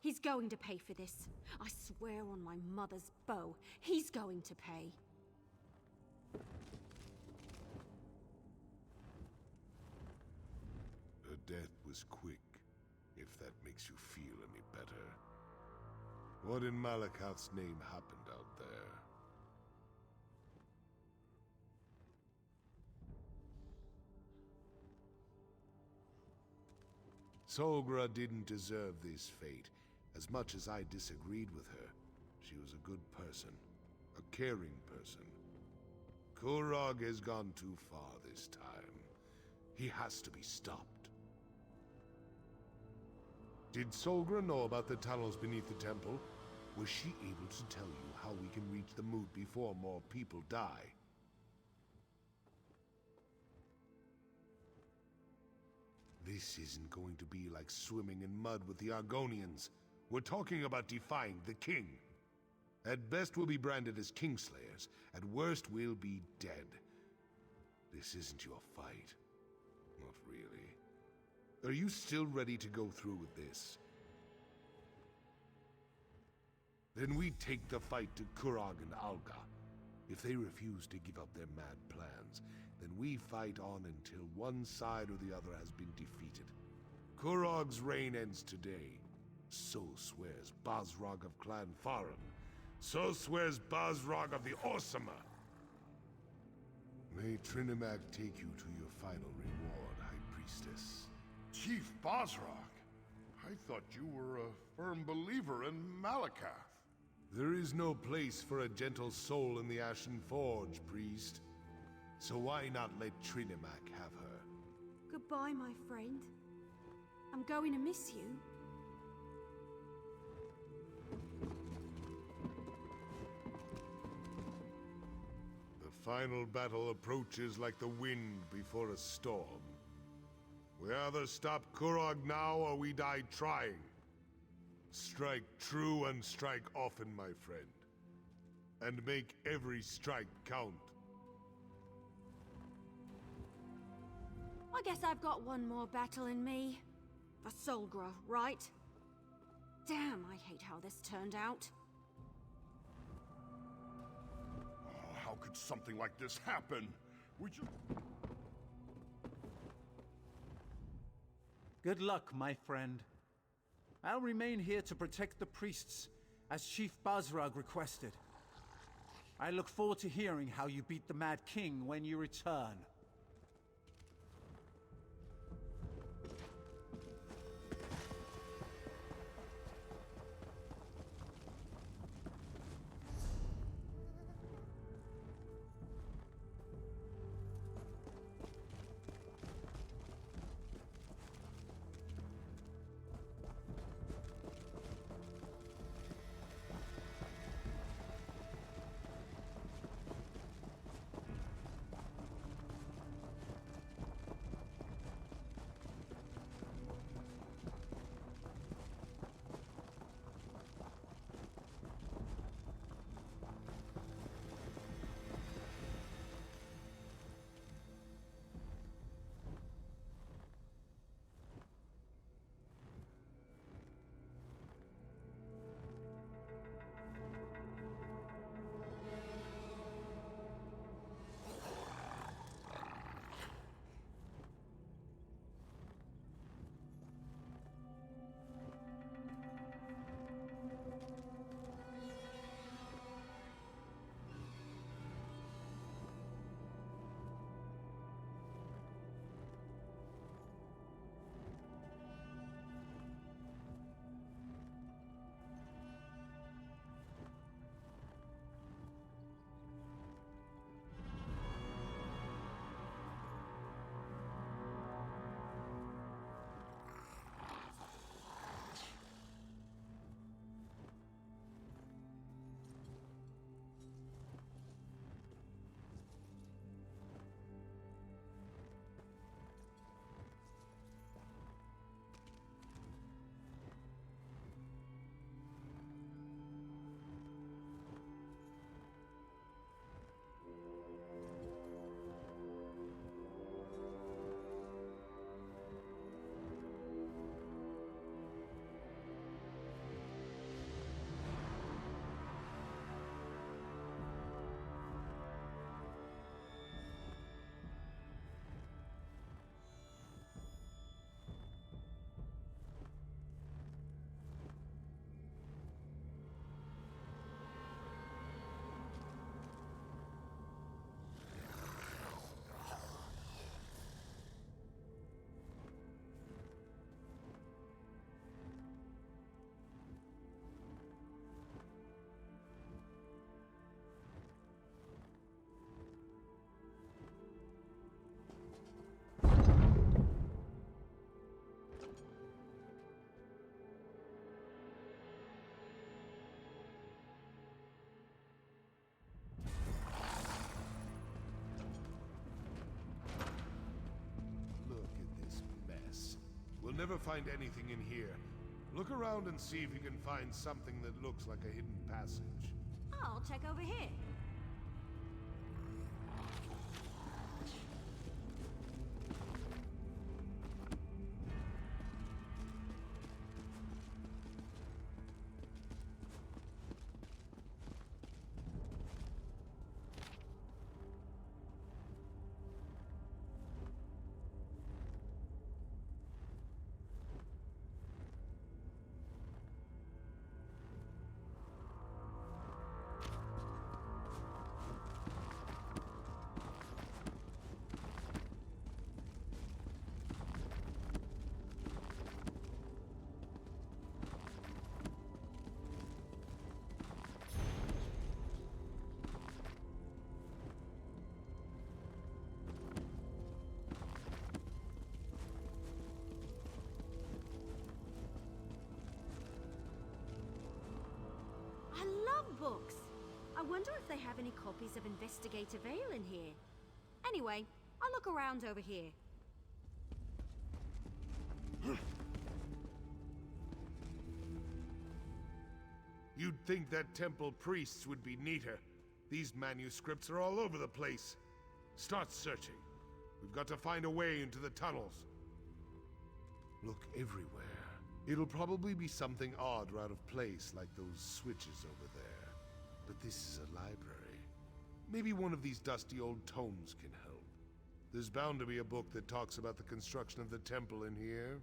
He's going to pay for this. I swear on my mother's bow, he's going to pay. Her death was quick, if that makes you feel any better. What in Malakath's name happened out there? Solgra didn't deserve this fate, as much as I disagreed with her. She was a good person, a caring person. Kurog has gone too far this time. He has to be stopped. Did Solgra know about the tunnels beneath the temple? Was she able to tell you how we can reach the moot before more people die? This isn't going to be like swimming in mud with the Argonians. We're talking about defying the king. At best, we'll be branded as Kingslayers. At worst, we'll be dead. This isn't your fight. Not really. Are you still ready to go through with this? Then we take the fight to Kurog and Alga. If they refuse to give up their mad plans, then we fight on until one side or the other has been defeated. Kurog's reign ends today. So swears Basrog of Clan Farum. So swears Basrog of the Orsama. May Trinimac take you to your final reward, High Priestess. Chief Basrog, I thought you were a firm believer in Malakath. There is no place for a gentle soul in the Ashen Forge, priest. So why not let Trinimac have her? Goodbye, my friend. I'm going to miss you. The final battle approaches like the wind before a storm. We either stop Kurog now or we die trying. Strike true and strike often, my friend. And make every strike count. I guess I've got one more battle in me. For Solgra, right? Damn, I hate how this turned out. Oh, how could something like this happen? We just... Good luck, my friend. I'll remain here to protect the priests, as Chief Basrag requested. I look forward to hearing how you beat the Mad King when you return. We'll never find anything in here. Look around and see if you can find something that looks like a hidden passage. I'll check over here. I love books. I wonder if they have any copies of Investigator Vale in here. Anyway, I'll look around over here. You'd think that temple priests would be neater. These manuscripts are all over the place. Start searching. We've got to find a way into the tunnels. Look everywhere. It'll probably be something odd or out of place, like those switches over there. But this is a library. Maybe one of these dusty old tomes can help. There's bound to be a book that talks about the construction of the temple in here.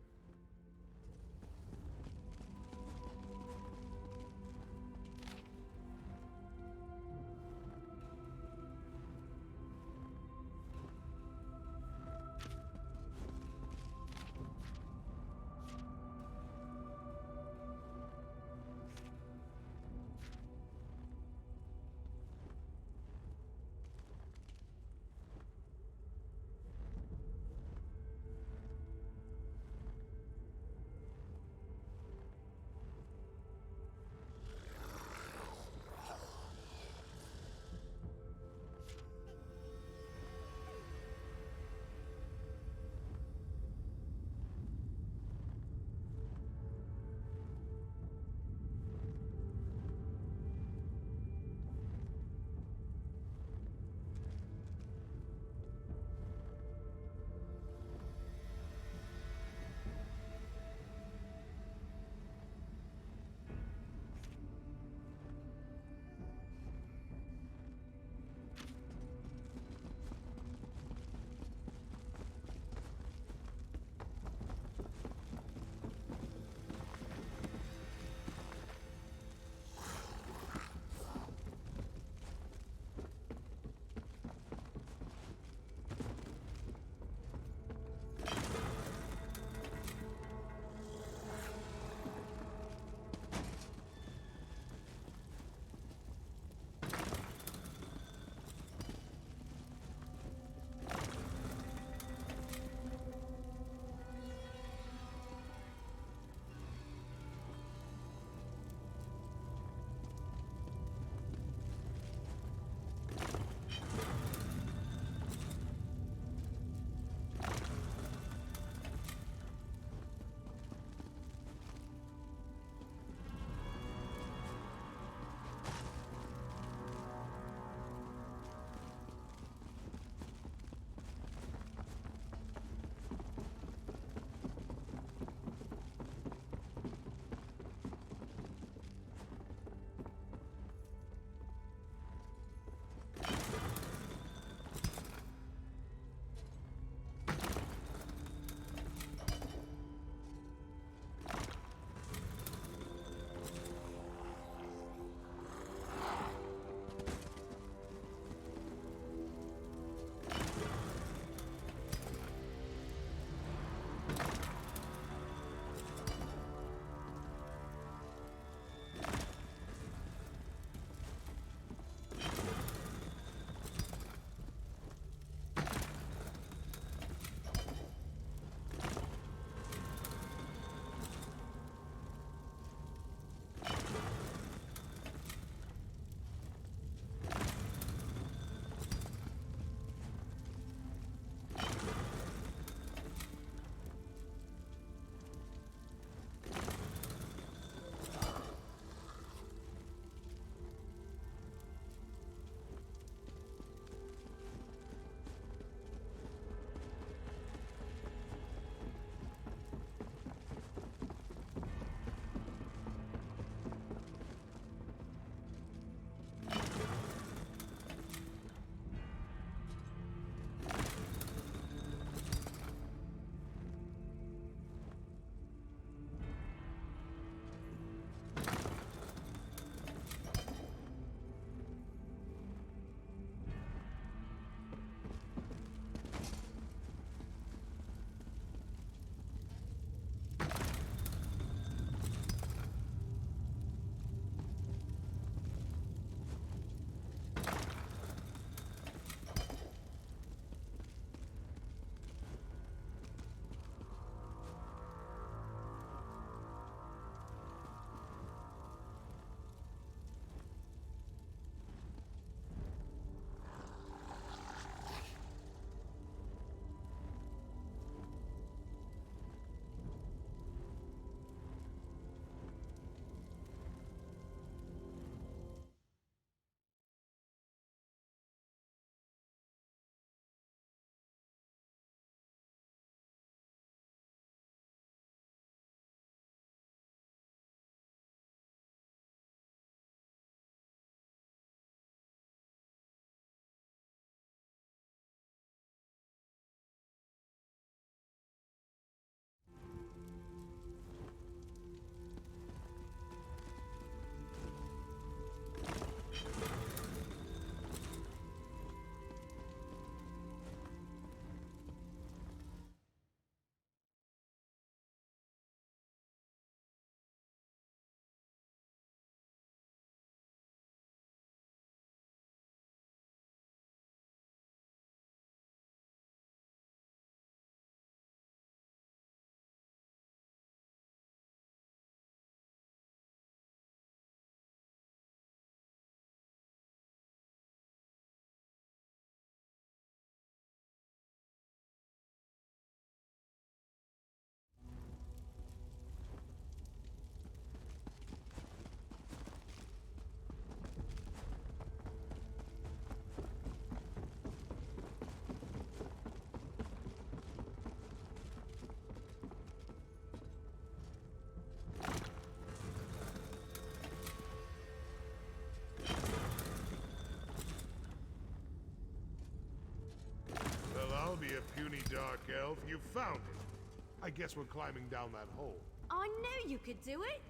Dark Elf. You found it. I guess we're climbing down that hole. I knew you could do it!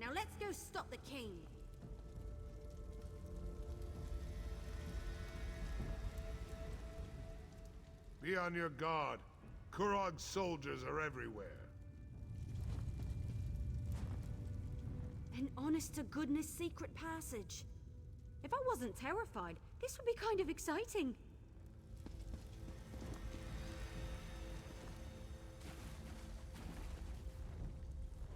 Now let's go stop the king. Be on your guard. Kurog's soldiers are everywhere. An honest-to-goodness secret passage. If I wasn't terrified, this would be kind of exciting.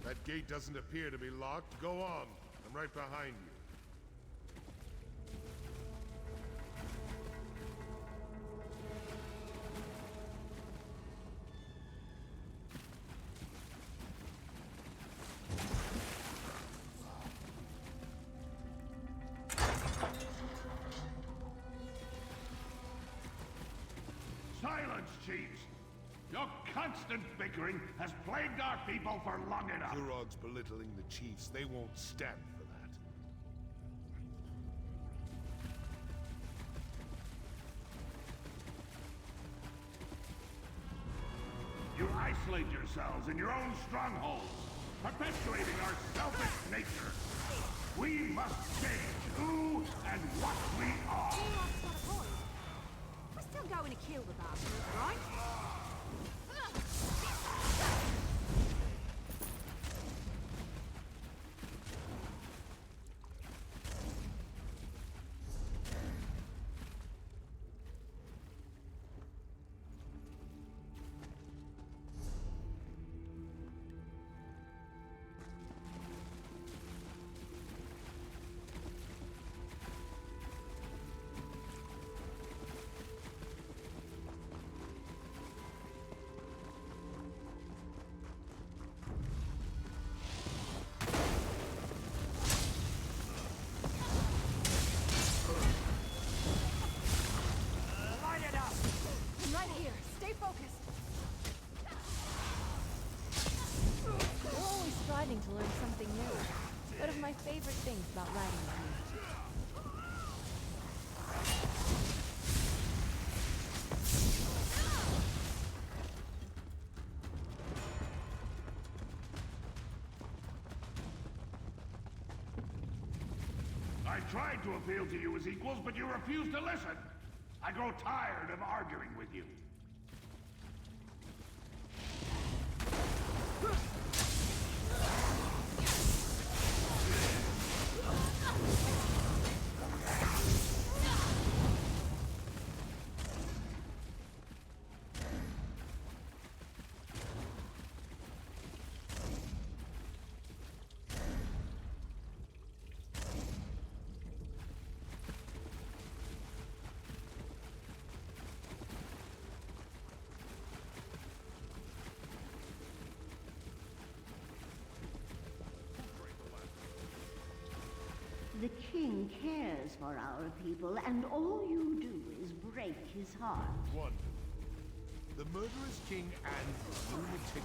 That gate doesn't appear to be locked. Go on. I'm right behind you. Silence, chiefs! Your constant bickering has plagued our people for long enough. Kurog's belittling the chiefs. They won't stand for that. You isolate yourselves in your own strongholds, perpetuating our selfish nature. We must change who and what we are. Kurog's got a point. We're still going to kill the bastard, right? To learn something new. One of my favorite things about riding with you. I tried to appeal to you as equals, but you refused to listen. I grow tired of arguing with you. The king cares for our people, and all you do is break his heart. Wonderful. The murderous king and the lunatic.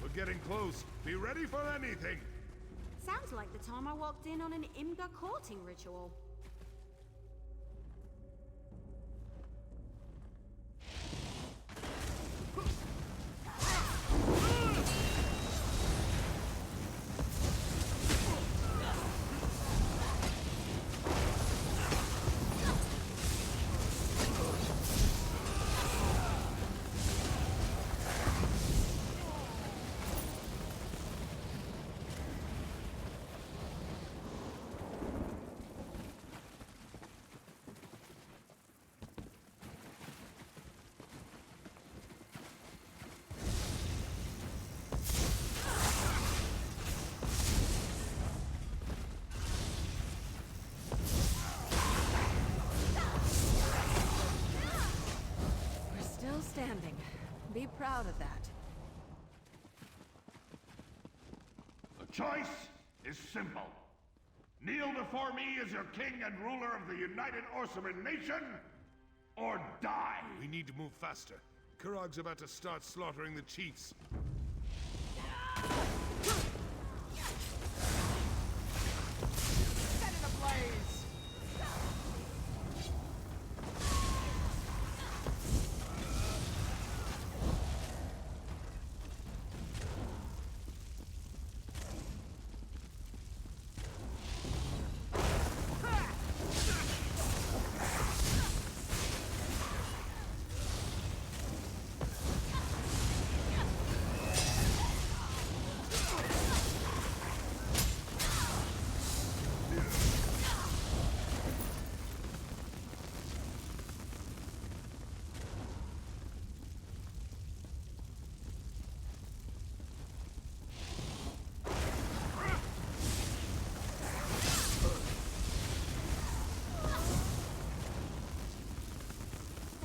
We're getting close. Be ready for anything. Sounds like the time I walked in on an Imgur courting ritual. be proud of that. The choice is simple. Kneel before me as your king and ruler of the United Orciman Nation, or die! We need to move faster. Kurog's about to start slaughtering the chiefs. Set it ablaze!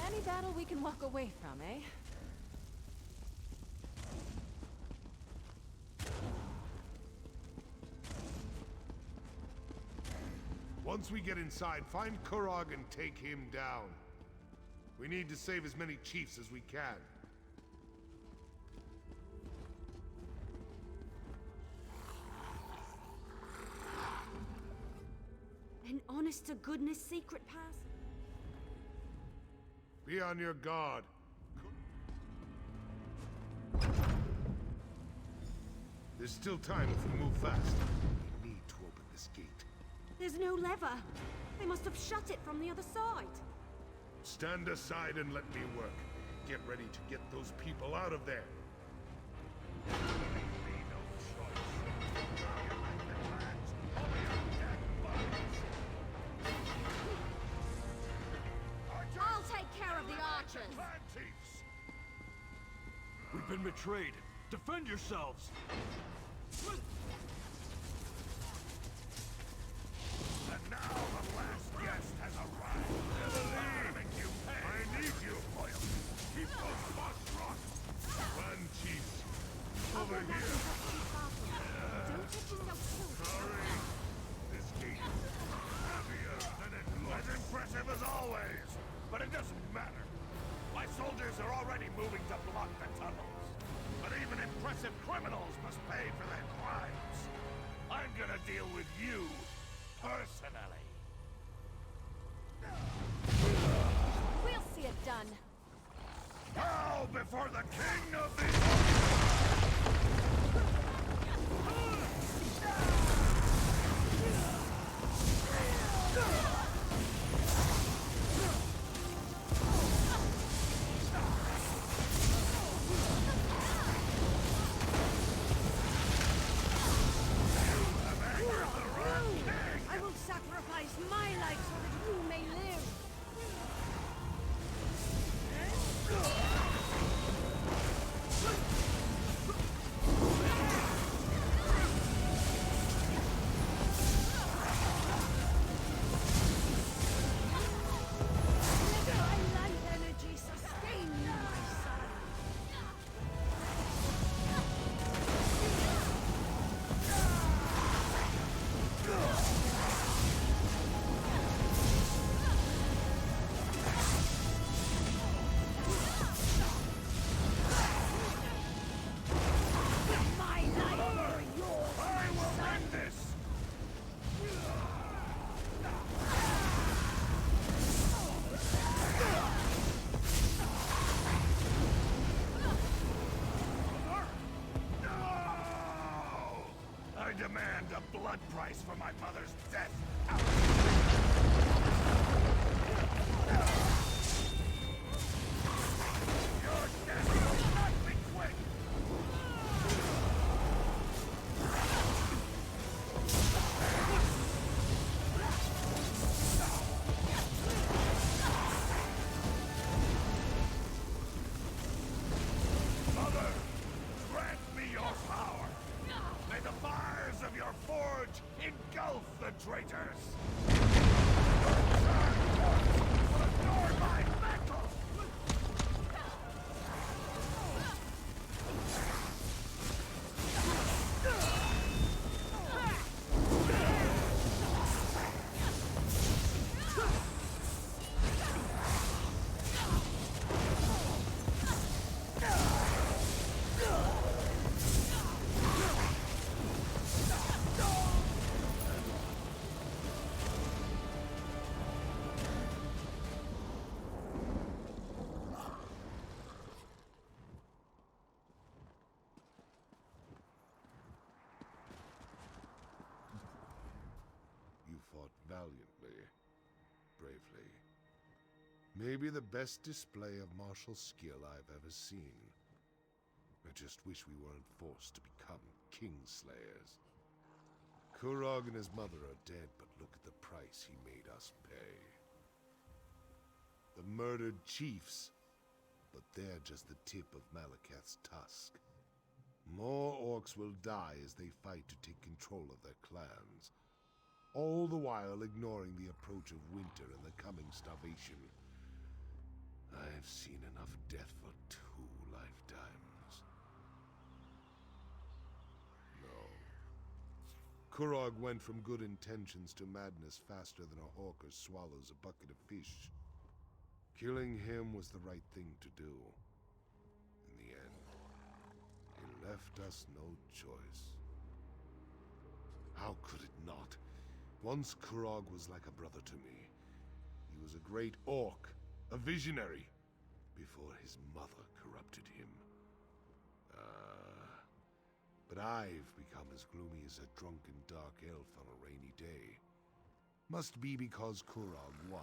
Any battle we can walk away from, eh? Once we get inside, find Kurog and take him down. We need to save as many chiefs as we can. An honest-to-goodness secret pass? Be on your guard. There's still time if we move fast. We need to open this gate. There's no lever. They must have shut it from the other side. Stand aside and let me work. Get ready to get those people out of there. I'll take care of the archers. We've been betrayed. Defend yourselves! And now the last guest has arrived. I need you, Foil. Keep those boss rocks. Run, chiefs. Over here. Sorry. This gate is heavier than it looks. As impressive as always. But it doesn't matter. My soldiers are already moving to block the tunnels. But even impressive criminals must pay for their crimes. I'm gonna deal with you personally. We'll see it done. Bow before the king of the... I will sacrifice my life so that you may live. My life energy sustains my son. My life or yours, I will end this! No! I demand a blood price for my mother's death. Your death will not be quick! Mother, grant me your power. May the fires of your forge engulf the traitors. Your charred corpse will adorn my mantle. fought valiantly, bravely. Maybe the best display of martial skill I've ever seen. I just wish we weren't forced to become Kingslayers. Kurog and his mother are dead, but look at the price he made us pay. The murdered chiefs, but they're just the tip of Malakath's tusk. More orcs will die as they fight to take control of their clans, all the while ignoring the approach of winter and the coming starvation. I've seen enough death for 2 lifetimes. No. Kurog went from good intentions to madness faster than a hawker swallows a bucket of fish. Killing him was the right thing to do. In the end, he left us no choice. How could it not? Once Kurog was like a brother to me. He was a great orc, a visionary, before his mother corrupted him. But I've become as gloomy as a drunken dark elf on a rainy day. Must be because Kurog won,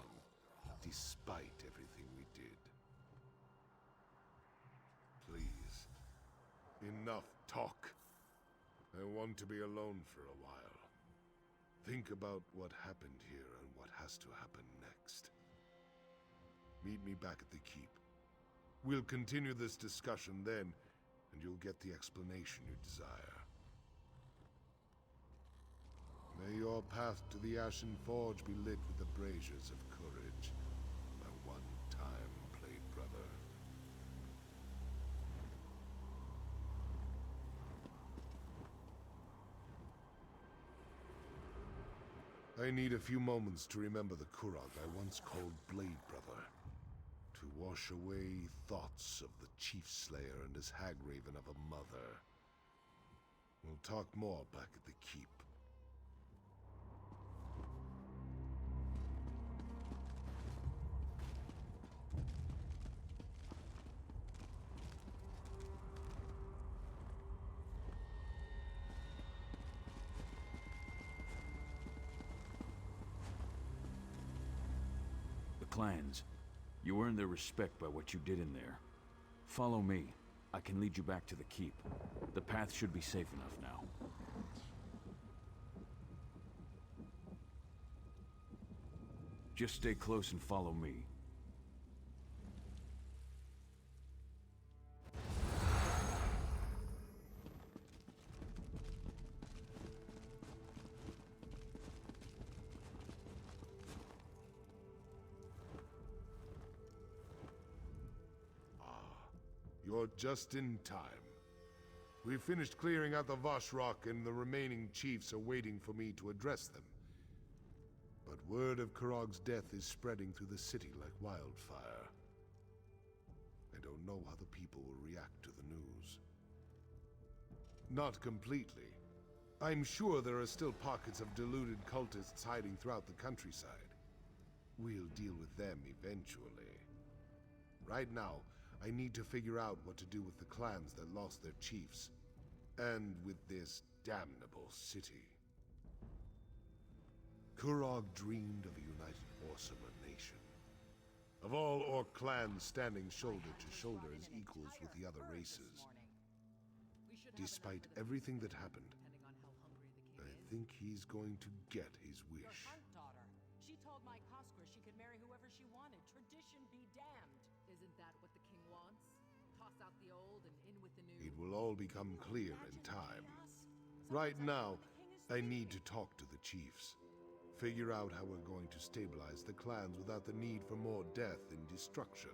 despite everything we did. Please, enough talk. I want to be alone for a while. Think about what happened here and what has to happen next. Meet me back at the keep. We'll continue this discussion then, and you'll get the explanation you desire. May your path to the Ashen Forge be lit with the braziers of courage, my one-time Blade Brother. I need a few moments to remember the Kurog I once called Blade Brother. To wash away thoughts of the Chief Slayer and his Hagraven of a mother. We'll talk more back at the keep. The clans. You earned their respect by what you did in there. Follow me. I can lead you back to the keep. The path should be safe enough now. Just stay close and follow me. You're just in time. We've finished clearing out the Vashrock, and the remaining chiefs are waiting for me to address them. But word of Kurog's death is spreading through the city like wildfire. I don't know how the people will react to the news. Not completely. I'm sure there are still pockets of deluded cultists hiding throughout the countryside. We'll deal with them eventually. Right now, I need to figure out what to do with the clans that lost their chiefs. And with this damnable city. Kurog dreamed of a united Orcimer nation. Of all Orc clans standing shoulder to shoulder as equals with the other races. Despite everything that happened, I think he's going to get his wish. Daughter. She told my Koskra she could marry whoever she wanted. Tradition be damned. Isn't that what the king wants? Toss out the old and in with the new. It will all become clear in time. Right now, I need to talk to the chiefs. Figure out how we're going to stabilize the clans without the need for more death and destruction.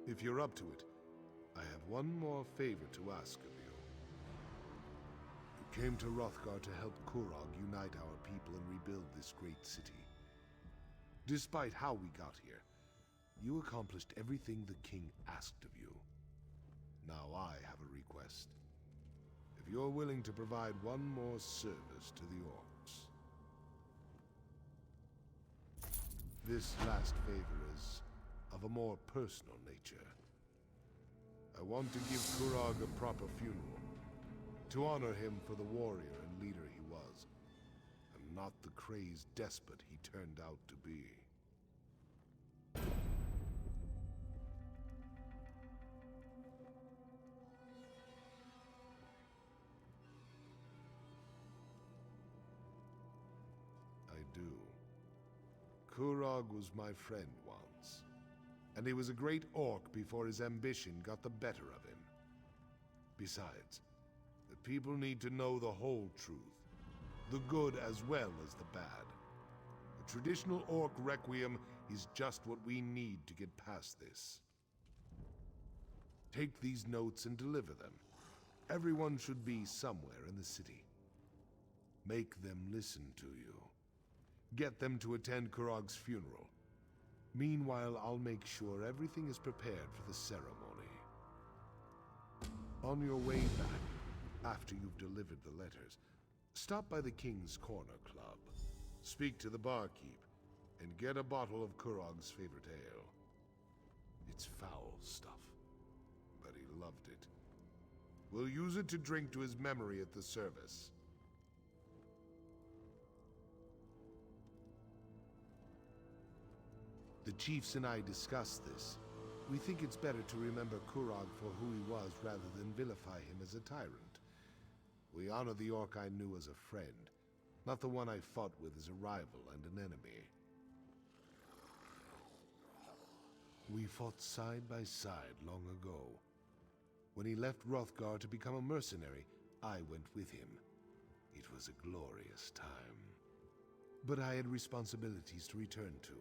If you're up to it, I have one more favor to ask of you. You came to Hrothgar to help Kurog unite our people and rebuild this great city. Despite how we got here, you accomplished everything the king asked of you. Now I have a request. If you're willing to provide one more service to the orcs. This last favor is of a more personal nature. I want to give Kurog a proper funeral, to honor him for the warrior and leader he was. I'm not the crazed despot he turned out to be. I do. Kurog was my friend once, and he was a great orc before his ambition got the better of him. Besides, the people need to know the whole truth, the good as well as the bad. A traditional orc requiem is just what we need to get past this. Take these notes and deliver them. Everyone should be somewhere in the city. Make them listen to you. Get them to attend Kurog's funeral. Meanwhile, I'll make sure everything is prepared for the ceremony. On your way back, after you've delivered the letters, stop by the King's Corner Club. Speak to the barkeep, and get a bottle of Kurog's favorite ale. It's foul stuff, but he loved it. We'll use it to drink to his memory at the service. The chiefs and I discussed this. We think it's better to remember Kurog for who he was rather than vilify him as a tyrant. We honor the orc I knew as a friend, not the one I fought with as a rival and an enemy. We fought side by side long ago. When he left Hrothgar to become a mercenary, I went with him. It was a glorious time. But I had responsibilities to return to.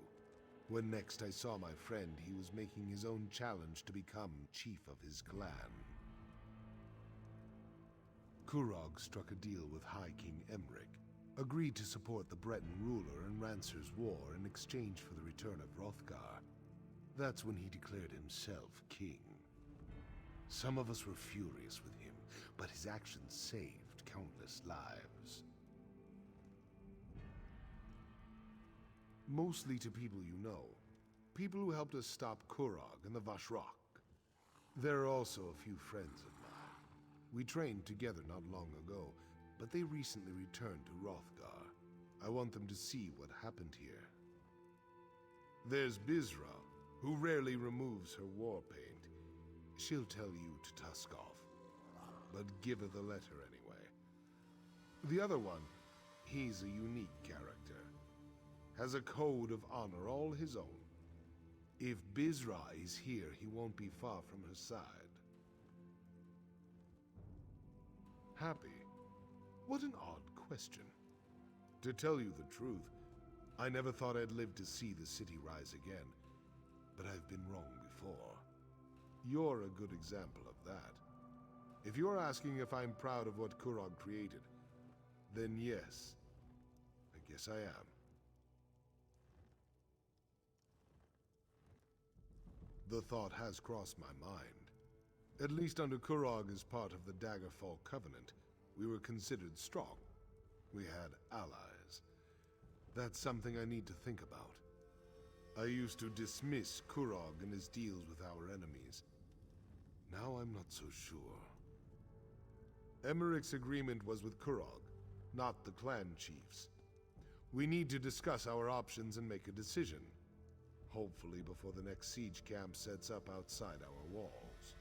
When next I saw my friend, he was making his own challenge to become chief of his clan. Kurog struck a deal with High King Emric, agreed to support the Breton ruler in Rancer's war in exchange for the return of Hrothgar. That's when he declared himself king. Some of us were furious with him, but his actions saved countless lives. Mostly to people you know. People who helped us stop Kurog and the Vashrak. There are also a few friends of mine. We trained together not long ago, but they recently returned to Hrothgar. I want them to see what happened here. There's Bizra, who rarely removes her war paint. She'll tell you to tusk off, but give her the letter anyway. The other one, he's a unique character. Has a code of honor all his own. If Bizra is here, he won't be far from her side. Happy? What an odd question. To tell you the truth, I never thought I'd live to see the city rise again. But I've been wrong before. You're a good example of that. If you're asking if I'm proud of what Kurog created, then yes, I guess I am. The thought has crossed my mind. At least under Kurog as part of the Daggerfall Covenant, we were considered strong. We had allies. That's something I need to think about. I used to dismiss Kurog and his deals with our enemies. Now I'm not so sure. Emmeric's agreement was with Kurog, not the clan chiefs. We need to discuss our options and make a decision. Hopefully before the next siege camp sets up outside our walls.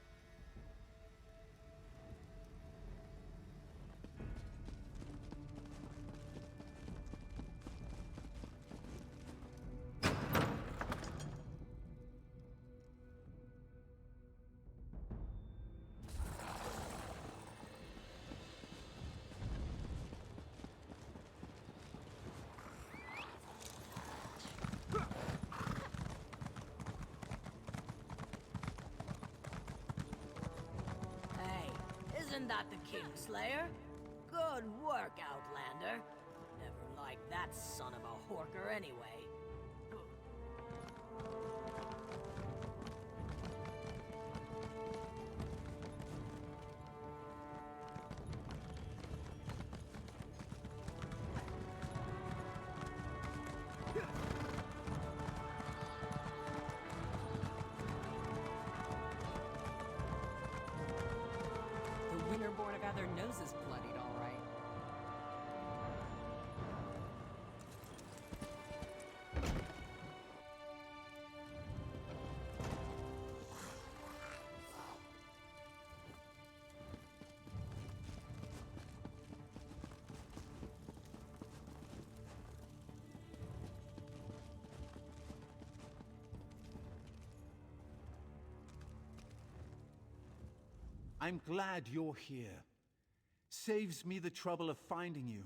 Isn't that the Kingslayer? Good work, Outlander. Never liked that son of a horker anyway. Born have had their noses bloodied, all right. I'm glad you're here. Saves me the trouble of finding you.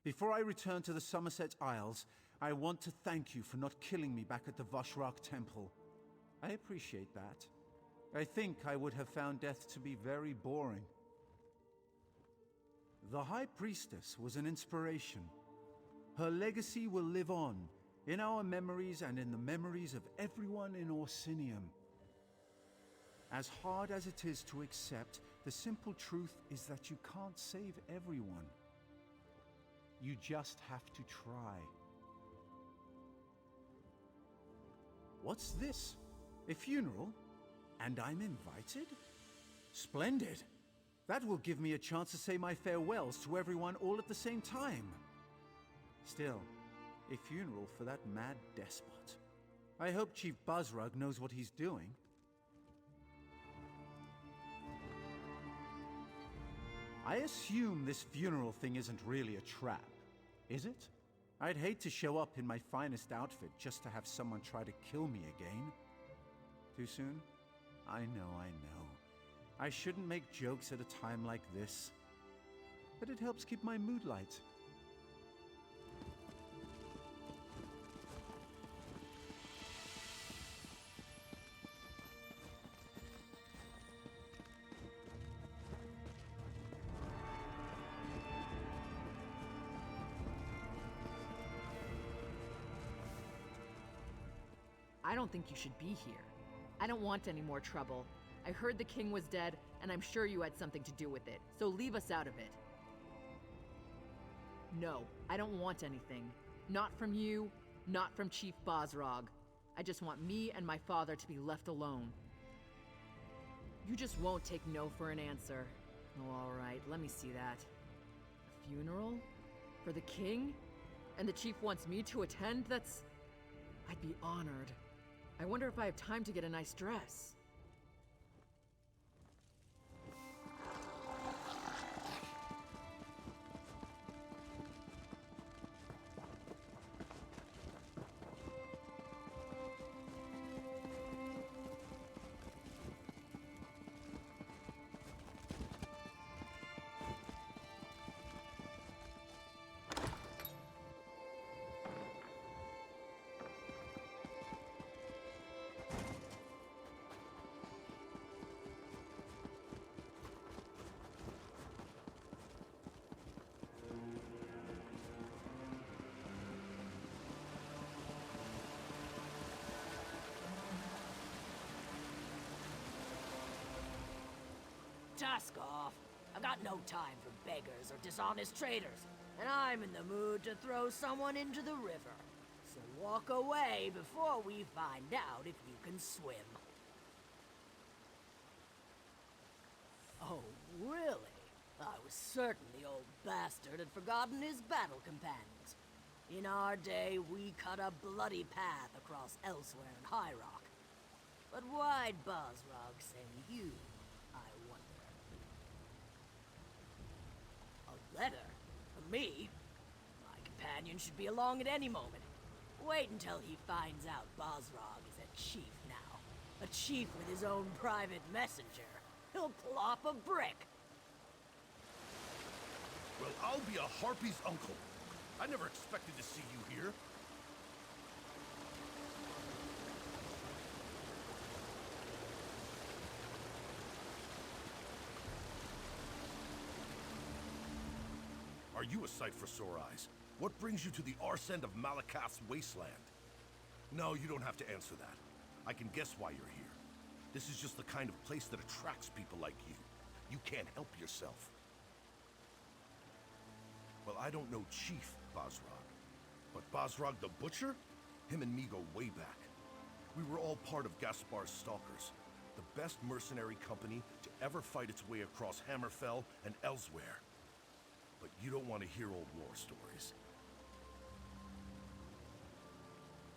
Before I return to the Somerset Isles, I want to thank you for not killing me back at the Vashrak Temple. I appreciate that. I think I would have found death to be very boring. The High Priestess was an inspiration. Her legacy will live on, in our memories and in the memories of everyone in Orsinium. As hard as it is to accept, the simple truth is that you can't save everyone. You just have to try. What's this? A funeral? And I'm invited? Splendid! That will give me a chance to say my farewells to everyone all at the same time. Still, a funeral for that mad despot. I hope Chief Bazrug knows what he's doing. I assume this funeral thing isn't really a trap, is it? I'd hate to show up in my finest outfit just to have someone try to kill me again. Too soon? I know. I shouldn't make jokes at a time like this. But it helps keep my mood light. I don't think you should be here. I don't want any more trouble. I heard the king was dead, and I'm sure you had something to do with it, so leave us out of it. No, I don't want anything. Not from you, not from Chief Bazrog. I just want me and my father to be left alone. You just won't take no for an answer. Oh, all right, let me see that. A funeral? For the king? And the chief wants me to attend? I'd be honored. I wonder if I have time to get a nice dress. Tusk off. I've got no time for beggars or dishonest traders, and I'm in the mood to throw someone into the river. So walk away before we find out if you can swim. Oh, really? I was certain the old bastard had forgotten his battle companions. In our day, we cut a bloody path across Elsewhere and High Rock. But why'd Bazrog send you, I wonder? A letter? For me? My companion should be along at any moment. Wait until he finds out Bazrog is a chief now. A chief with his own private messenger. He'll plop a brick. Well, I'll be a harpy's uncle. I never expected to see you here. Are you a sight for sore eyes? What brings you to the arse end of Malakath's wasteland? No, you don't have to answer that. I can guess why you're here. This is just the kind of place that attracts people like you. You can't help yourself. Well, I don't know Chief Bazrog, but Bazrog the Butcher? Him and me go way back. We were all part of Gaspar's Stalkers, the best mercenary company to ever fight its way across Hammerfell and elsewhere. But you don't want to hear old war stories.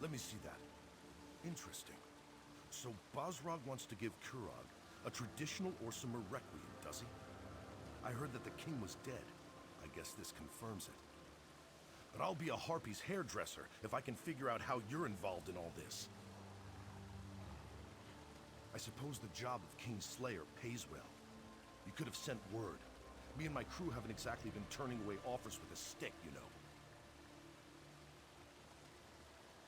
Let me see that. Interesting. So Bazrog wants to give Kurog a traditional Orsimer requiem, does he? I heard that the king was dead. I guess this confirms it. But I'll be a harpy's hairdresser if I can figure out how you're involved in all this. I suppose the job of King's Slayer pays well. You could have sent word. Me and my crew haven't exactly been turning away offers with a stick, you know.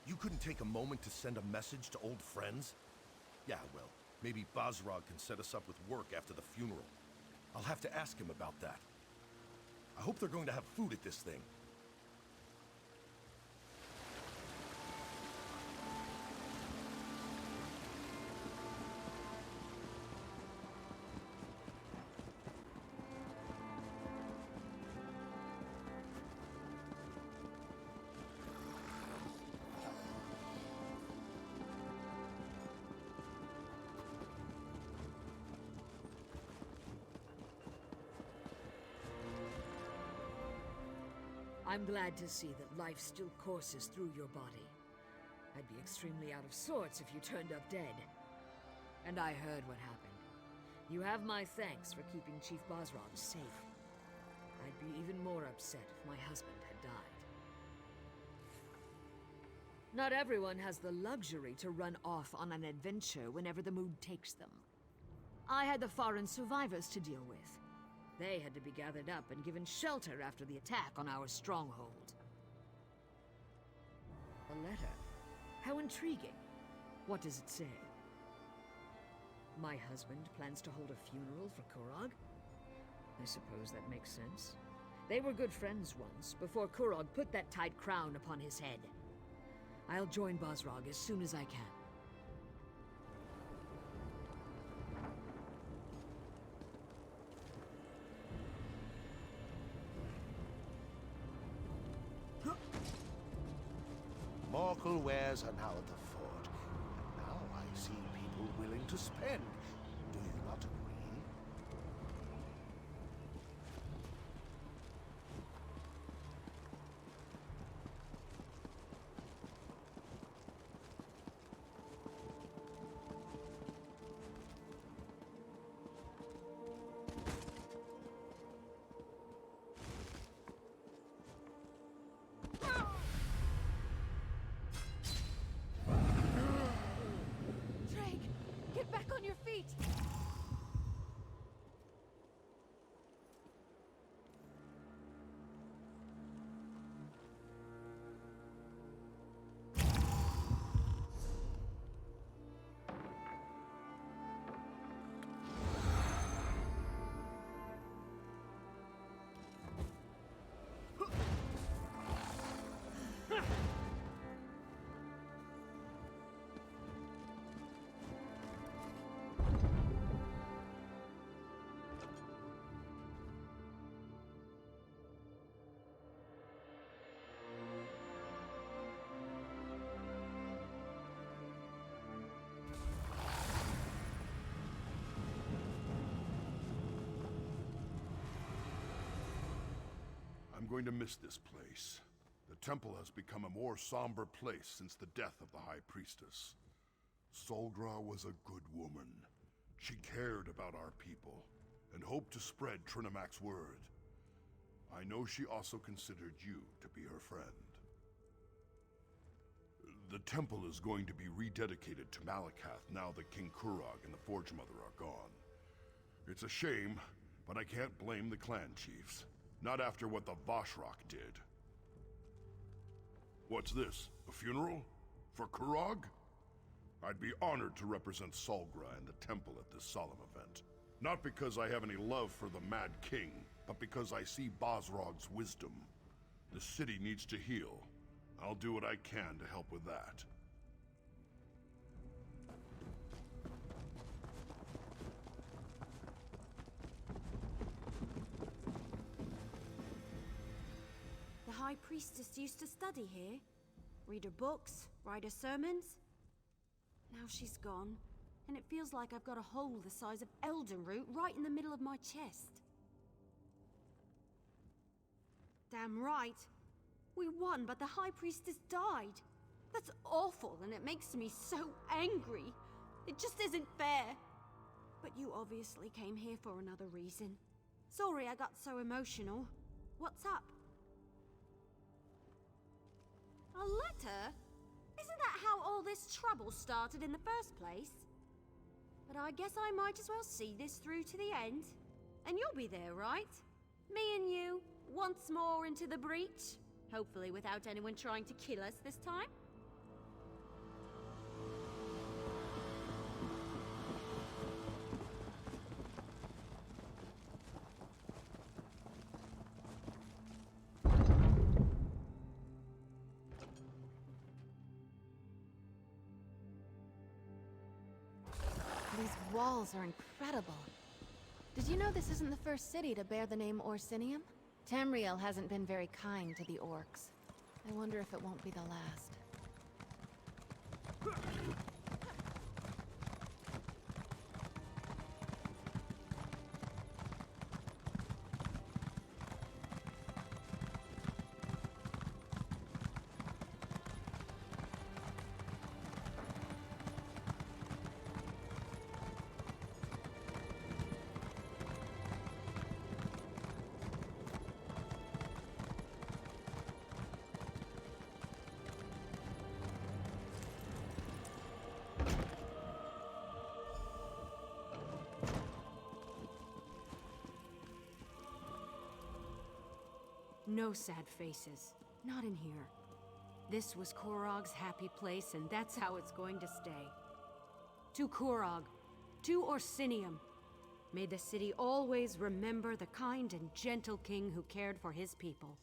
You couldn't take a moment to send a message to old friends? Yeah, well, maybe Basrog can set us up with work after the funeral. I'll have to ask him about that. I hope they're going to have food at this thing. I'm glad to see that life still courses through your body. I'd be extremely out of sorts if you turned up dead. And I heard what happened. You have my thanks for keeping Chief Basrog safe. I'd be even more upset if my husband had died. Not everyone has the luxury to run off on an adventure whenever the mood takes them. I had the foreign survivors to deal with. They had to be gathered up and given shelter after the attack on our stronghold. A letter? How intriguing. What does it say? My husband plans to hold a funeral for Kurog? I suppose that makes sense. They were good friends once, before Kurog put that tight crown upon his head. I'll join Basrog as soon as I can. Morkel wares are now at the fort, and now I see people willing to spend. Do you not agree? Drake, get back on your feet! I'm going to miss this place. The temple has become a more somber place since the death of the High Priestess. Solgra was a good woman. She cared about our people, and hoped to spread Trinamac's word. I know she also considered you to be her friend. The temple is going to be rededicated to Malakath now that King Kurog and the Forge Mother are gone. It's a shame, but I can't blame the clan chiefs. Not after what the Vashrak did. What's this? A funeral? For Kurog? I'd be honored to represent Solgra and the temple at this solemn event. Not because I have any love for the Mad King, but because I see Basrog's wisdom. The city needs to heal. I'll do what I can to help with that. The High Priestess used to study here. Read her books, write her sermons. Now she's gone, and it feels like I've got a hole the size of Eldenroot right in the middle of my chest. Damn right. We won, but the High Priestess died. That's awful, and it makes me so angry. It just isn't fair. But you obviously came here for another reason. Sorry I got so emotional. What's up? A letter? Isn't that how all this trouble started in the first place? But I guess I might as well see this through to the end. And you'll be there, right? Me and you, once more into the breach. Hopefully without anyone trying to kill us this time. These walls are incredible. Did you know this isn't the first city to bear the name Orsinium? Tamriel hasn't been very kind to the orcs. I wonder if it won't be the last. No sad faces. Not in here. This was Korog's happy place, and that's how it's going to stay. To Korog, to Orsinium, may the city always remember the kind and gentle king who cared for his people.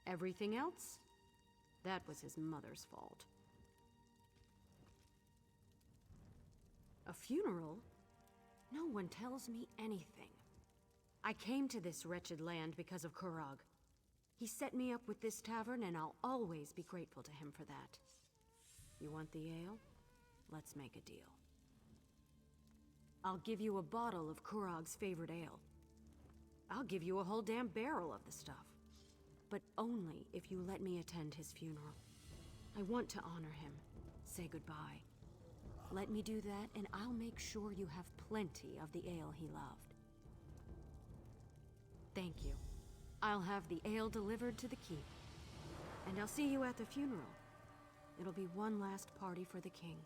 Everything else? That was his mother's fault. A funeral? No one tells me anything. I came to this wretched land because of Korog. He set me up with this tavern, and I'll always be grateful to him for that. You want the ale? Let's make a deal. I'll give you a bottle of Korog's favorite ale. I'll give you a whole damn barrel of the stuff. But only if you let me attend his funeral. I want to honor him, say goodbye. Let me do that, and I'll make sure you have plenty of the ale he loved. Thank you. I'll have the ale delivered to the keep. And I'll see you at the funeral. It'll be one last party for the king.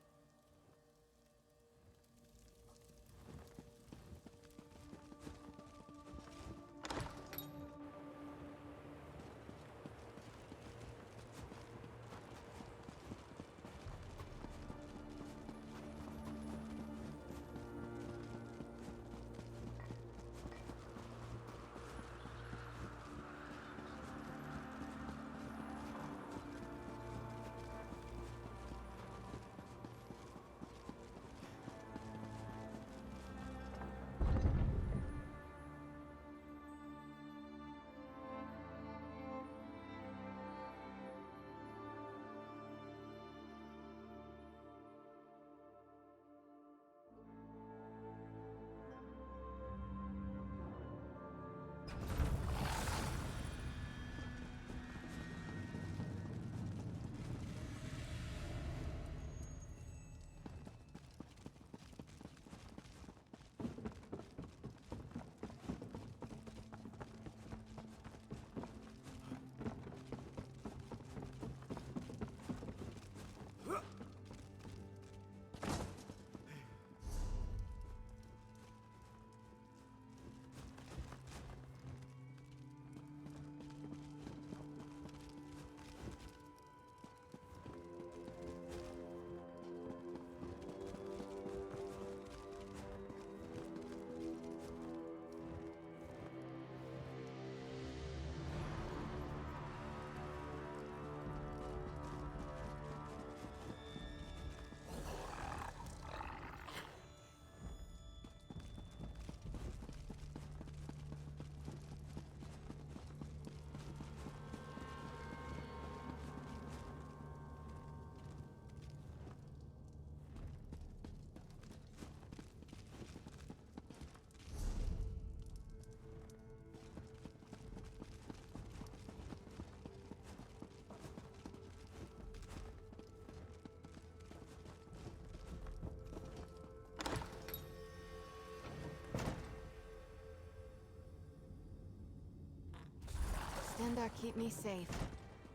Stendarr keep me safe.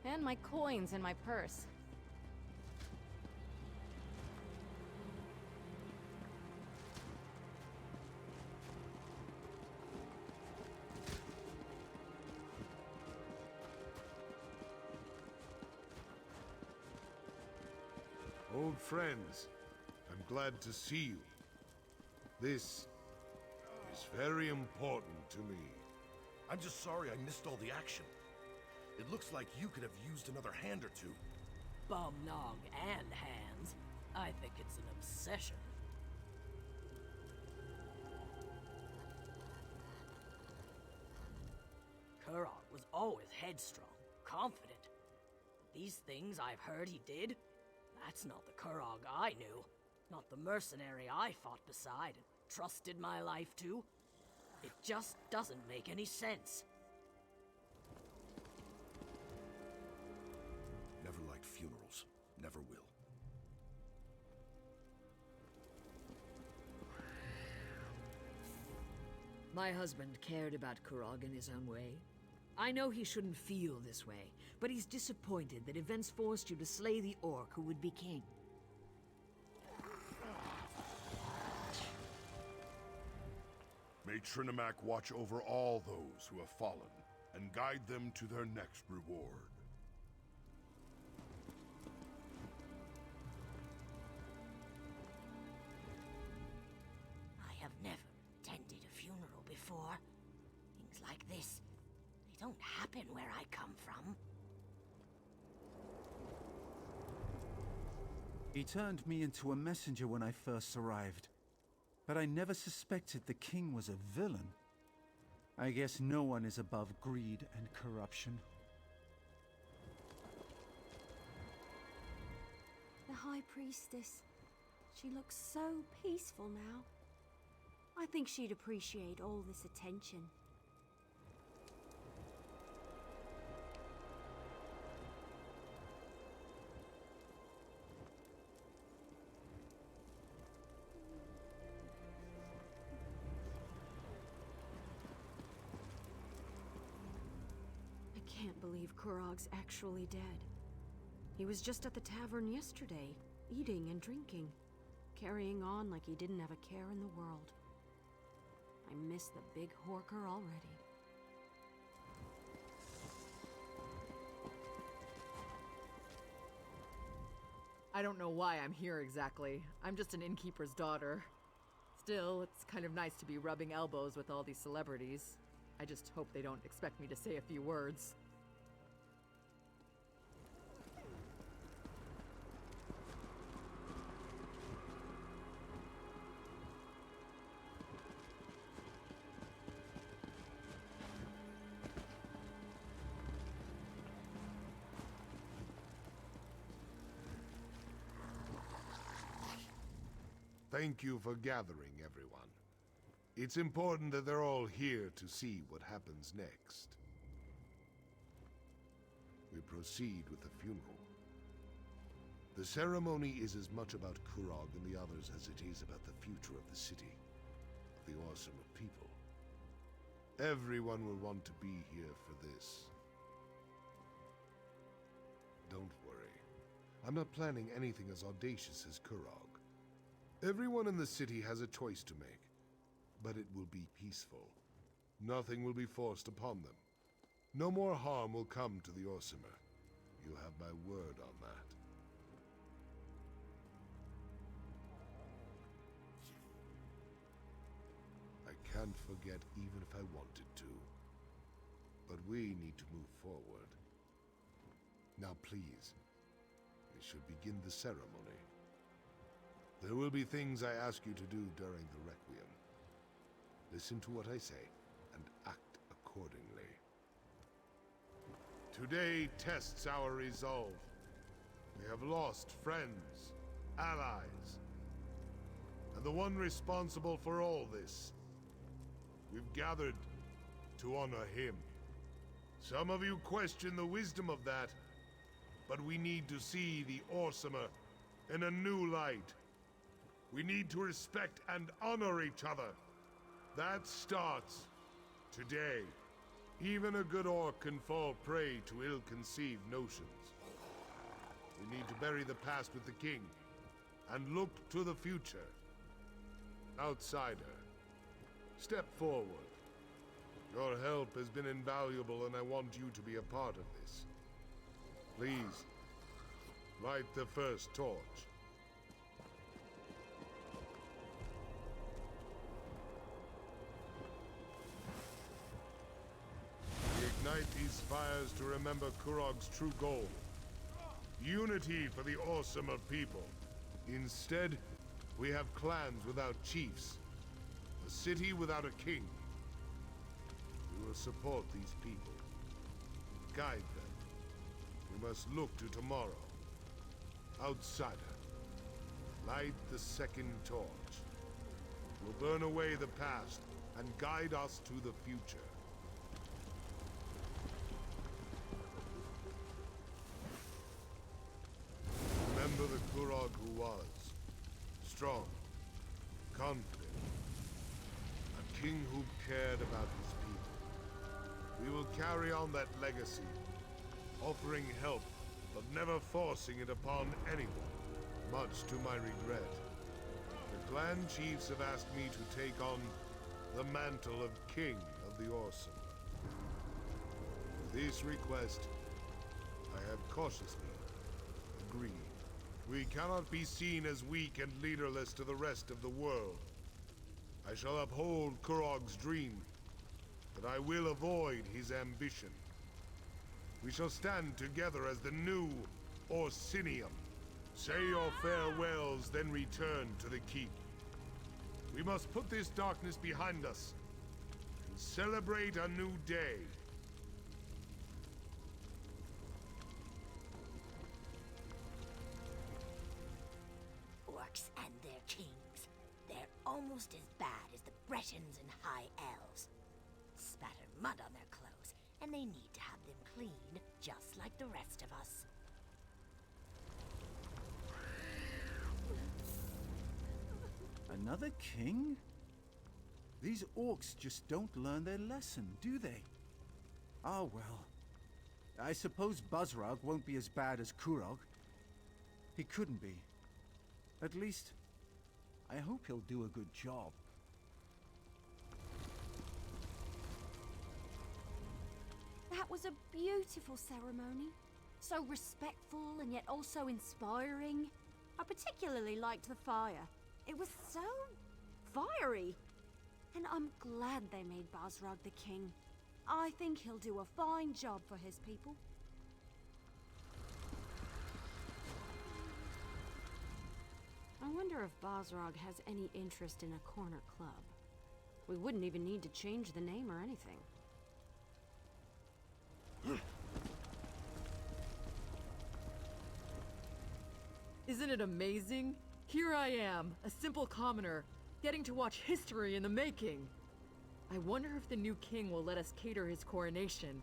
And my coins in my purse. Old friends, I'm glad to see you. This is very important to me. I'm just sorry I missed all the action. It looks like you could have used another hand or two. Bum nog and hands. I think it's an obsession. Kurog was always headstrong, confident. These things I've heard he did, that's not the Kurog I knew. Not the mercenary I fought beside and trusted my life to. It just doesn't make any sense. Never liked funerals. Never will. My husband cared about Kurog in his own way. I know he shouldn't feel this way, but he's disappointed that events forced you to slay the orc who would be king. May Trinimac watch over all those who have fallen, and guide them to their next reward. I have never attended a funeral before. Things like this, they don't happen where I come from. He turned me into a messenger when I first arrived. But I never suspected the king was a villain. I guess no one is above greed and corruption. The High Priestess. She looks so peaceful now. I think she'd appreciate all this attention. I can't believe Kurog's actually dead. He was just at the tavern yesterday, eating and drinking, carrying on like he didn't have a care in the world. I miss the big Horker already. I don't know why I'm here exactly. I'm just an innkeeper's daughter. Still, it's kind of nice to be rubbing elbows with all these celebrities. I just hope they don't expect me to say a few words. Thank you for gathering, everyone. It's important that they're all here to see what happens next. We proceed with the funeral. The ceremony is as much about Kurog and the others as it is about the future of the city, of the Orsimer people. Everyone will want to be here for this. Don't worry. I'm not planning anything as audacious as Kurog. Everyone in the city has a choice to make, but it will be peaceful. Nothing will be forced upon them. No more harm will come to the Orsimer. You have my word on that. I can't forget even if I wanted to. But we need to move forward. Now please, we should begin the ceremony. There will be things I ask you to do during the Requiem. Listen to what I say, and act accordingly. Today tests our resolve. We have lost friends, allies, and the one responsible for all this. We've gathered to honor him. Some of you question the wisdom of that, but we need to see the Orsimer in a new light. We need to respect and honor each other. That starts today. Even a good orc can fall prey to ill-conceived notions. We need to bury the past with the king and look to the future. Outsider, step forward. Your help has been invaluable and I want you to be a part of this. Please, light the first torch. inspires to remember Kurog's true goal. Unity for the Orsimer people. Instead, we have clans without chiefs. A city without a king. We will support these people. Guide them. We must look to tomorrow. Outsider. Light the second torch. We'll burn away the past and guide us to the future. Remember the Kurog who was. Strong. Confident. A king who cared about his people. We will carry on that legacy, offering help, but never forcing it upon anyone, much to my regret. The clan chiefs have asked me to take on the mantle of King of the Orsimer. To this request, I have cautiously agreed. We cannot be seen as weak and leaderless to the rest of the world. I shall uphold Kurog's dream, but I will avoid his ambition. We shall stand together as the new Orsinium. Say your farewells, then return to the keep. We must put this darkness behind us and celebrate a new day. Orcs and their kings. They're almost as bad as the Bretons and High Elves. Spatter mud on their clothes, and they need to have them clean, just like the rest of us. Another king? These orcs just don't learn their lesson, do they? Oh well. I suppose Buzzrug won't be as bad as Kurog. He couldn't be. At least, I hope he'll do a good job. That was a beautiful ceremony. So respectful and yet also inspiring. I particularly liked the fire. It was so fiery. And I'm glad they made Buzzrug the king. I think he'll do a fine job for his people. I wonder if Buzzrug has any interest in a corner club. We wouldn't even need to change the name or anything. Isn't it amazing? Here I am, a simple commoner, getting to watch history in the making. I wonder if the new king will let us cater his coronation.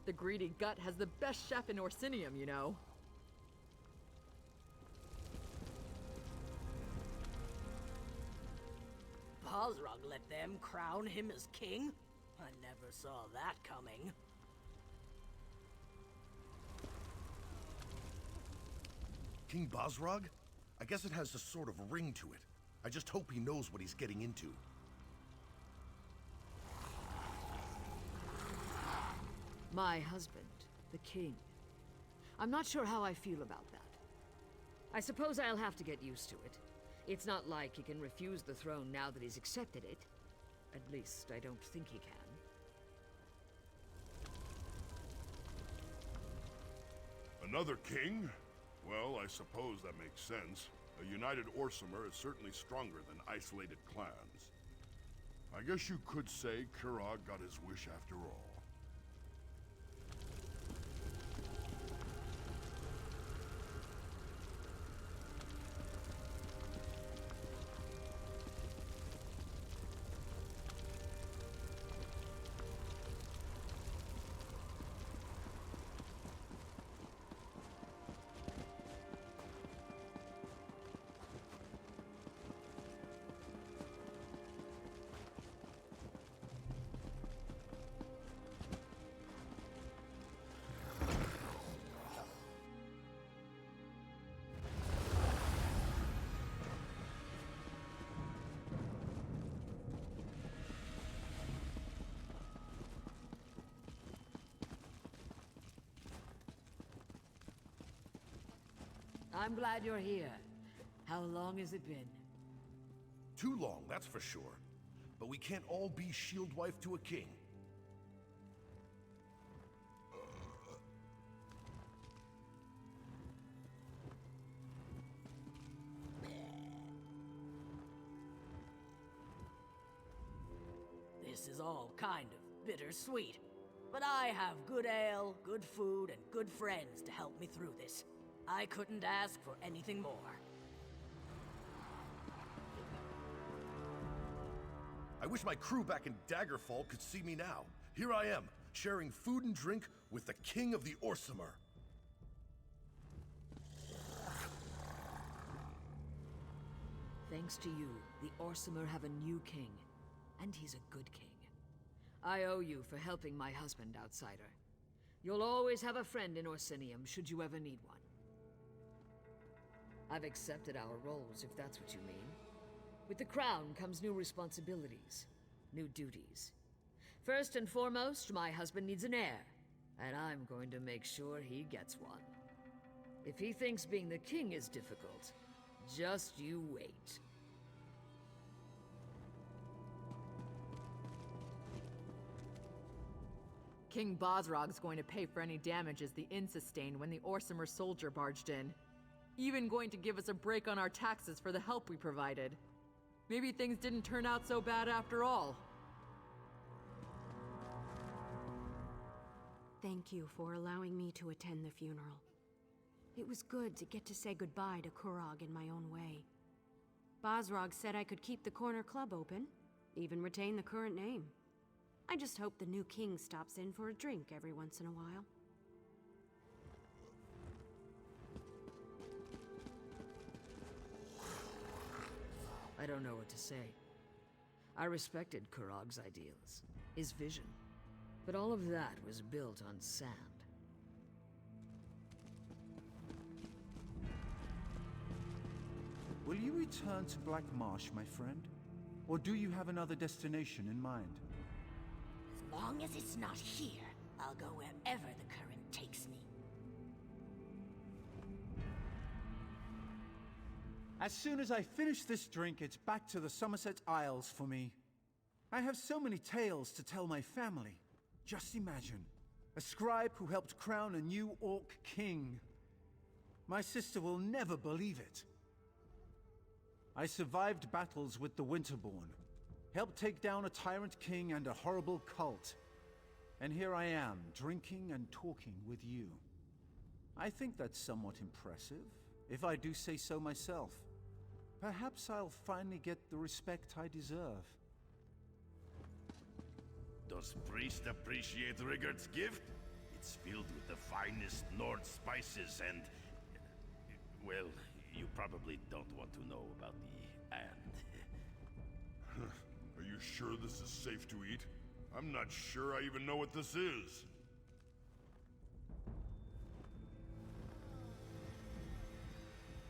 The greedy gut has the best chef in Orsinium, you know. Buzzrug let them crown him as king? I never saw that coming. King Buzzrug? I guess it has a sort of ring to it. I just hope he knows what he's getting into. My husband, the king. I'm not sure how I feel about that. I suppose I'll have to get used to it. It's not like he can refuse the throne now that he's accepted it. At least, I don't think he can. Another king? Well, I suppose that makes sense. A united Orsimer is certainly stronger than isolated clans. I guess you could say Kurog got his wish after all. I'm glad you're here. How long has it been? Too long, that's for sure. But we can't all be shield wife to a king. is all kind of bittersweet. But I have good ale, good food, and good friends to help me through this. I couldn't ask for anything more. I wish my crew back in Daggerfall could see me now. Here I am, sharing food and drink with the King of the Orsimer. Thanks to you, the Orsimer have a new king. And he's a good king. I owe you for helping my husband, outsider. You'll always have a friend in Orsinium, should you ever need one. I've accepted our roles, if that's what you mean. With the crown comes new responsibilities, new duties. First and foremost, my husband needs an heir, and I'm going to make sure he gets one. If he thinks being the king is difficult, just you wait. King Bosrog's going to pay for any damages the inn sustained when the Orsimer soldier barged in. Even going to give us a break on our taxes for the help we provided. Maybe things didn't turn out so bad after all. Thank you for allowing me to attend the funeral. It was good to get to say goodbye to Kurog in my own way. Bosrog said I could keep the corner club open, even retain the current name. I just hope the new king stops in for a drink every once in a while. I don't know what to say. I respected Kurog's ideals, his vision, but all of that was built on sand. Will you return to Black Marsh, my friend? Or do you have another destination in mind? As long as it's not here, I'll go wherever the current takes me. As soon as I finish this drink, it's back to the Somerset Isles for me. I have so many tales to tell my family. Just imagine, a scribe who helped crown a new orc king. My sister will never believe it. I survived battles with the Winterborn, helped take down a tyrant king and a horrible cult. And here I am, drinking and talking with you. I think that's somewhat impressive, if I do say so myself. Perhaps I'll finally get the respect I deserve. Does priest appreciate Rigard's gift? It's filled with the finest Nord spices and... well, you probably don't want to know about the and. Are you sure this is safe to eat? I'm not sure I even know what this is.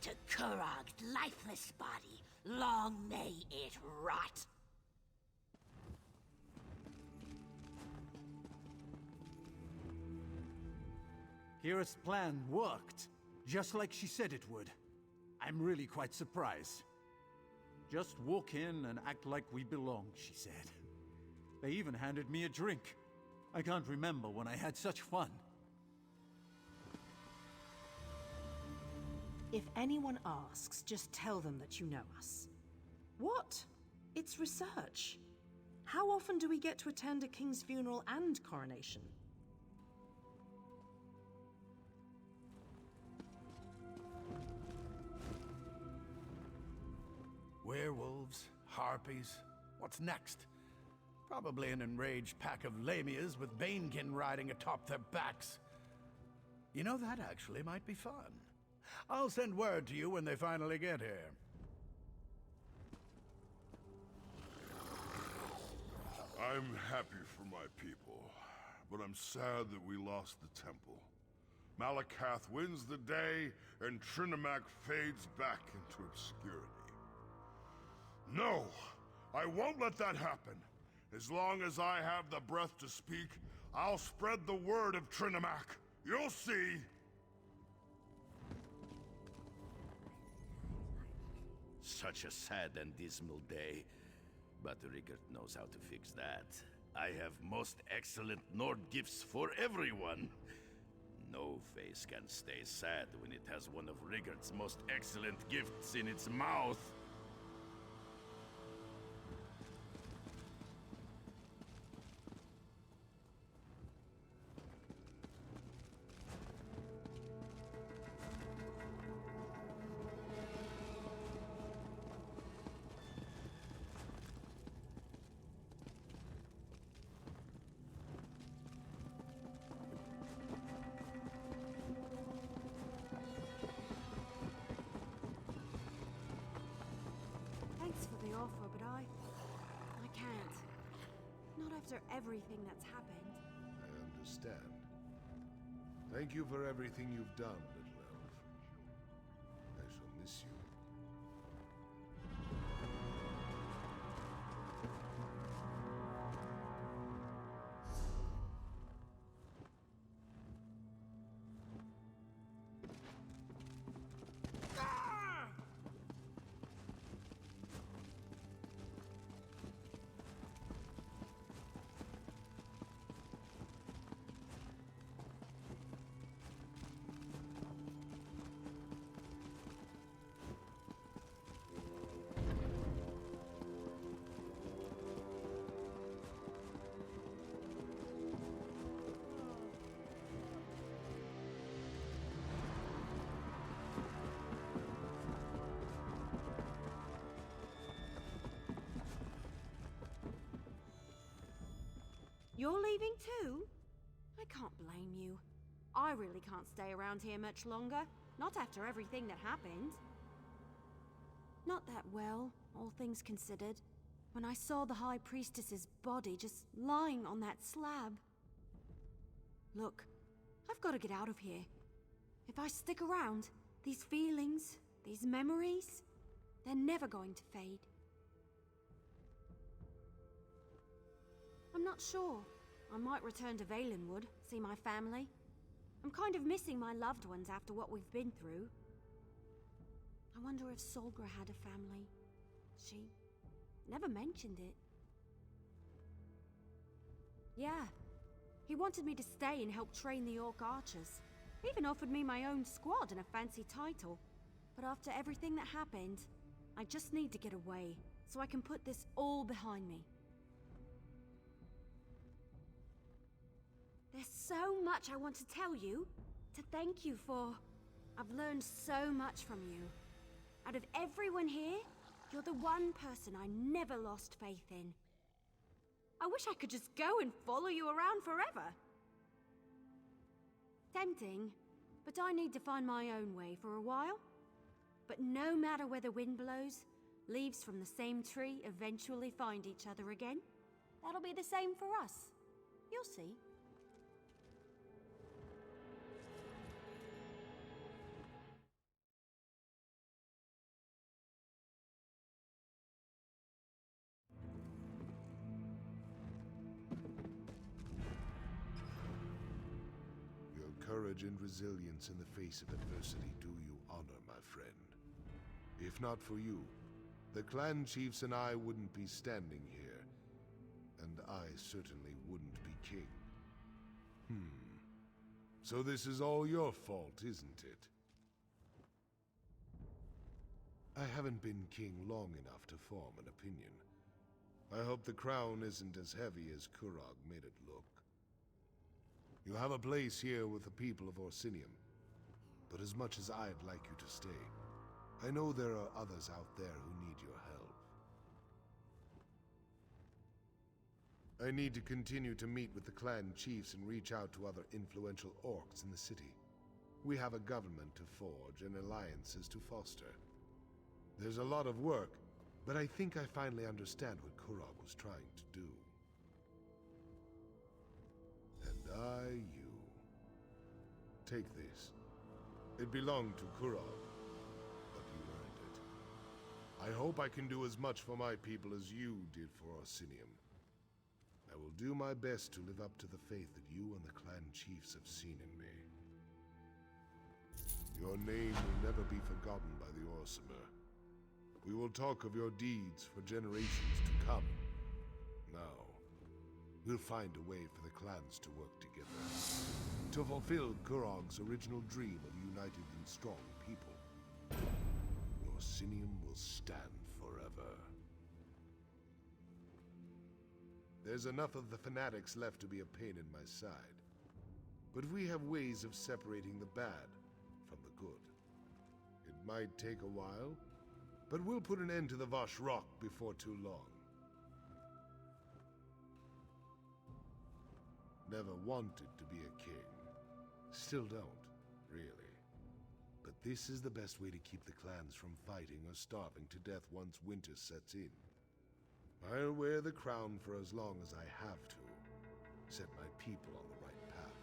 To Kurog's lifeless body, long may it rot. Kira's plan worked, just like she said it would. I'm really quite surprised. Just walk in and act like we belong, she said. They even handed me a drink. I can't remember when I had such fun. If anyone asks, just tell them that you know us. What? It's research. How often do we get to attend a king's funeral and coronation? Werewolves, harpies. What's next? Probably an enraged pack of lamias with Banekin riding atop their backs. You know, that actually might be fun. I'll send word to you when they finally get here. I'm happy for my people, but I'm sad that we lost the temple. Malakath wins the day, and Trinimac fades back into obscurity. No! I won't let that happen! As long as I have the breath to speak, I'll spread the word of Trinimac. You'll see! Such a sad and dismal day. But Rigard knows how to fix that. I have most excellent Nord gifts for everyone. No face can stay sad when it has one of Rigard's most excellent gifts in its mouth. after everything that's happened. I understand. Thank you for everything you've done, little elf. I shall miss you. You're leaving too? I can't blame you. I really can't stay around here much longer. Not after everything that happened. Not that well, all things considered. When I saw the High Priestess's body just lying on that slab. Look, I've got to get out of here. If I stick around, these feelings, these memories, they're never going to fade. I'm not sure. I might return to Valenwood, see my family. I'm kind of missing my loved ones after what we've been through. I wonder if Solgra had a family. She never mentioned it. Yeah, he wanted me to stay and help train the Orc archers. Even offered me my own squad and a fancy title. But after everything that happened, I just need to get away, so I can put this all behind me. There's so much I want to tell you, to thank you for. I've learned so much from you. Out of everyone here, you're the one person I never lost faith in. I wish I could just go and follow you around forever. Tempting, but I need to find my own way for a while. But no matter where the wind blows, leaves from the same tree eventually find each other again. That'll be the same for us. You'll see. Courage and resilience in the face of adversity do you honor, my friend. If not for you, the clan chiefs and I wouldn't be standing here, and I certainly wouldn't be king. So this is all your fault, isn't it? I haven't been king long enough to form an opinion. I hope the crown isn't as heavy as Kurog made it look. You have a place here with the people of Orsinium, but as much as I'd like you to stay, I know there are others out there who need your help. I need to continue to meet with the clan chiefs and reach out to other influential orcs in the city. We have a government to forge and alliances to foster. There's a lot of work, but I think I finally understand what Kurog was trying to do. You. Take this. It belonged to Kurog, but you earned it. I hope I can do as much for my people as you did for Orsinium. I will do my best to live up to the faith that you and the clan chiefs have seen in me. Your name will never be forgotten by the Orsimer. We will talk of your deeds for generations to come. Now, we'll find a way for the clans to work together. To fulfill Kurog's original dream of united and strong people. Orsinium will stand forever. There's enough of the fanatics left to be a pain in my side. But we have ways of separating the bad from the good. It might take a while, but we'll put an end to the Vosh Rock before too long. Never wanted to be a king. Still don't, really. But this is the best way to keep the clans from fighting or starving to death once winter sets in. I'll wear the crown for as long as I have to. Set my people on the right path.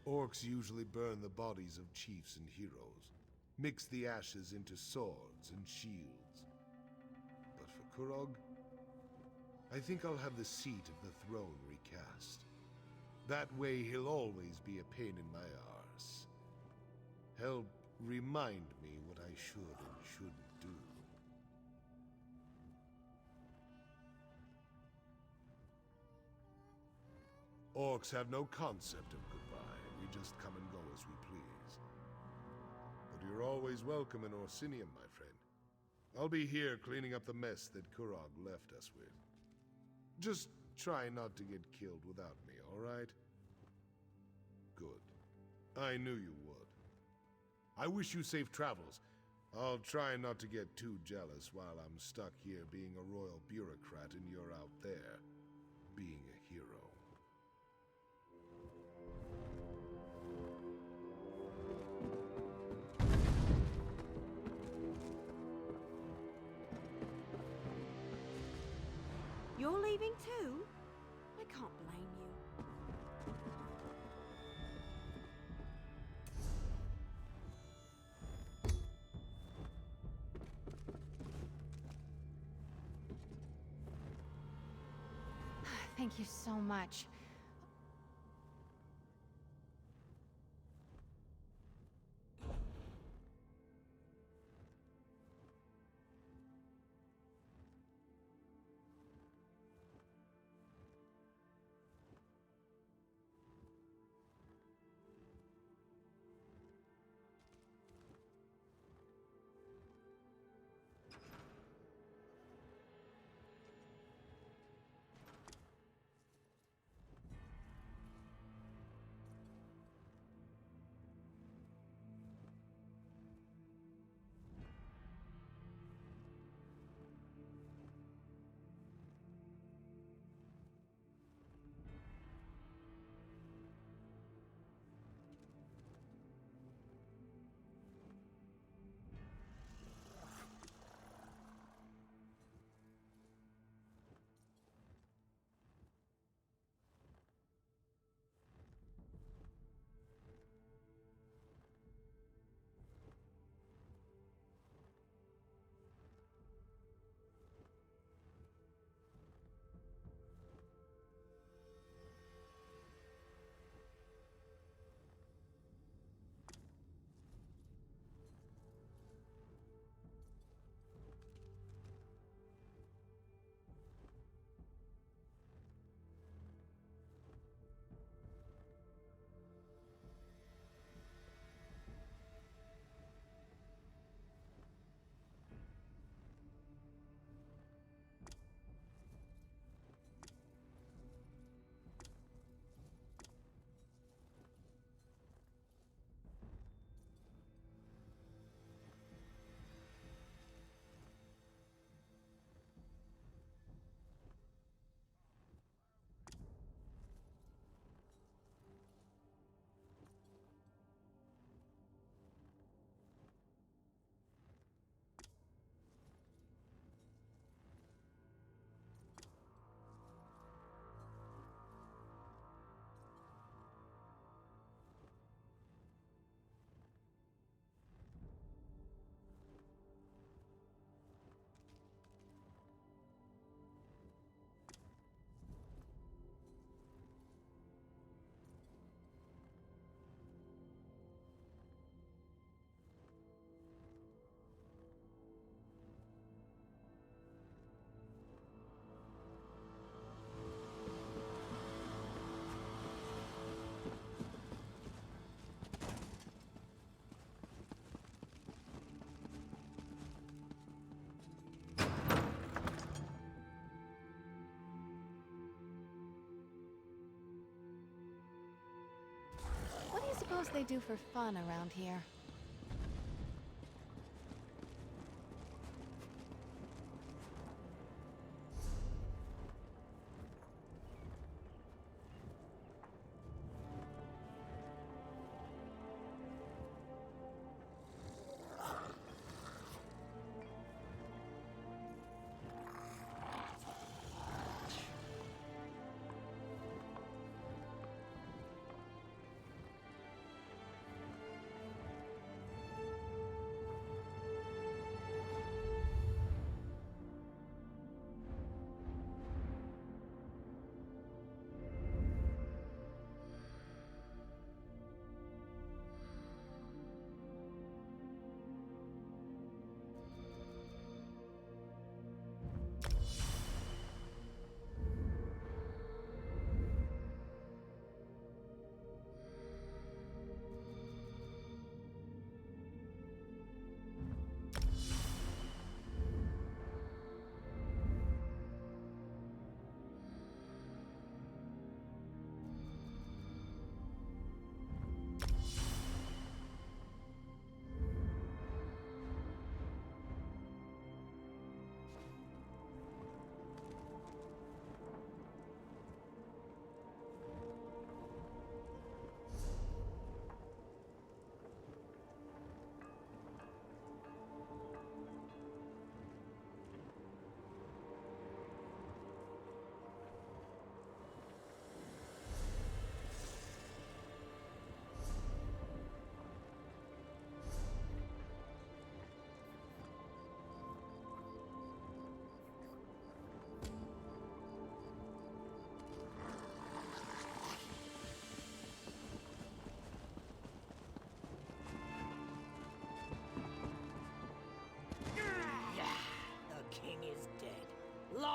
Orcs usually burn the bodies of chiefs and heroes, mix the ashes into swords and shields. But for Kurog, I think I'll have the seat of the throne recast. That way he'll always be a pain in my arse. Help remind me what I should and shouldn't do. Orcs have no concept of goodbye. We just come and go as we please. But you're always welcome in Orsinium, my friend. I'll be here cleaning up the mess that Kurog left us with. Just try not to get killed without me, all right? Good. I knew you would. I wish you safe travels. I'll try not to get too jealous while I'm stuck here being a royal bureaucrat and you're out there being a hero. You're leaving too? I can't blame you. Thank you so much. What do you suppose they do for fun around here?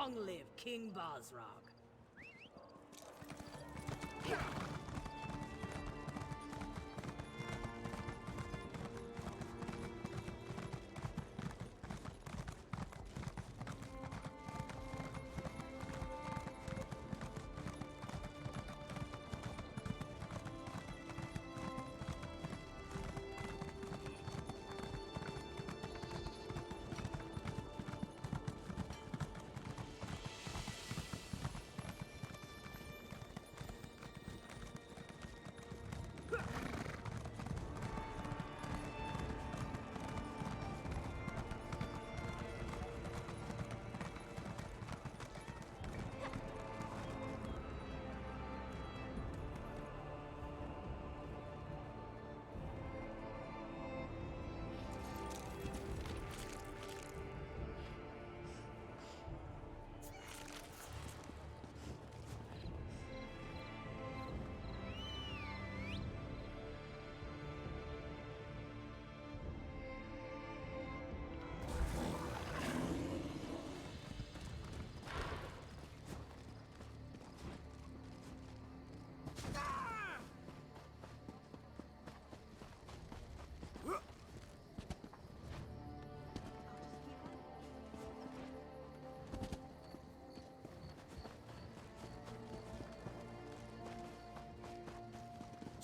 Long live King Bosrog.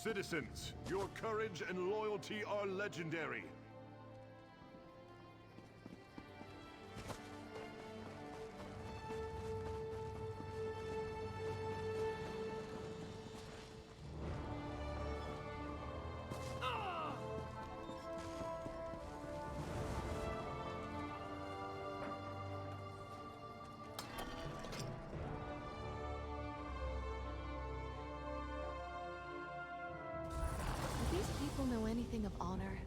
Citizens, your courage and loyalty are legendary. Do these people know anything of honor?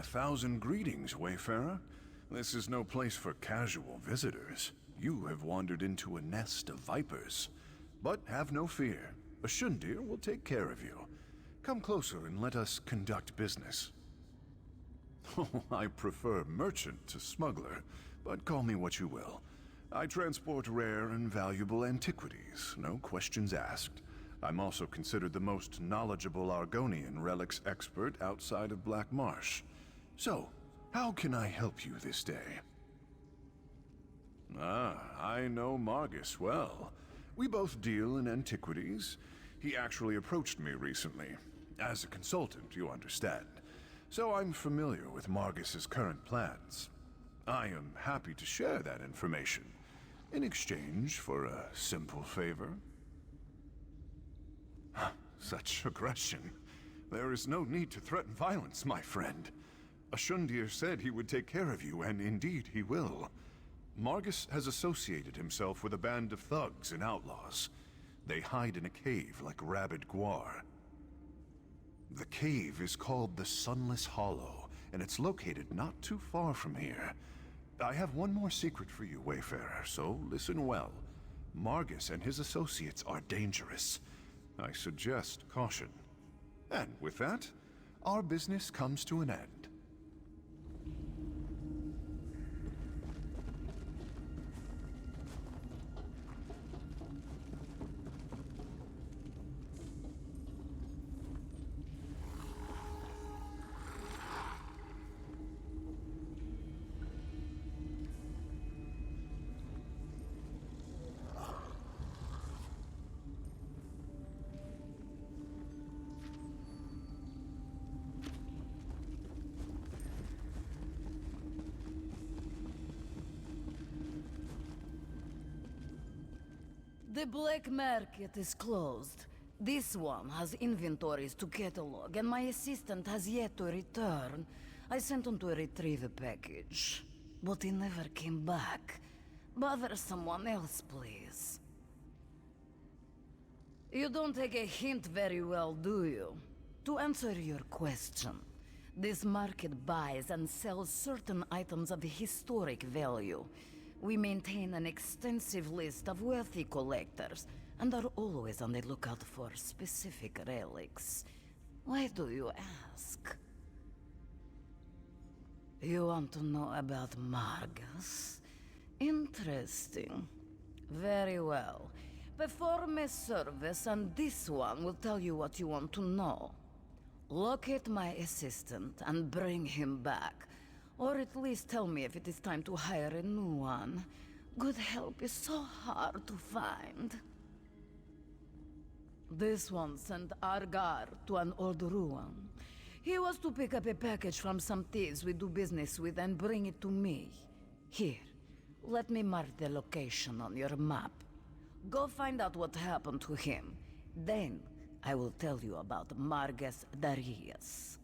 1,000 greetings, Wayfarer. This is no place for casual visitors. You have wandered into a nest of vipers. But have no fear. Ashundir will take care of you. Come closer and let us conduct business. Oh, I prefer merchant to smuggler, but call me what you will. I transport rare and valuable antiquities, no questions asked. I'm also considered the most knowledgeable Argonian relics expert outside of Black Marsh. So, how can I help you this day? Ah, I know Margus well. We both deal in antiquities. He actually approached me recently. As a consultant, you understand. So I'm familiar with Margus's current plans. I am happy to share that information, in exchange for a simple favor. Such aggression. There is no need to threaten violence, my friend. Ashundir said he would take care of you, and indeed he will. Margus has associated himself with a band of thugs and outlaws. They hide in a cave like rabid guar. The cave is called the Sunless Hollow, and it's located not too far from here. I have one more secret for you, Wayfarer, so listen well. Margus and his associates are dangerous. I suggest caution. And with that, our business comes to an end. The black market is closed. This one has inventories to catalog, and my assistant has yet to return. I sent him to retrieve a package, but he never came back. Bother someone else, please. You don't take a hint very well, do you? To answer your question, this market buys and sells certain items of historic value. We maintain an extensive list of wealthy collectors, and are always on the lookout for specific relics. Why do you ask? You want to know about Margus? Interesting. Very well. Perform a service, and this one will tell you what you want to know. Locate my assistant and bring him back. Or at least tell me if it is time to hire a new one. Good help is so hard to find. This one sent Argar to an old ruin. He was to pick up a package from some thieves we do business with and bring it to me. Here, let me mark the location on your map. Go find out what happened to him. Then, I will tell you about Margus Darius.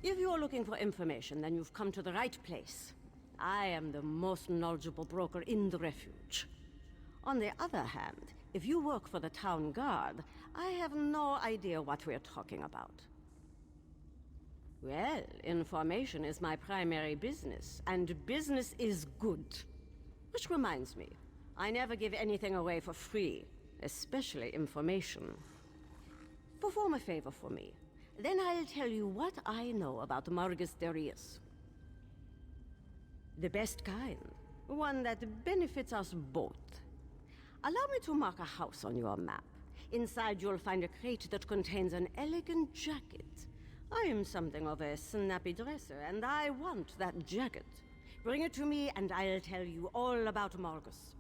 If you're looking for information, then you've come to the right place. I am the most knowledgeable broker in the refuge. On the other hand, if you work for the town guard, I have no idea what we're talking about. Well, information is my primary business, and business is good. Which reminds me, I never give anything away for free, especially information. Perform a favor for me. Then I'll tell you what I know about Margus Darius. The best kind. One that benefits us both. Allow me to mark a house on your map. Inside you'll find a crate that contains an elegant jacket. I am something of a snappy dresser, and I want that jacket. Bring it to me, and I'll tell you all about Margus.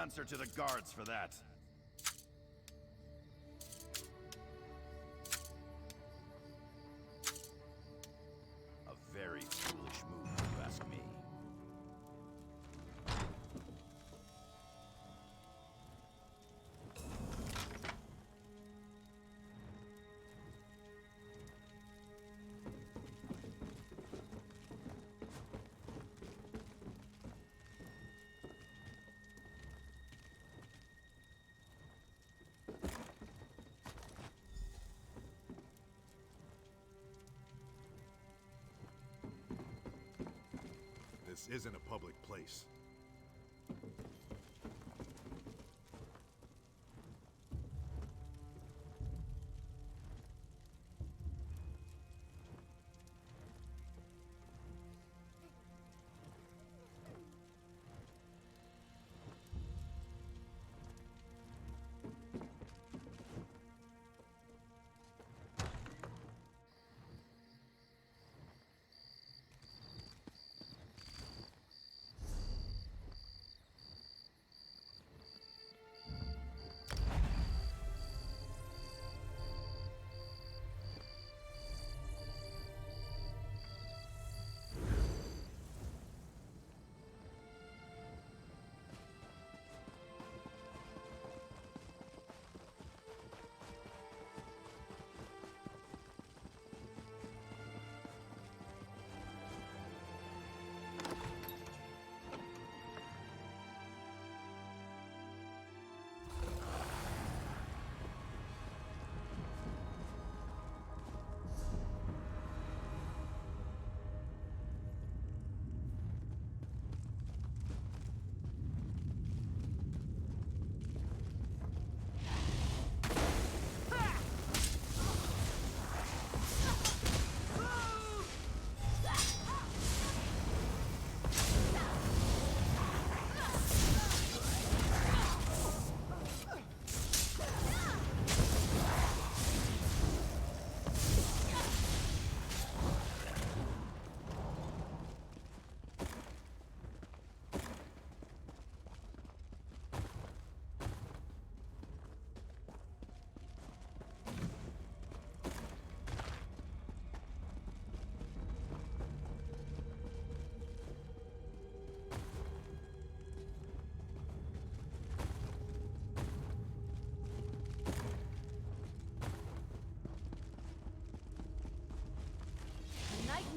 answer to the guards for that. A very foolish move, if you ask me. This isn't a public place.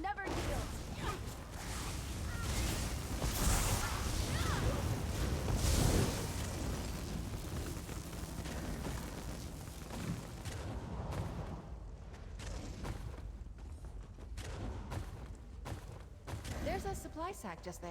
Never yields. There's a supply sack just there.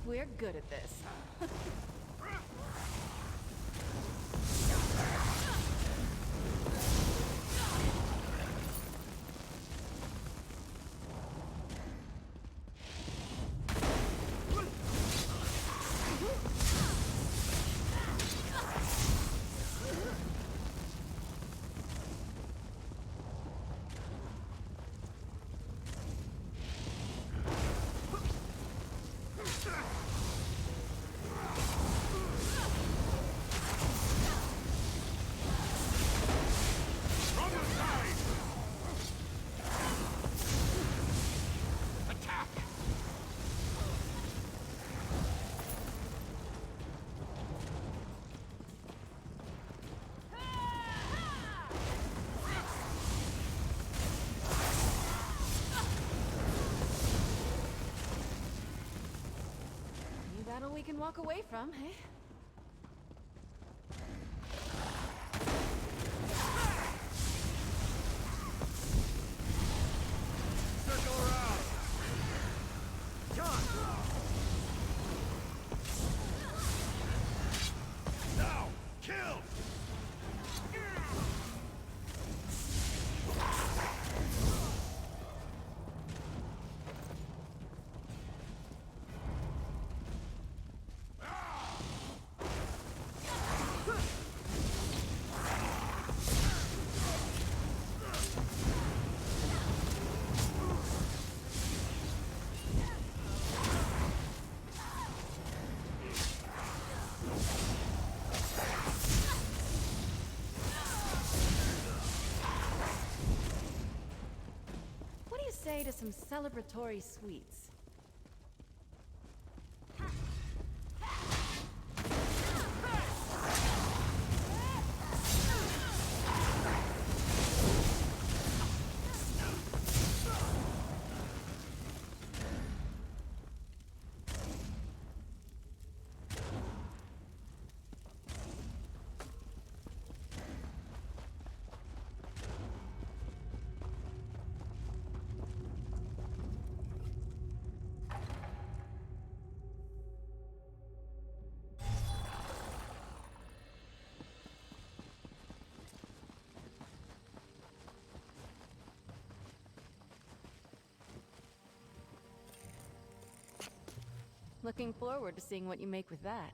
We're good at this. Battle we can walk away from, eh? Circle around! John! Now! Kill! What do you say to some celebratory sweets? Looking forward to seeing what you make with that.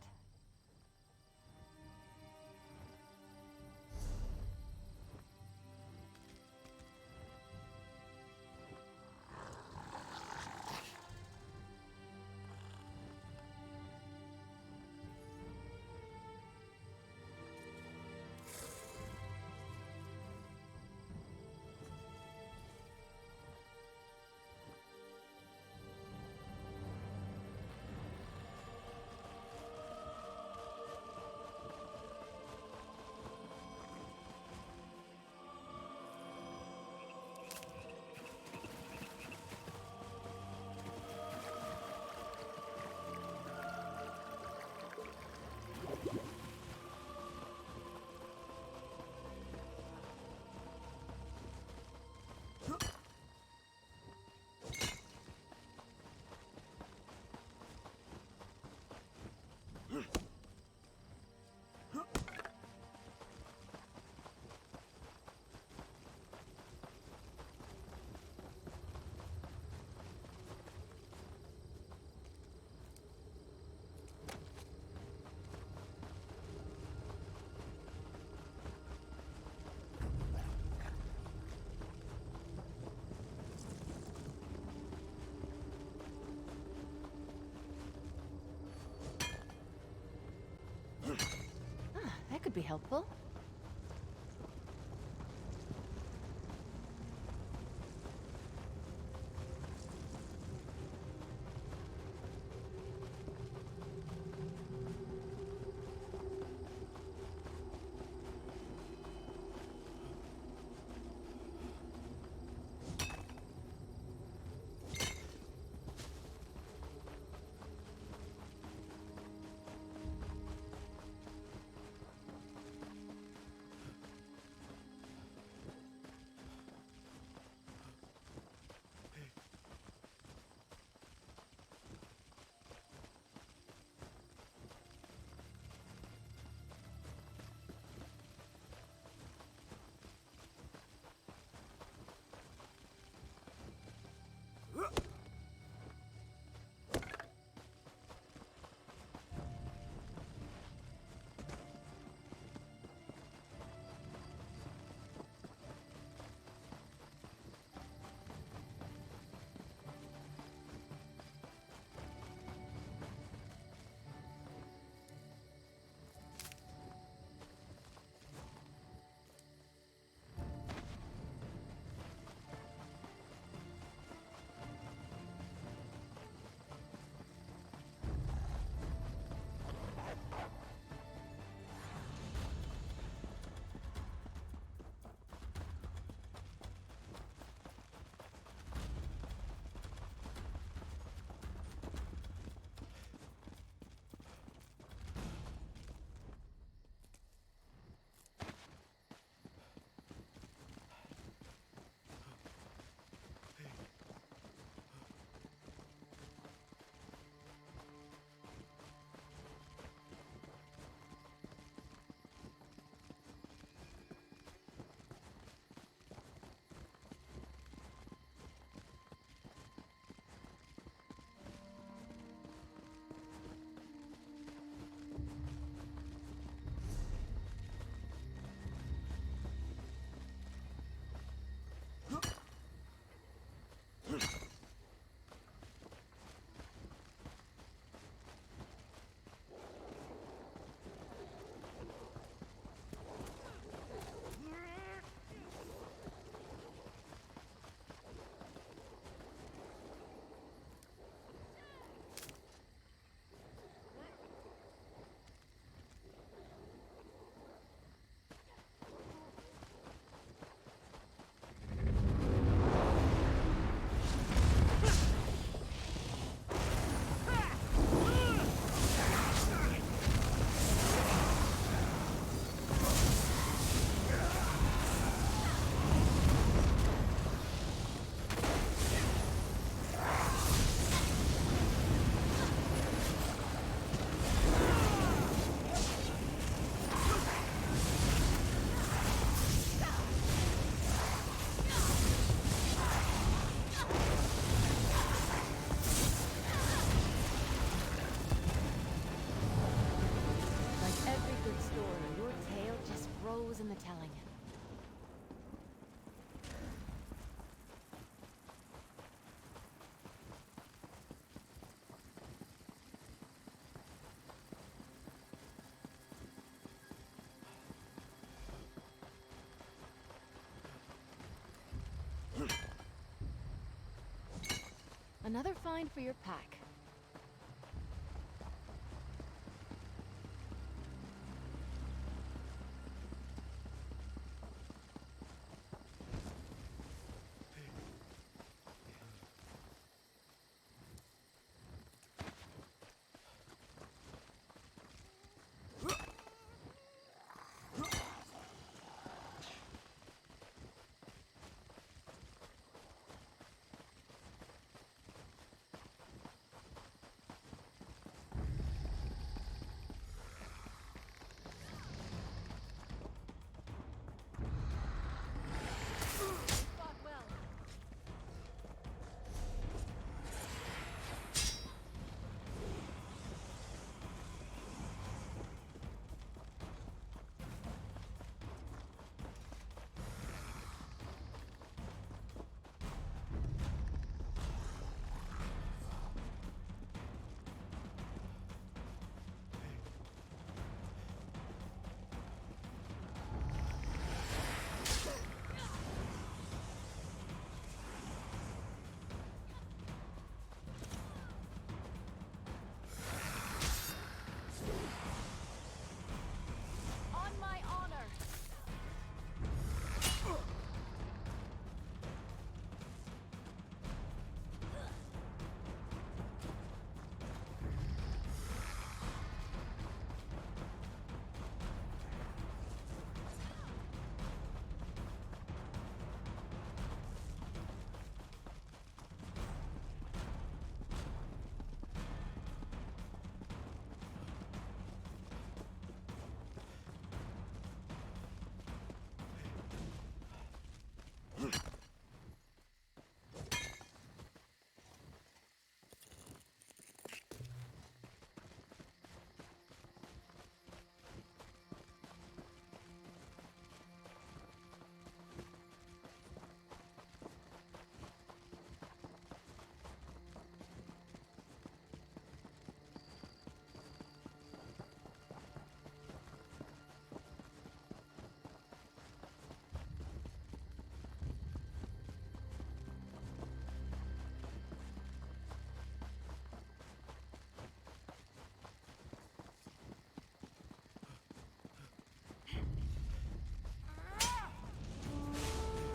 That could be helpful. in the telling. Another find for your pack.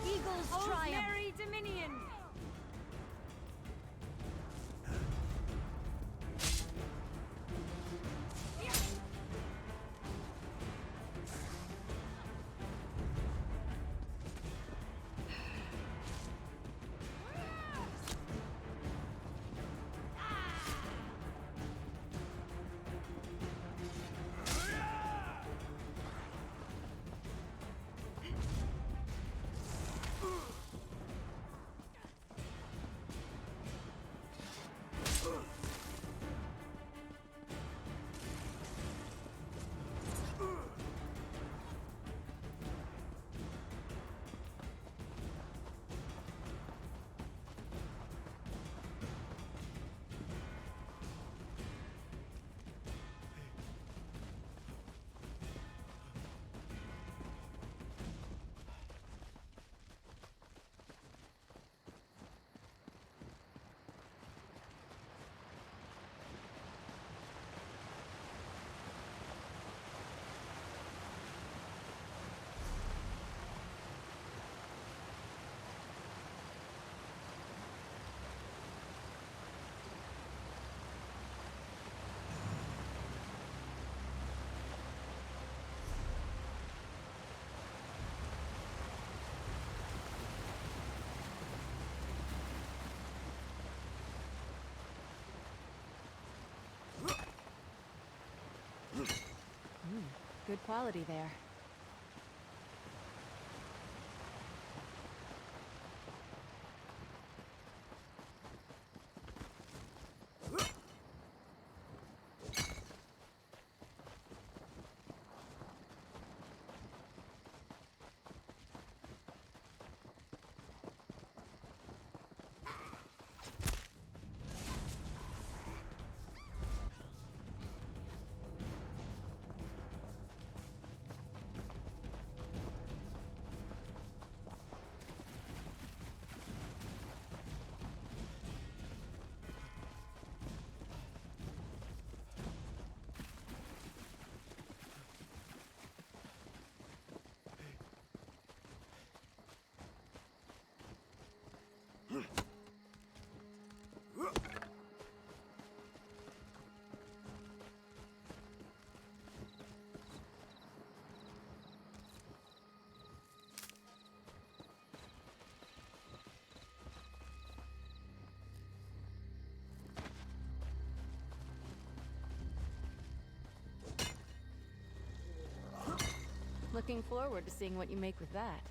Eagles triumph! Merry Dominion! Good quality there. Looking forward to seeing what you make with that.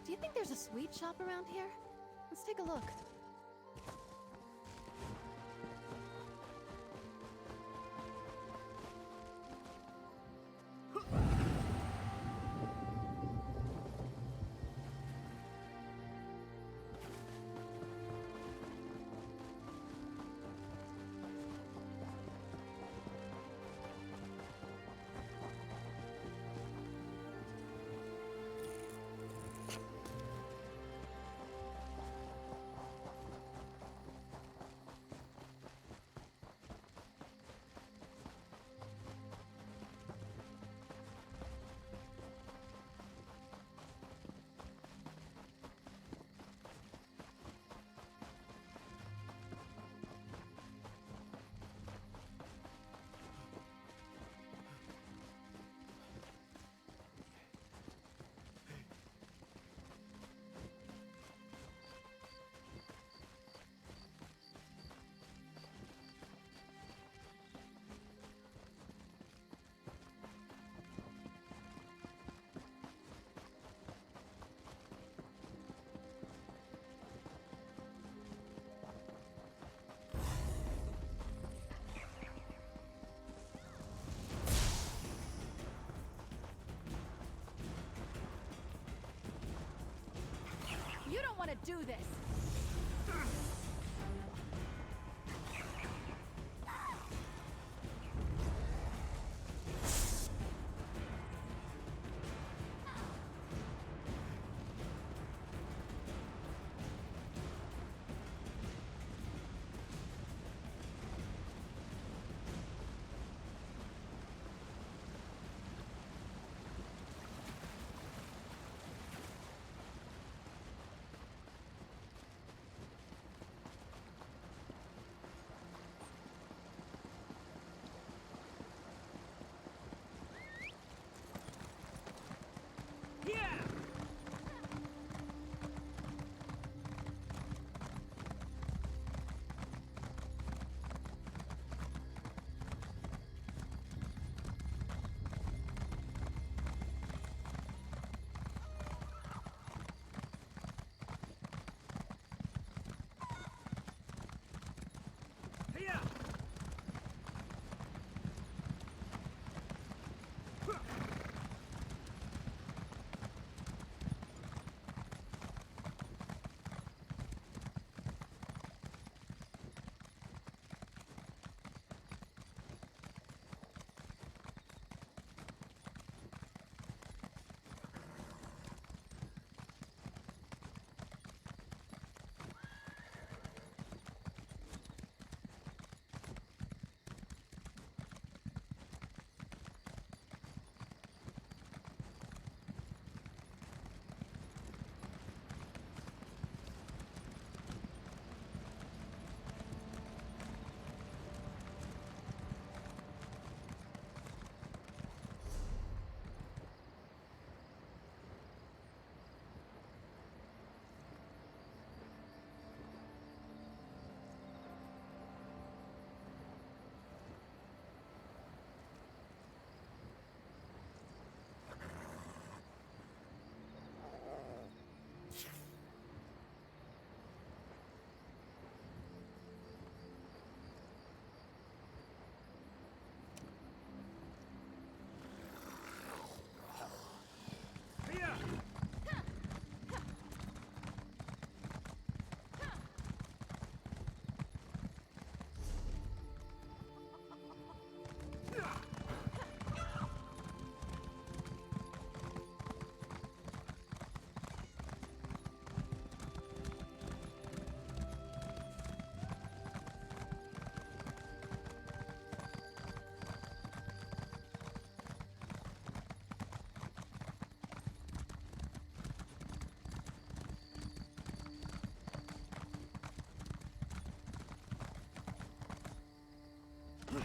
Do you think there's a sweet shop around here? Let's take a look. You don't want to do this!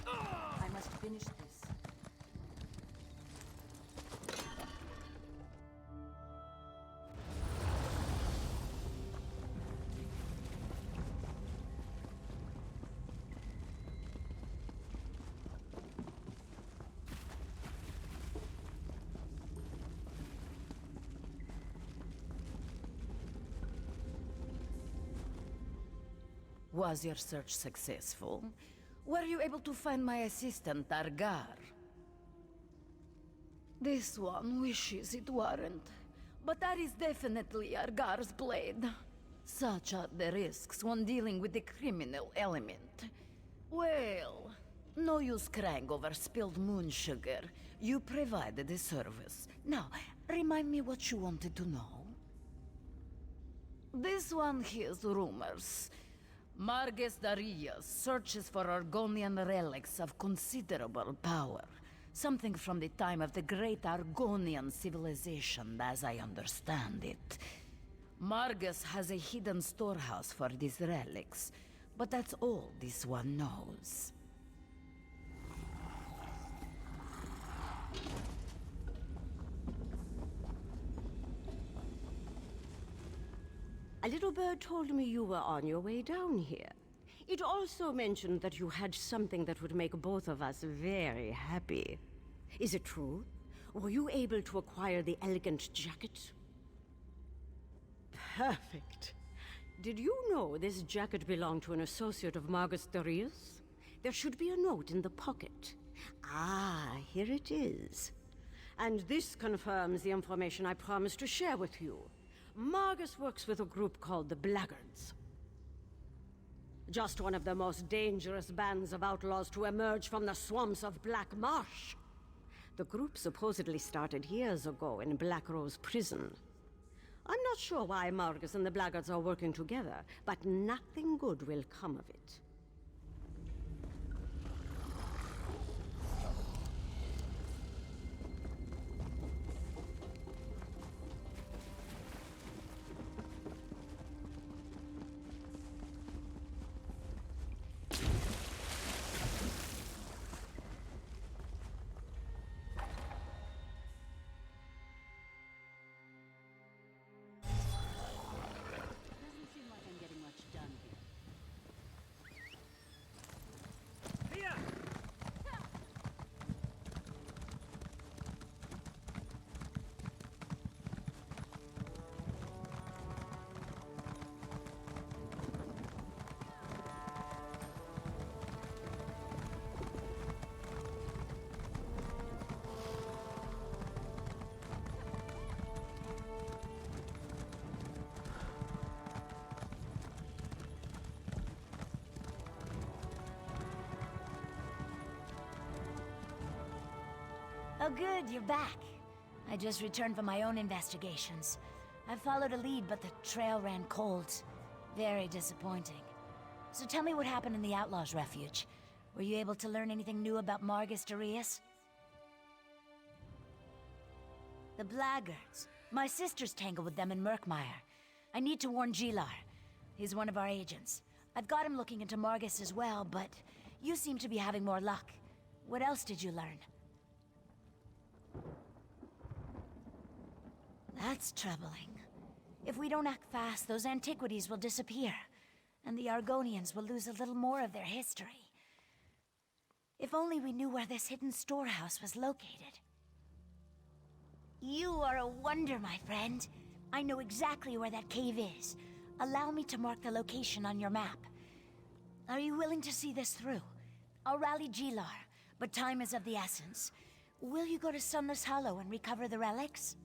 I must finish this. Was your search successful? Were you able to find my assistant, Argar? This one wishes it weren't, but that is definitely Argar's blade. Such are the risks when dealing with the criminal element. Well, no use crying over spilled moon sugar. You provided the service. Now, remind me what you wanted to know. This one hears rumors. Margus Darius searches for Argonian relics of considerable power. Something from the time of the great Argonian civilization, as I understand it. Margus has a hidden storehouse for these relics, but that's all this one knows. A little bird told me you were on your way down here. It also mentioned that you had something that would make both of us very happy. Is it true? Were you able to acquire the elegant jacket? Perfect. Did you know this jacket belonged to an associate of Margus Darius? There should be a note in the pocket. Ah, here it is. And this confirms the information I promised to share with you. Margus works with a group called the Blackguards. Just one of the most dangerous bands of outlaws to emerge from the swamps of Black Marsh. The group supposedly started years ago in Black Rose Prison. I'm not sure why Margus and the Blackguards are working together, but nothing good will come of it. Oh good, you're back. I just returned from my own investigations. I followed a lead, but the trail ran cold. Very disappointing. So tell me what happened in the Outlaws' Refuge. Were you able to learn anything new about Margus Darius? The Blackguards. My sister's tangled with them in Murkmire. I need to warn Gilar. He's one of our agents. I've got him looking into Margus as well, but you seem to be having more luck. What else did you learn? That's troubling. If we don't act fast, those antiquities will disappear, and the Argonians will lose a little more of their history. If only we knew where this hidden storehouse was located. You are a wonder, my friend. I know exactly where that cave is. Allow me to mark the location on your map. Are you willing to see this through? I'll rally Gilar, but time is of the essence. Will you go to Sunless Hollow and recover the relics?